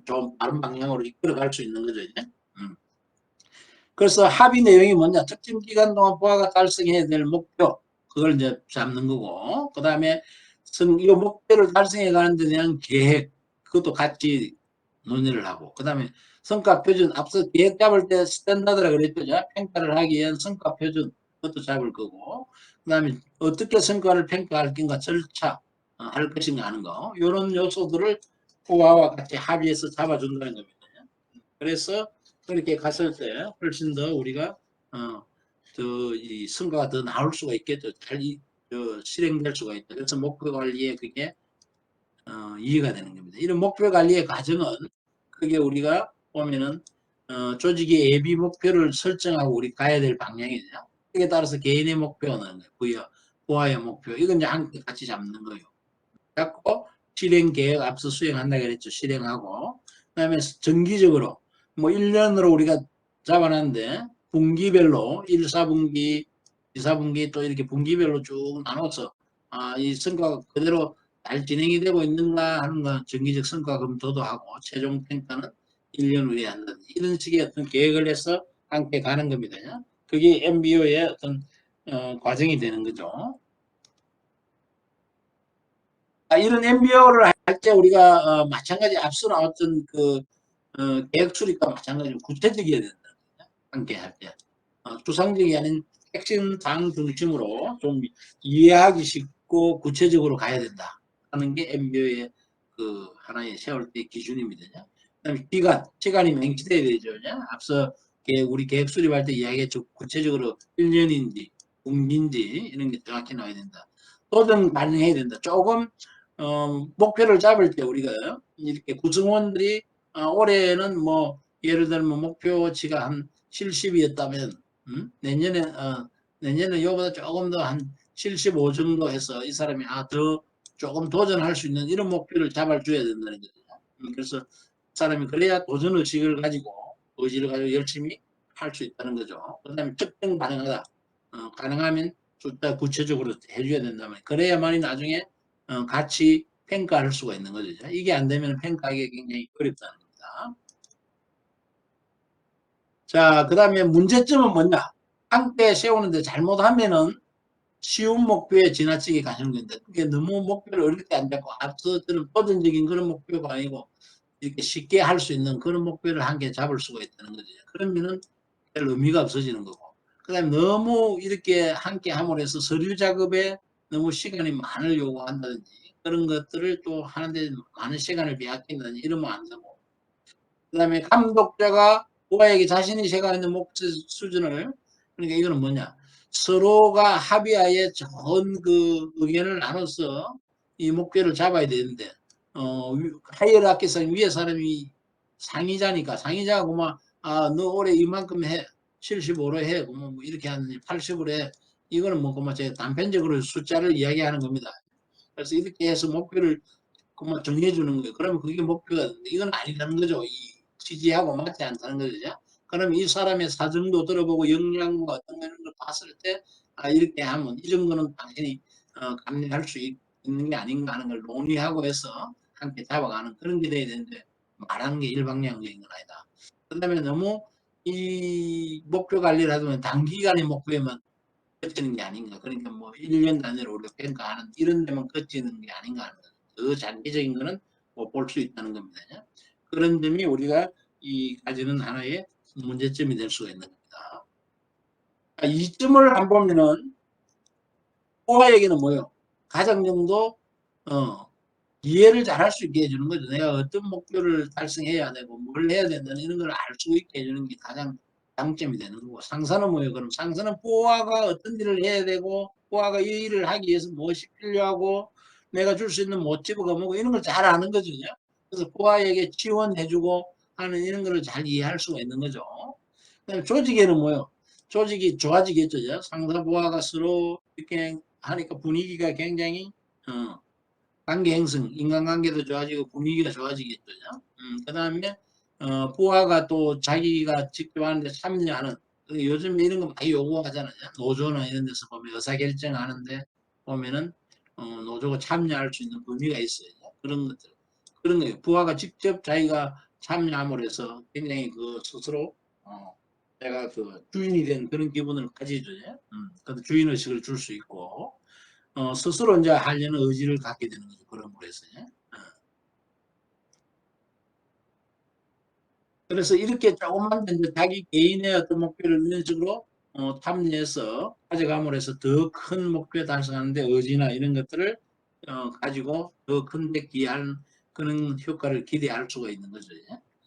좀 바른 방향으로 이끌어갈 수 있는 거죠. 이제. 그래서 합의 내용이 뭐냐? 특정 기간 동안 부하가 달성해야 될 목표 그걸 이제 잡는 거고 그 다음에 이 목표를 달성해 가는 데 대한 계획 그것도 같이 논의를 하고 그 다음에 성과 표준 앞서 계획 잡을 때 스탠다드라 그랬죠. 평가를 하기 위한 성과 표준 그것도 잡을 거고 그 다음에 어떻게 성과를 평가할 건가 절차 할 것인가 하는 거 이런 요소들을 부하와 같이 합의해서 잡아준다는 겁니다. 그래서 그렇게 갔을 때 훨씬 더 우리가 이 성과가 더 나올 수가 있겠죠. 잘 실행될 수가 있다. 그래서 목표 관리에 그게 이해가 되는 겁니다. 이런 목표 관리의 과정은 그게 우리가 보면은 조직의 예비 목표를 설정하고 우리 가야 될 방향이죠. 그에 따라서 개인의 목표는 부하의 목표 이건 이제 함께 같이 잡는 거예요. 잡고 실행 계획 앞서 수행한다 그랬죠. 실행하고 그다음에 정기적으로 뭐 1년으로 우리가 잡아놨는데 분기별로 1, 4분기, 2, 4분기 또 이렇게 분기별로 쭉 나눠서 이 성과가 그대로 잘 진행이 되고 있는가 하는 건 정기적 성과 검토도 하고 최종 평가는 1년 후에 한다. 이런 식의 어떤 계획을 해서 함께 가는 겁니다. 그게 MBO의 어떤 과정이 되는 거죠. 이런 MBO를 할 때 우리가 마찬가지 앞서 나왔던 계획 수립과 마찬가지로 구체적이어야 된다. 함께 할 때. 추상적이 아닌 핵심 사항 중심으로 좀 이해하기 있고 구체적으로 가야 된다 하는 게 MBO의 그 하나의 세울 때 기준입니다. 그다음에 시간이 맹치돼야 되죠. 앞서 우리 계획 수립할 때 이야기했죠. 구체적으로 1년인지 분기인지 이런 게 정확히 나와야 된다. 도전 가능해야 된다. 조금 목표를 잡을 때 우리가 이렇게 구성원들이 올해는 뭐 예를 들면 목표치가 한 70이었다면 내년에 이거보다 조금 더 한 75 정도 해서 이 사람이 더 조금 도전할 수 있는 이런 목표를 잡아줘야 된다는 거죠. 그래서 사람이 그래야 도전 의식을 가지고 의지를 가지고 열심히 할 수 있다는 거죠. 그 다음에 측정 가능하다. 가능하면 숫자 구체적으로 해줘야 된다면 그래야만이 나중에 같이 평가할 수가 있는 거죠. 이게 안 되면 평가하기 굉장히 어렵다는 겁니다. 자, 그 다음에 문제점은 뭐냐? 함께 세우는데 잘못하면은 쉬운 목표에 지나치게 가시는 건데 그게 너무 목표를 어렵게 안 잡고 앞서처럼 도전적인 그런 목표가 아니고 이렇게 쉽게 할 수 있는 그런 목표를 한 개 잡을 수가 있다는 거죠. 그러면은 별 의미가 없어지는 거고. 그 다음에 너무 이렇게 함께 함으로 해서 서류 작업에 너무 시간이 많을 요구한다든지 그런 것들을 또 하는데 많은 시간을 빼앗긴다든지 이러면 안 되고. 그 다음에 감독자가 부하에게 자신이 제가 있는 목표 수준을 그러니까 이거는 뭐냐 서로가 합의하에 좋은 그 의견을 나눠서 이 목표를 잡아야 되는데 하이어라키상 위에 사람이 상의자니까 상의자가 그만 너 올해 이만큼 해 75로 해 뭐 이렇게 하는 80으로 해 이거는 뭐 그만 제가 단편적으로 숫자를 이야기하는 겁니다. 그래서 이렇게 해서 목표를 그만 정해주는 거예요. 그러면 그게 목표가 되는데 이건 아니라는 거죠. 이 취지하고 맞지 않다는 거죠. 그럼 이 사람의 사정도 들어보고 역량과 어떤 걸 봤을 때 이렇게 하면 이 정도는 당연히 감내할 수 있는 게 아닌가 하는 걸 논의하고 해서 함께 잡아가는 그런 게 돼야 되는데 말하는 게 일방향적인 건 아니다. 그 다음에 너무 이 목표 관리를 하면 단기간의 목표에만 그치는 게 아닌가. 그러니까 뭐 1년 단위로 우리가 평가하는 이런 데만 그치는 게 아닌가 하는 거죠. 더 장기적인 거는 뭐 볼 수 있다는 겁니다. 그런 점이 우리가 이 가지는 하나의 문제점이 될 수가 있는 겁니다. 이 점을 안 보면은 포화에게는 뭐요? 가장 정도 이해를 잘 할 수 있게 해주는 거죠. 내가 어떤 목표를 달성해야 되고 뭘 해야 된다는 이런 걸 알 수 있게 해주는 게 가장 장점이 되는 거고 상사는 뭐예요? 그럼 상사는 포화가 어떤 일을 해야 되고 포화가 이 일을 하기 위해서 무엇이 필요하고 내가 줄 수 있는 모티브가 뭐고 이런 걸 잘 아는 거죠. 그래서 포화에게 지원해주고 하는 이런 거를 잘 이해할 수가 있는 거죠. 그다음에 조직에는 뭐예요? 조직이 좋아지겠죠. 상사 포화가 서로 이렇게 하니까 분위기가 굉장히 관계 형성, 인간관계도 좋아지고 분위기가 좋아지겠죠. 그 다음에 부하가 또 자기가 직접 하는데 참여하는 요즘 이런 거 많이 요구하잖아요. 노조나 이런 데서 보면 의사결정하는데 보면은 노조가 참여할 수 있는 범위가 있어요. 그런 것들 그런 거예요. 부하가 직접 자기가 참여함으로 해서 굉장히 그 스스로 내가 그 주인이 된 그런 기분을 가지죠. 그 주인의식을 줄 수 있고 스스로 이제 하려는 의지를 갖게 되는 거죠. 그런 거에서. 그래서 이렇게 조금만 이제 자기 개인의 어떤 목표를 이런 식으로 탐내서 가져감으로 해서 더 큰 목표 달성하는데 의지나 이런 것들을 가지고 더 큰 데 기여하는 그런 효과를 기대할 수가 있는 거죠.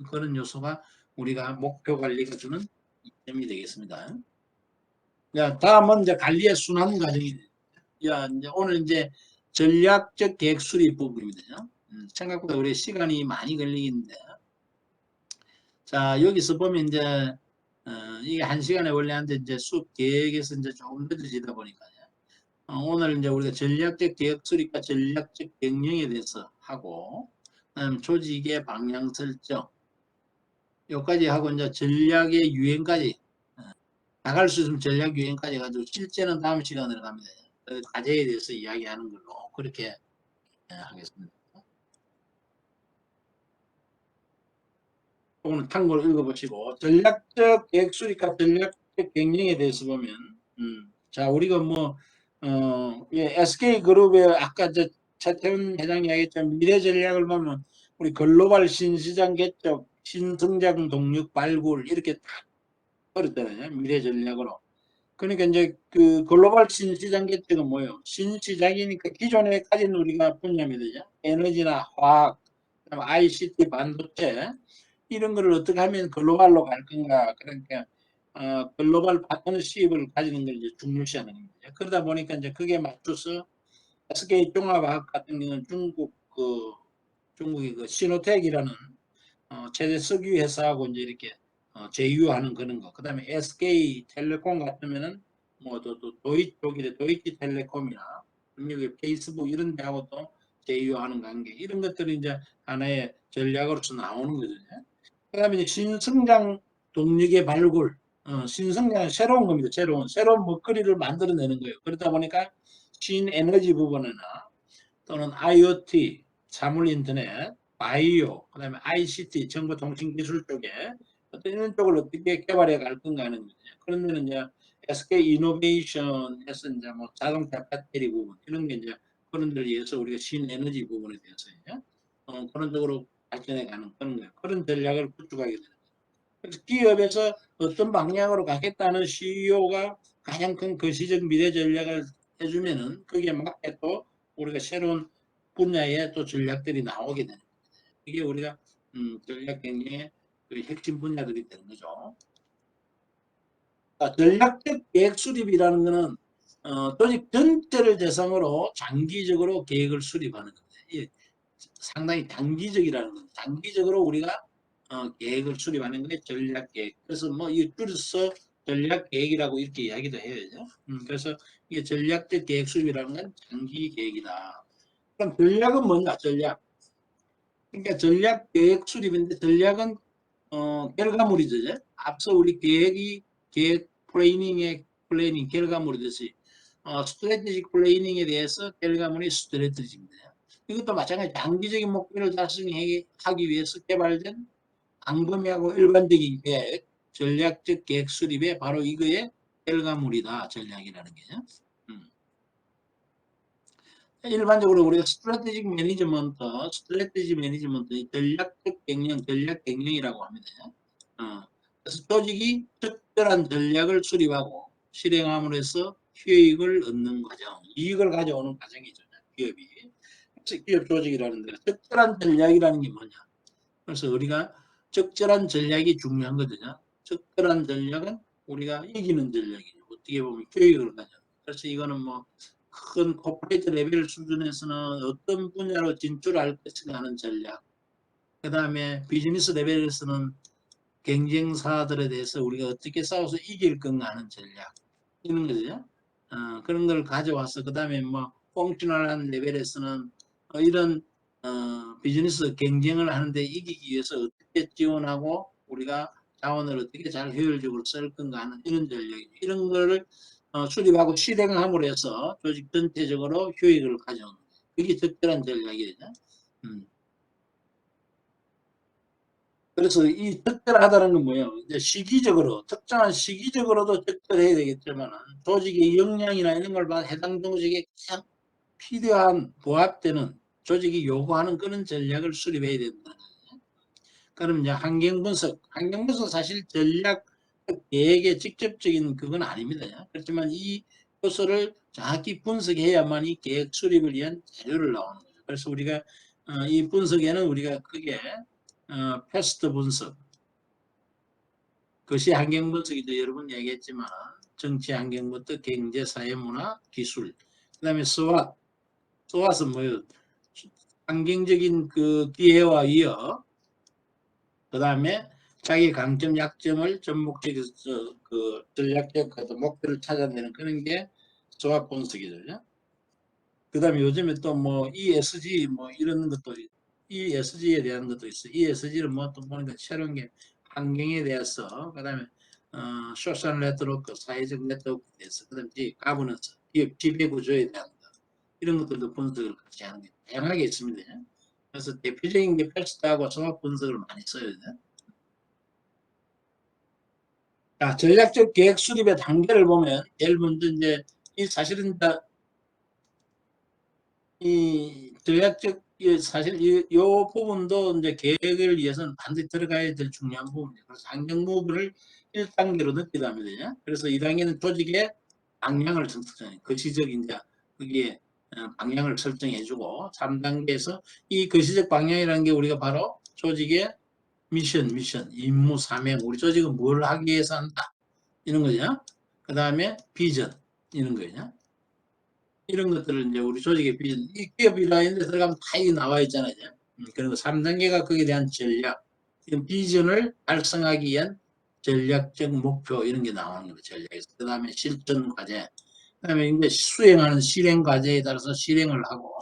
그런 요소가 우리가 목표 관리가 주는 이점이 되겠습니다. 자, 다음은 이제 관리의 순환 과정이 야, 이제 오늘 이제 전략적 계획 수립 부분입니다. 생각보다 우리 시간이 많이 걸리는데 자, 여기서 보면 이제 이게 1시간에 원래 하는데 이제 수업 계획에서 이제 조금 늦어지다 보니까 오늘 이제 우리가 전략적 계획 수립과 전략적 경영에 대해서 하고 조직의 방향 설정 여기까지 하고 이제 전략의 유행까지 나갈 수 있으면 전략 유행까지 해가지고 실제는 다음 시간에 갑니다. 과제에 대해서 이야기하는 걸로 그렇게 하겠습니다. 오늘 탕고를 읽어보시고 전략적 계획 수립과 전략적 경영에 대해서 보면 자 우리가 뭐 SK그룹의 아까 저 차태훈 회장이 이야기했지만 미래 전략을 보면 우리 글로벌 신시장 개척, 신성장 동력 발굴 이렇게 딱 어렸잖아요. 미래 전략으로. 그러니까 이제 그 글로벌 신시장 개척은 뭐예요? 신시장이니까 기존에 가진 우리가 분야입니다. 에너지나 화학, 그다음에 ICT, 반도체 이런 거를 어떻게 하면 글로벌로 갈 건가. 그러니까 글로벌 파트너십을 가지는 걸 이제 중요시하는 겁니다. 그러다 보니까 이제 그게 맞춰서 SK 종합화학 같은 경우는 중국의 그 시노텍이라는 최대 석유 회사하고 이제 이렇게 제휴하는 그런 거. 그다음에 SK텔레콤 같으면은 뭐또 독일의 도이치텔레콤이나 미국의 페이스북 이런 데하고 또 제휴하는 관계. 이런 것들이 이제 하나의 전략으로서 나오는 거거든요. 그다음에 이제 신성장 동력의 발굴. 신성장은 새로운 겁니다. 새로운 먹거리를 만들어내는 거예요. 그러다 보니까 신에너지 부분이나 또는 IoT, 사물인터넷, 바이오, 그다음에 ICT, 정보통신기술 쪽에 어떤 이런 쪽을 어떻게 개발해 갈 건가 하는 거죠. 그런 데는 이제 SK 이노베이션에서 이제 뭐 자동차 배터리 부분 이런 게 이제 그런 데를 위해서 우리가 신에너지 부분에 대해서 그런 쪽으로 발전해 가는 그런 거예요. 그런 전략을 구축하게 되는 거예요. 그래서 기업에서 어떤 방향으로 가겠다는 CEO가 가장 큰 거시적 미래 전략을 해주면은 거기에 맞게 또 우리가 새로운 분야의 또 전략들이 나오게 되는 거예요. 이게 우리가 전략 경영의 그 핵심 분야들이 되는 거죠. 전략적 계획 수립이라는 것은 조직 전체를 대상으로 장기적으로 계획을 수립하는 겁니다. 상당히 단기적이라는 겁니다. 단기적으로 우리가 계획을 수립하는 게 전략 계획. 그래서 뭐 이 줄여서 전략 계획이라고 이렇게 이야기도 해야죠. 그래서 이게 전략적 계획 수립이라는 건 장기 계획이다. 그럼 전략은 뭐냐? 전략. 그러니까 전략 계획 수립인데 전략은 결과물이죠. 앞서 우리 계획 플래닝의 결과물이듯이 스트래티직 플래닝에 대해서 결과물이 스트래티지입니다. 이것도 마찬가지 장기적인 목표를 달성하기 위해서 개발된 광범위하고 일반적인 계획, 전략적 계획 수립에 바로 이거의 결과물이다. 전략이라는 게죠. 일반적으로 우리가 스트래티지 매니지먼트, 전략 경영이라고 합니다. 그래서 조직이 적절한 전략을 수립하고 실행함으로 해서 효익을 얻는 과정, 이익을 가져오는 과정이죠. 기업이. 그래서 기업 조직이라는 데 적절한 전략이라는 게 뭐냐. 그래서 우리가 적절한 전략이 중요한 거거든요. 적절한 전략은 우리가 이기는 전략이죠. 어떻게 보면 효익을 가져. 그래서 이거는 뭐 큰 코퍼레이트 레벨 수준에서는 어떤 분야로 진출할 것인가 하는 전략. 그 다음에 비즈니스 레벨에서는 경쟁사들에 대해서 우리가 어떻게 싸워서 이길 건가 하는 전략. 이런 거죠. 그런 걸 가져와서 그 다음에 뭐 펑셔널한 레벨에서는 이런 비즈니스 경쟁을 하는데 이기기 위해서 어떻게 지원하고 우리가 자원을 어떻게 잘 효율적으로 쓸 건가 하는 이런 전략이죠. 이런 거를 수립하고 실행함으로 해서 조직 전체적으로 효익을 가져오는 그게 적절한 전략이죠. 그래서 이 적절하다는 건 뭐예요? 이제 시기적으로, 특정한 시기적으로도 적절해야 되겠지만, 조직의 역량이나 이런 걸 봐, 해당 조직에 가장 필요한, 부합되는, 조직이 요구하는 그런 전략을 수립해야 된다. 그럼 이제 환경 분석 사실 전략 계획의 직접적인 그건 아닙니다. 그렇지만 이 요소를 정확히 분석해야만이 계획 수립을 위한 자료를 나오는 거죠. 그래서 우리가 이 분석에는 우리가 크게 패스트 분석, 그것이 환경 분석이죠. 여러 번 얘기했지만 정치 환경부터 경제, 사회, 문화, 기술, 그다음에 스왓, 스왓은 뭐예요? 환경적인 그 기회와 위협, 그다음에 자기 강점, 약점을 전목적인 그 전략적 그 목표를 찾아내는 그런 게 스왓 분석이죠. 그다음에 요즘에 또 뭐 ESG 뭐 이런 것도 ESG에 대한 것도 있어. ESG는 뭐 또 보니까 새로운 게 환경에 대해서 그다음에 소셜 네트워크, 사회적 네트워크에 대해서 그다음에 가버넌스, 기업 지배 구조에 대한 것 이런 것들도 분석을 같이 하는 게 다양하게 있습니다. 그래서 대표적인 게 패스트하고 종합 분석을 많이 써요. 자, 전략적 계획 수립의 단계를 보면 제일 먼저 이제 이 사실은 이 전략적 사실 이 부분도 이제 계획을 위해서는 반드시 들어가야 될 중요한 부분이에요. 그래서 환경 부분을 1단계로 넣기도 합니다. 그래서 2단계는 조직의 방향을 선택하는 거시적 이제 거기에 방향을 설정해주고 3단계에서 이 거시적 방향이라는 게 우리가 바로 조직의 미션, 임무, 사명, 우리 조직은 뭘 하기 위해서 한다 이런 거죠. 그 다음에 비전 이런 거죠. 이런 것들을 이제 우리 조직의 비전, 이 기업 일화인데 들어가면 다 이게 나와 있잖아요. 그리고 3단계가 거기에 대한 전략, 비전을 달성하기 위한 전략적 목표 이런 게 나오는 거죠. 전략에서. 그 다음에 실천 과제, 그 다음에 이제 수행하는 실행 과제에 따라서 실행을 하고,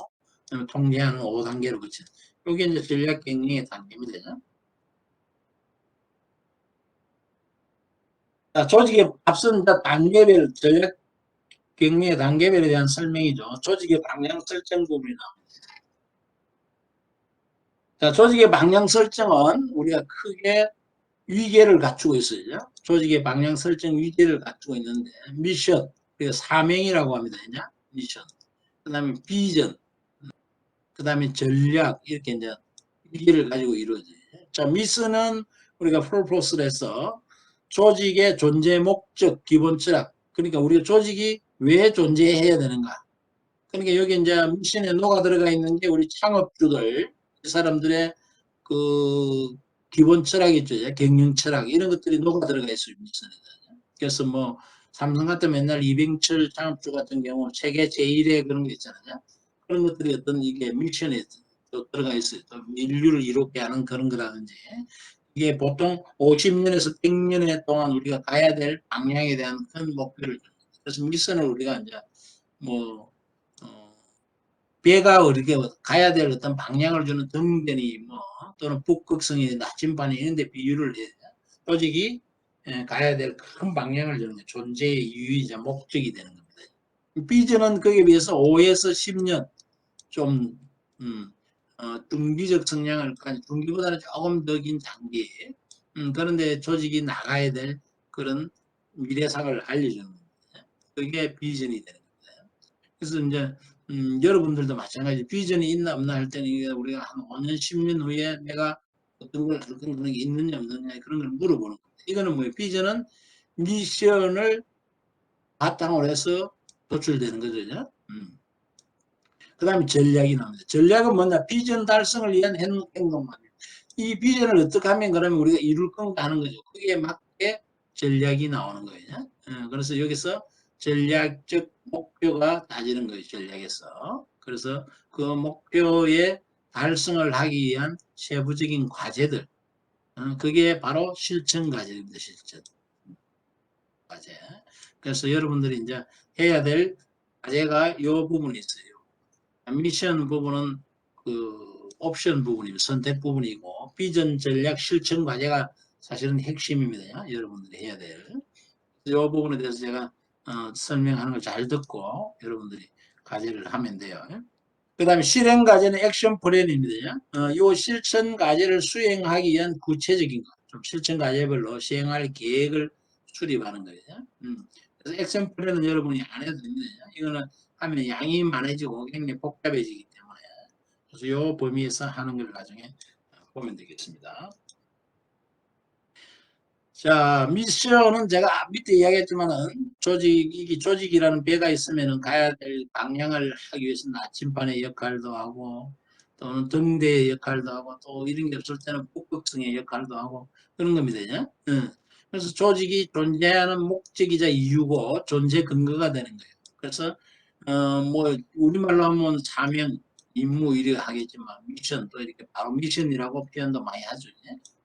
그다음에 통제하는 5단계로 거쳐. 이게 이제 전략 경영의 단계입니다. 자, 조직의 앞선 단계별 전략 경영의 단계별에 대한 설명이죠. 조직의 방향 설정 부분이 나옵니다. 자, 조직의 방향 설정은 우리가 크게 위계를 갖추고 있어요. 조직의 방향 설정 위계를 갖추고 있는데 미션, 그리고 사명이라고 합니다. 미션. 그 다음에 비전, 그 다음에 전략 이렇게 이제 위계를 가지고 이루어져요. 자, 미션은 우리가 purpose를 해서 조직의 존재 목적, 기본 철학. 그러니까 우리가 조직이 왜 존재해야 되는가. 그러니까 여기 이제 미션에 녹아 들어가 있는 게 우리 창업주들, 이 사람들의 그 기본 철학이 있죠. 경영 철학 이런 것들이 녹아 들어가 있어요. 미션에. 그래서 뭐 삼성 같은 맨날 이병철 창업주 같은 경우 세계 제1의 그런 게 있잖아요. 그런 것들이 어떤 이게 미션에 들어가 있어요. 또 인류를 이롭게 하는 그런 거라든지 이게 보통 50년에서 100년의 동안 우리가 가야 될 방향에 대한 큰 목표를 그래서 미션을 우리가 이제 뭐 배가 이렇게 가야 될 어떤 방향을 주는 등변이 뭐 또는 북극성이 나침반이 이런 데 비유를 해 조직이 가야 될 큰 방향을 주는 게 존재의 유의자 목적이 되는 겁니다. 비전은 거기에 비해서 5에서 10년 좀 중기적 성향을 중기보다는 조금 더 긴 단계 그런데 조직이 나가야 될 그런 미래상을 알려주는 겁니다. 그게 비전이 되는 겁니다. 그래서 이제 여러분들도 마찬가지 비전이 있나 없나 할 때는 우리가 한 5년, 10년 후에 내가 어떤 걸 할 그런 게 있느냐 없느냐 그런 걸 물어보는 겁니다. 이거는 뭐예요? 비전은 미션을 바탕으로 해서 도출되는 거죠. 그 다음에 전략이 나옵니다. 전략은 뭐냐? 비전 달성을 위한 행동만. 이 비전을 어떻게 하면 그러면 우리가 이룰 건가 하는 거죠. 거기에 맞게 전략이 나오는 거예요. 그래서 여기서 전략적 목표가 따지는 거예요. 전략에서. 그래서 그 목표에 달성을 하기 위한 세부적인 과제들. 그게 바로 실천 과제입니다. 실천 과제. 그래서 여러분들이 이제 해야 될 과제가 이 부분이 있어요. 미션 부분은 그 옵션 부분이고 선택 부분이고 비전 전략 실천 과제가 사실은 핵심입니다. 여러분들이 해야 될. 이 부분에 대해서 제가 설명하는 걸 잘 듣고 여러분들이 과제를 하면 돼요. 그 다음에 실행 과제는 액션 플랜입니다. 이 실천 과제를 수행하기 위한 구체적인 것, 좀 실천 과제별로 시행할 계획을 수립하는 거예요. 그래서 액션 플랜은 여러분이 안 해도 됩니다. 이거는 하면 양이 많아지고 굉장히 복잡해지기 때문에 그래서 이 범위에서 하는 걸 나중에 보면 되겠습니다. 자, 미션은 제가 밑에 이야기했지만은 조직이라는 배가 있으면은 가야 될 방향을 하기 위해서 나침반의 역할도 하고 또는 등대의 역할도 하고 또 이런 게 없을 때는 북극성의 역할도 하고 그런 겁니다. 그래서 조직이 존재하는 목적이자 이유고 존재 근거가 되는 거예요. 그래서 뭐 우리말로 하면 사명, 임무 이렇게 하겠지만 미션 또 이렇게 바로 미션이라고 표현도 많이 하죠.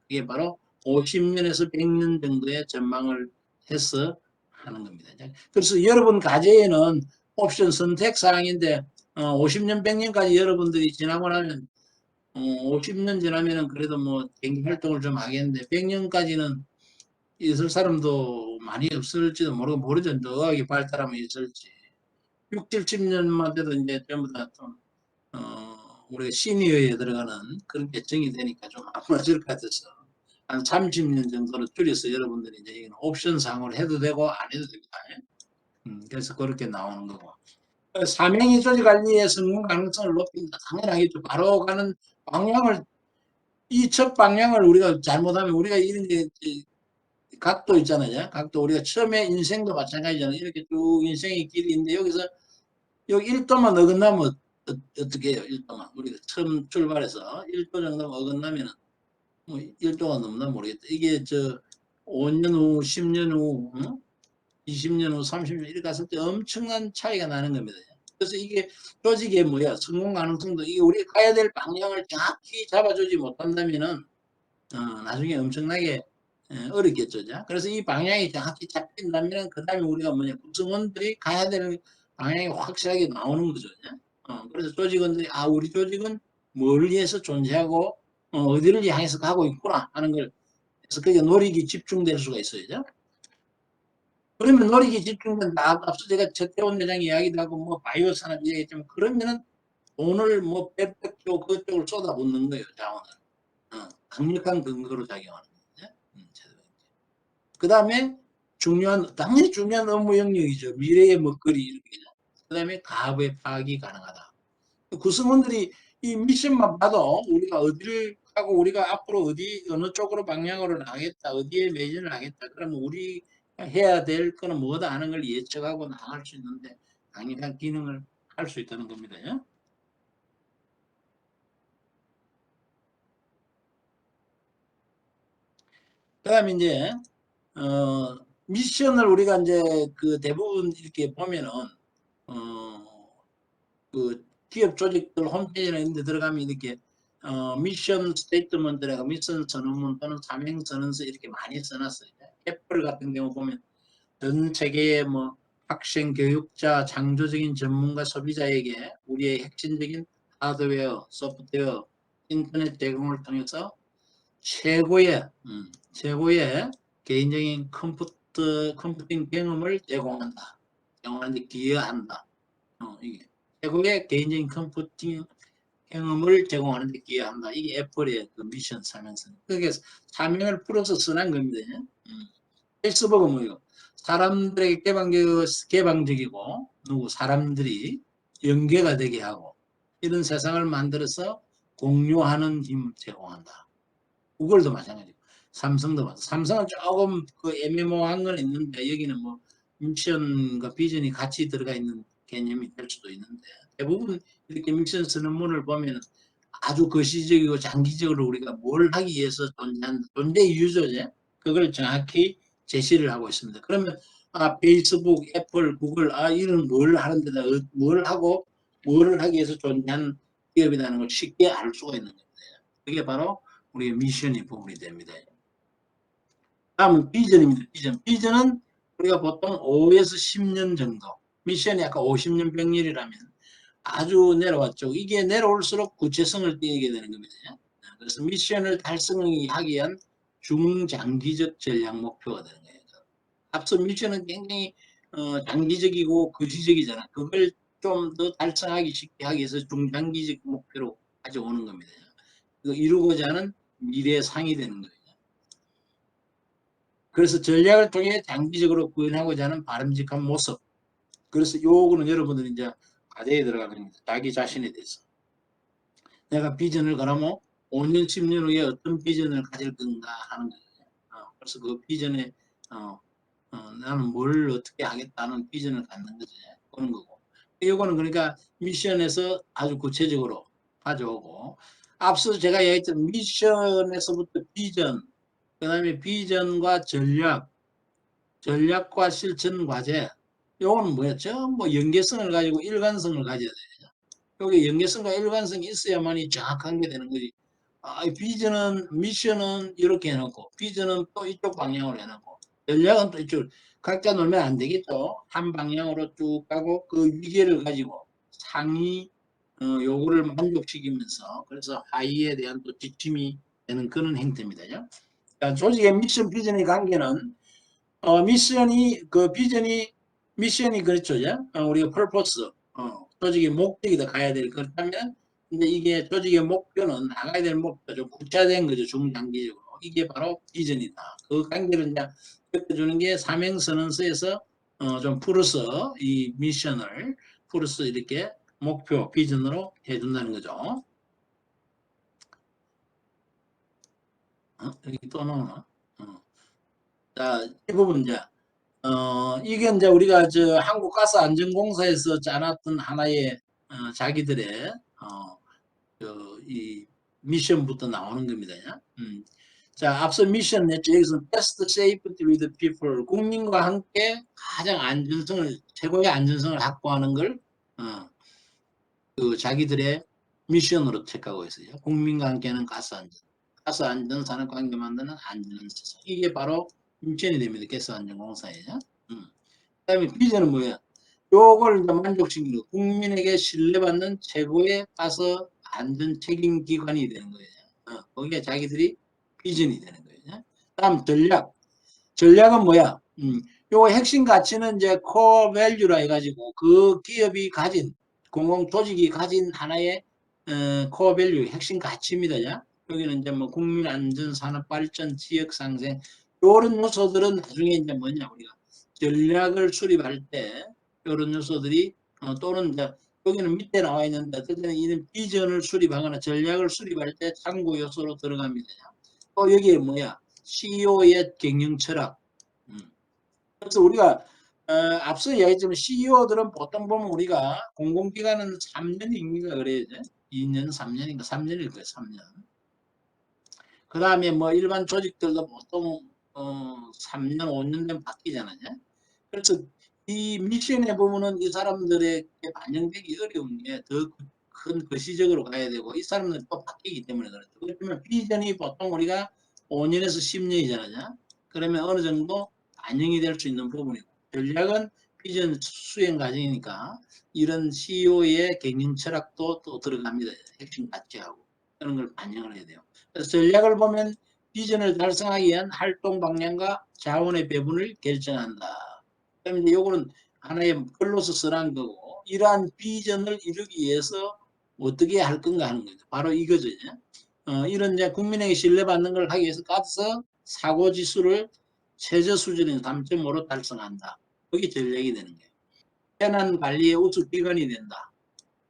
이게 바로 50년에서 100년 정도의 전망을 해서 하는 겁니다. 그래서 여러분 과제에는 옵션 선택 사항인데 50년, 100년까지 여러분들이 지나고 나면 50년 지나면은 그래도 뭐 경기 활동을 좀 하겠는데 100년까지는 있을 사람도 많이 없을지도 모르죠. 의학이 발달하면 있을지. 6, 70년만 돼도 이제 전부 다 좀, 우리가 시니어에 들어가는 그런 계층이 되니까 좀 안 맞을 것 같아서 한 30년 정도로 줄여서 여러분들이 이제 이건 옵션 상으로 해도 되고 안 해도 됩니다. 그래서 그렇게 나오는 거고. 사명이 조직 관리의 성공 가능성을 높인다. 당연하겠죠. 바로 가는 방향을, 이 첫 방향을 우리가 잘못하면 우리가 이런 게 각도 있잖아요. 각도 우리가 처음에 인생도 마찬가지잖아요. 이렇게 쭉 인생의 길이 있는데 여기서 여기 1도만 어긋나면 어떻게 해요? 1도만 우리가 처음 출발해서 1도 정도 어긋나면 뭐 1도가 넘나 모르겠다. 이게 저 5년 후, 10년 후, 20년 후, 30년 이렇게 갔을 때 엄청난 차이가 나는 겁니다. 그래서 이게 조직의 뭐야 성공 가능성도 이게 우리가 가야 될 방향을 정확히 잡아주지 못한다면은 나중에 엄청나게 어렵겠죠. 그래서 이 방향이 정확히 잡힌다면 그 다음에 우리가 뭐냐 구성원들이 가야 되는 방향이 확실하게 나오는 거죠. 그래서 조직원들이 우리 조직은 뭘 위해서 존재하고 어디를 향해서 가고 있구나 하는 걸 그래서 그게 노력이 집중될 수가 있어요. 그러면 노력이 집중된다. 앞서 제가 최태원 회장 이야기도 하고 뭐 바이오 산업 이야기했지만 그러면은 돈을 뭐 백백조 그쪽을 쏟아붓는 거예요. 자원을. 강력한 근거로 작용하는 거죠. 그 다음에 당연히 중요한 업무 영역이죠. 미래의 먹거리 이렇게. 그 다음에 가업의 파악이 가능하다. 구성원들이 이 미션만 봐도 우리가 어디를 하고 우리가 앞으로 어느 쪽으로 방향으로 나가겠다, 어디에 매진을 하겠다. 그러면 우리 해야 될 거는 뭐다 하는 걸 예측하고 나갈 수 있는데 강력한 기능을 할 수 있다는 겁니다. 그 다음에 이제 미션을 우리가 이제 그 대부분 이렇게 보면은 그 기업 조직들 홈페이지나 이런 데 들어가면 이렇게 미션 스테이트먼트라고 미션 선언문 또는 사명 선언서 이렇게 많이 써놨어요. 애플 같은 경우 보면 전 세계의 뭐 학생, 교육자, 창조적인 전문가, 소비자에게 우리의 핵심적인 하드웨어, 소프트웨어, 인터넷 제공을 통해서 최고의 개인적인 컴퓨팅 경험을 제공한다. 제공하는데 기여한다. 이게 최고의 개인적인 컴퓨팅 경험을 제공하는 데 기여한다. 이게 애플의 그 미션 사명서. 그게 사명을 풀어서 써난 겁니다. 페이스북은 뭐예요? 사람들에게 개방적이고 사람들이 연계가 되게 하고 이런 세상을 만들어서 공유하는 힘을 제공한다. 구글도 마찬가지고 삼성도 마찬가지고 삼성은 조금 그 애매모호한 건 있는데 여기는 뭐 미션과 비전이 같이 들어가 있는 개념이 될 수도 있는데 대부분 이렇게 미션 선언문을 보면 아주 거시적이고 장기적으로 우리가 뭘 하기 위해서 존재 이유죠. 그걸 정확히 제시를 하고 있습니다. 그러면 페이스북, 애플, 구글 이런 뭘 하는 데다 뭘 하고 뭐를 하기 위해서 존재하는 기업이라는 걸 쉽게 알 수가 있는 겁니다. 그게 바로 우리의 미션이 부분이 됩니다. 다음은 비전입니다. 비전은 우리가 보통 5에서 10년 정도 미션이 아까 50년 100년이라면 아주 내려왔죠. 이게 내려올수록 구체성을 띄게 되는 겁니다. 그래서 미션을 달성하기 위한 중장기적 전략 목표가 되는 거예요. 앞서 미션은 굉장히 장기적이고 거시적이잖아. 그걸 좀 더 달성하기 쉽게 하기 위해서 중장기적 목표로 가져오는 겁니다. 이루고자 하는 미래의 상이 되는 거예요. 그래서 전략을 통해 장기적으로 구현하고자 하는 바람직한 모습. 그래서 요거는 여러분들이 이제 과제에 들어가는 겁니다. 자기 자신에 대해서. 내가 비전을 그러면 5년, 10년 후에 어떤 비전을 가질 건가 하는 거예요. 그래서 그 비전에 나는 뭘 어떻게 하겠다는 비전을 갖는 거죠. 그런 거고. 이거는 그러니까 미션에서 아주 구체적으로 가져오고 앞서 제가 얘기했던 미션에서부터 비전, 그 다음에 비전과 전략과 실천 과제, 요거는 뭐야? 전부 연계성을 가지고 일관성을 가져야 돼요. 여기 연계성과 일관성이 있어야만이 정확한 게 되는 거지. 비전은, 미션은 이렇게 해놓고, 비전은 또 이쪽 방향으로 해놓고, 전략은 또 이쪽, 각자 놀면 안 되겠죠. 한 방향으로 쭉 가고, 그 위계를 가지고 상위 요구를 만족시키면서, 그래서 하위에 대한 또 지침이 되는 그런 행태입니다. 그러니까 조직의 미션, 비전의 관계는 미션이 그 비전이 미션이 그렇죠. 우리가 purpose 조직의 목적이다 가야 될 그렇다면 근데 이게 조직의 목표는 나가야 될 목표 좀 구체화된 거죠. 중장기적으로 이게 바로 비전이다. 그 관계를 이제 좁혀주는 게 사명선언서에서 좀 풀어서 이 미션을 풀어서 이렇게 목표 비전으로 해준다는 거죠. 여기 또 나오나? 자, 이 부분 이제 이게 이제 우리가 저 한국가스안전공사에서 짜놨던 하나의 자기들의 이 미션부터 나오는 겁니다. 자, 앞서 미션 냈죠. 여기서 best safety with people, 국민과 함께 가장 안전성을, 최고의 안전성을 확보하는 걸 그 자기들의 미션으로 택하고 있어요. 국민과 함께하는 가스안전, 가스안전산업관계 만드는 안전세상. 이게 바로 미션이 됩니다. 가스안전공사예요. 그다음에 비전은 뭐야? 요걸 이제 만족시키는 거. 국민에게 신뢰받는 최고의 가스 안전 책임 기관이 되는 거예요. 거기에 자기들이 비전이 되는 거예요. 다음 전략. 전략은 뭐야? 요거 핵심 가치는 이제 코어 밸류라 해가지고 그 기업이 가진 공공 조직이 가진 하나의 코어 밸류 핵심 가치입니다. 여기는 이제 뭐 국민 안전, 산업 발전, 지역 상생 요런 요소들은 나중에 이제 뭐냐 우리가 전략을 수립할 때 이런 요소들이 또는 이제 여기는 밑에 나와 있는데 어쨌든 이런 비전을 수립하거나 전략을 수립할 때 참고 요소로 들어갑니다. 또 여기에 뭐야 CEO의 경영 철학. 그래서 우리가 앞서 이야기했지만 CEO들은 보통 보면 우리가 공공기관은 3년인가 그래야 돼. 2년, 3년인가 3년일 거예요. 3년. 그 다음에 뭐 일반 조직들도 보통 3년, 5년 되면 바뀌잖아요. 그래서 이 미션에 보면은 이 사람들에게 반영되기 어려운 게 더 큰 거시적으로 가야 되고 이 사람들은 또 바뀌기 때문에 그렇죠. 그렇지만 비전이 보통 우리가 5년에서 10년이잖아요. 그러면 어느 정도 반영이 될 수 있는 부분이고 전략은 비전 수행 과정이니까 이런 CEO의 경영 철학도 또 들어갑니다. 핵심 가치하고 그런 걸 반영을 해야 돼요. 그래서 전략을 보면 비전을 달성하기 위한 활동 방향과 자원의 배분을 결정한다. 그럼 이제 요거는 하나의 글로서 쓰라는 거고 이러한 비전을 이루기 위해서 어떻게 할 건가 하는 거죠. 바로 이거죠. 이런 이제 국민에게 신뢰받는 걸 하기 위해서 가서 사고 지수를 최저 수준인 3.5로 달성한다. 그게 전략이 되는 거예요. 재난 관리의 우수 기관이 된다.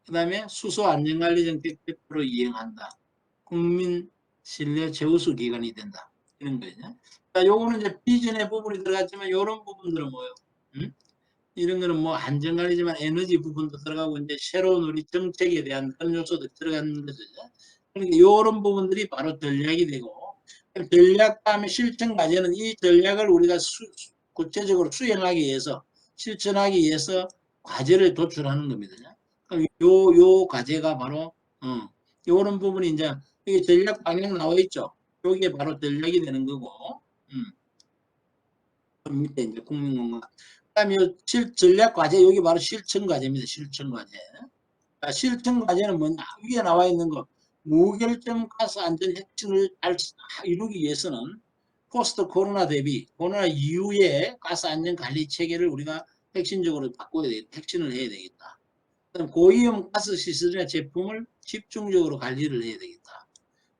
그 다음에 수소 안전관리 정책 100% 이행한다. 국민 신뢰 최우수 기관이 된다. 이런 거죠. 자, 요거는 이제 비전의 부분이 들어갔지만 이런 부분들은 뭐예요? 이런 거는 뭐 안전관리지만 에너지 부분도 들어가고 이제 새로운 우리 정책에 대한 그런 요소도 들어가는 거죠. 그러니까 이런 부분들이 바로 전략이 되고 전략 다음에 실천 과제는 이 전략을 우리가 구체적으로 수행하기 위해서 실천하기 위해서 과제를 도출하는 겁니다. 그럼 요 과제가 바로 요런 부분이 이제 여기 전략 방향 나와 있죠. 요게 바로 전략이 되는 거고 밑에 이제 국민공간 그다음에 전략 과제 여기 바로 실천 과제입니다. 실천 과제. 실천 과제는 뭐냐 위에 나와 있는 거 무결점 가스 안전 핵심을 이루기 위해서는 포스트 코로나 대비 코로나 이후에 가스 안전 관리 체계를 우리가 핵심적으로 바꿔야 되겠다. 혁신을 해야 되겠다. 그다음 고위험 가스 시설이나 제품을 집중적으로 관리를 해야 되겠다.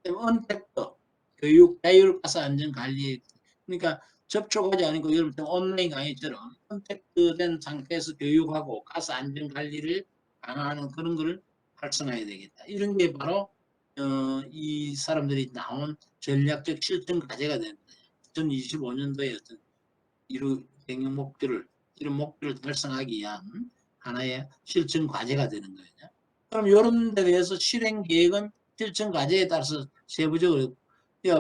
언택트 교육 자율 가스 안전 관리 그러니까 접촉하지 않고 예를 들면 온라인 강의처럼 선택된 상태에서 교육하고 가스 안전 관리를 강화하는 그런 걸 활성화해야 되겠다. 이런 게 바로 이 사람들이 나온 전략적 실천 과제가 되는 거예요. 2025년도에 어떤 경영 목표를 이런 목표를 달성하기 위한 하나의 실천 과제가 되는 거예요. 그럼 이런 데 대해서 실행 계획은 실천 과제에 따라서 세부적으로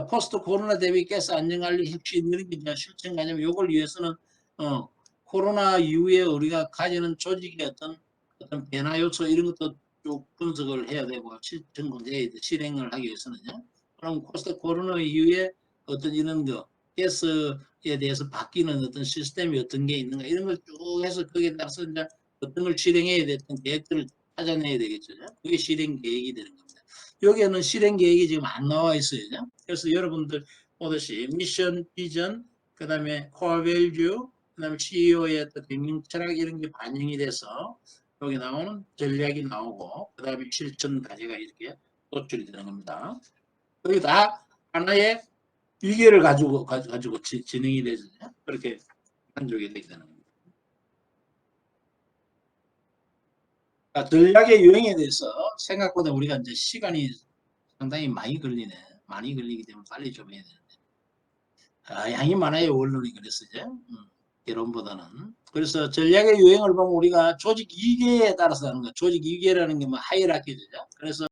포스트 코로나 대비 가스 안전관리 핵심 이런 게 실천 과제면 이걸 위해서는 코로나 이후에 우리가 가지는 조직의 어떤 변화 요소 이런 것도 쭉 분석을 해야 되고 실천 과제에 실행을 하기 위해서는요. 그럼 포스트 코로나 이후에 어떤 이런 거 가스에 대해서 바뀌는 어떤 시스템이 어떤 게 있는가 이런 걸 쭉 해서 거기에 따라서 이제 어떤 걸 실행해야 됐던 계획들을 찾아내야 되겠죠. 그게 실행 계획이 되는 겁니다. 여기에는 실행 계획이 지금 안 나와 있어요. 그래서 여러분들 보듯이 미션, 비전, 그 다음에 코어 밸류, 그 다음에 CEO의 경영 철학 이런 게 반영이 돼서 여기 나오는 전략이 나오고 그 다음에 실천 과제가 이렇게 도출이 되는 겁니다. 여기 다 하나의 위계를 가지고 진행이 되죠. 그렇게 만족이 되게 되는 겁니다. 전략의 유행에 대해서 생각보다 우리가 이제 시간이 상당히 많이 걸리네. 많이 걸리기 때문에 빨리 좀 해야 되는데. 양이 많아요. 언론이 그래서 이제 개론보다는. 그래서 전략의 유행을 보면 우리가 조직 위계에 따라서 하는 거. 조직 위계라는 게 뭐 하이라키죠. 그래서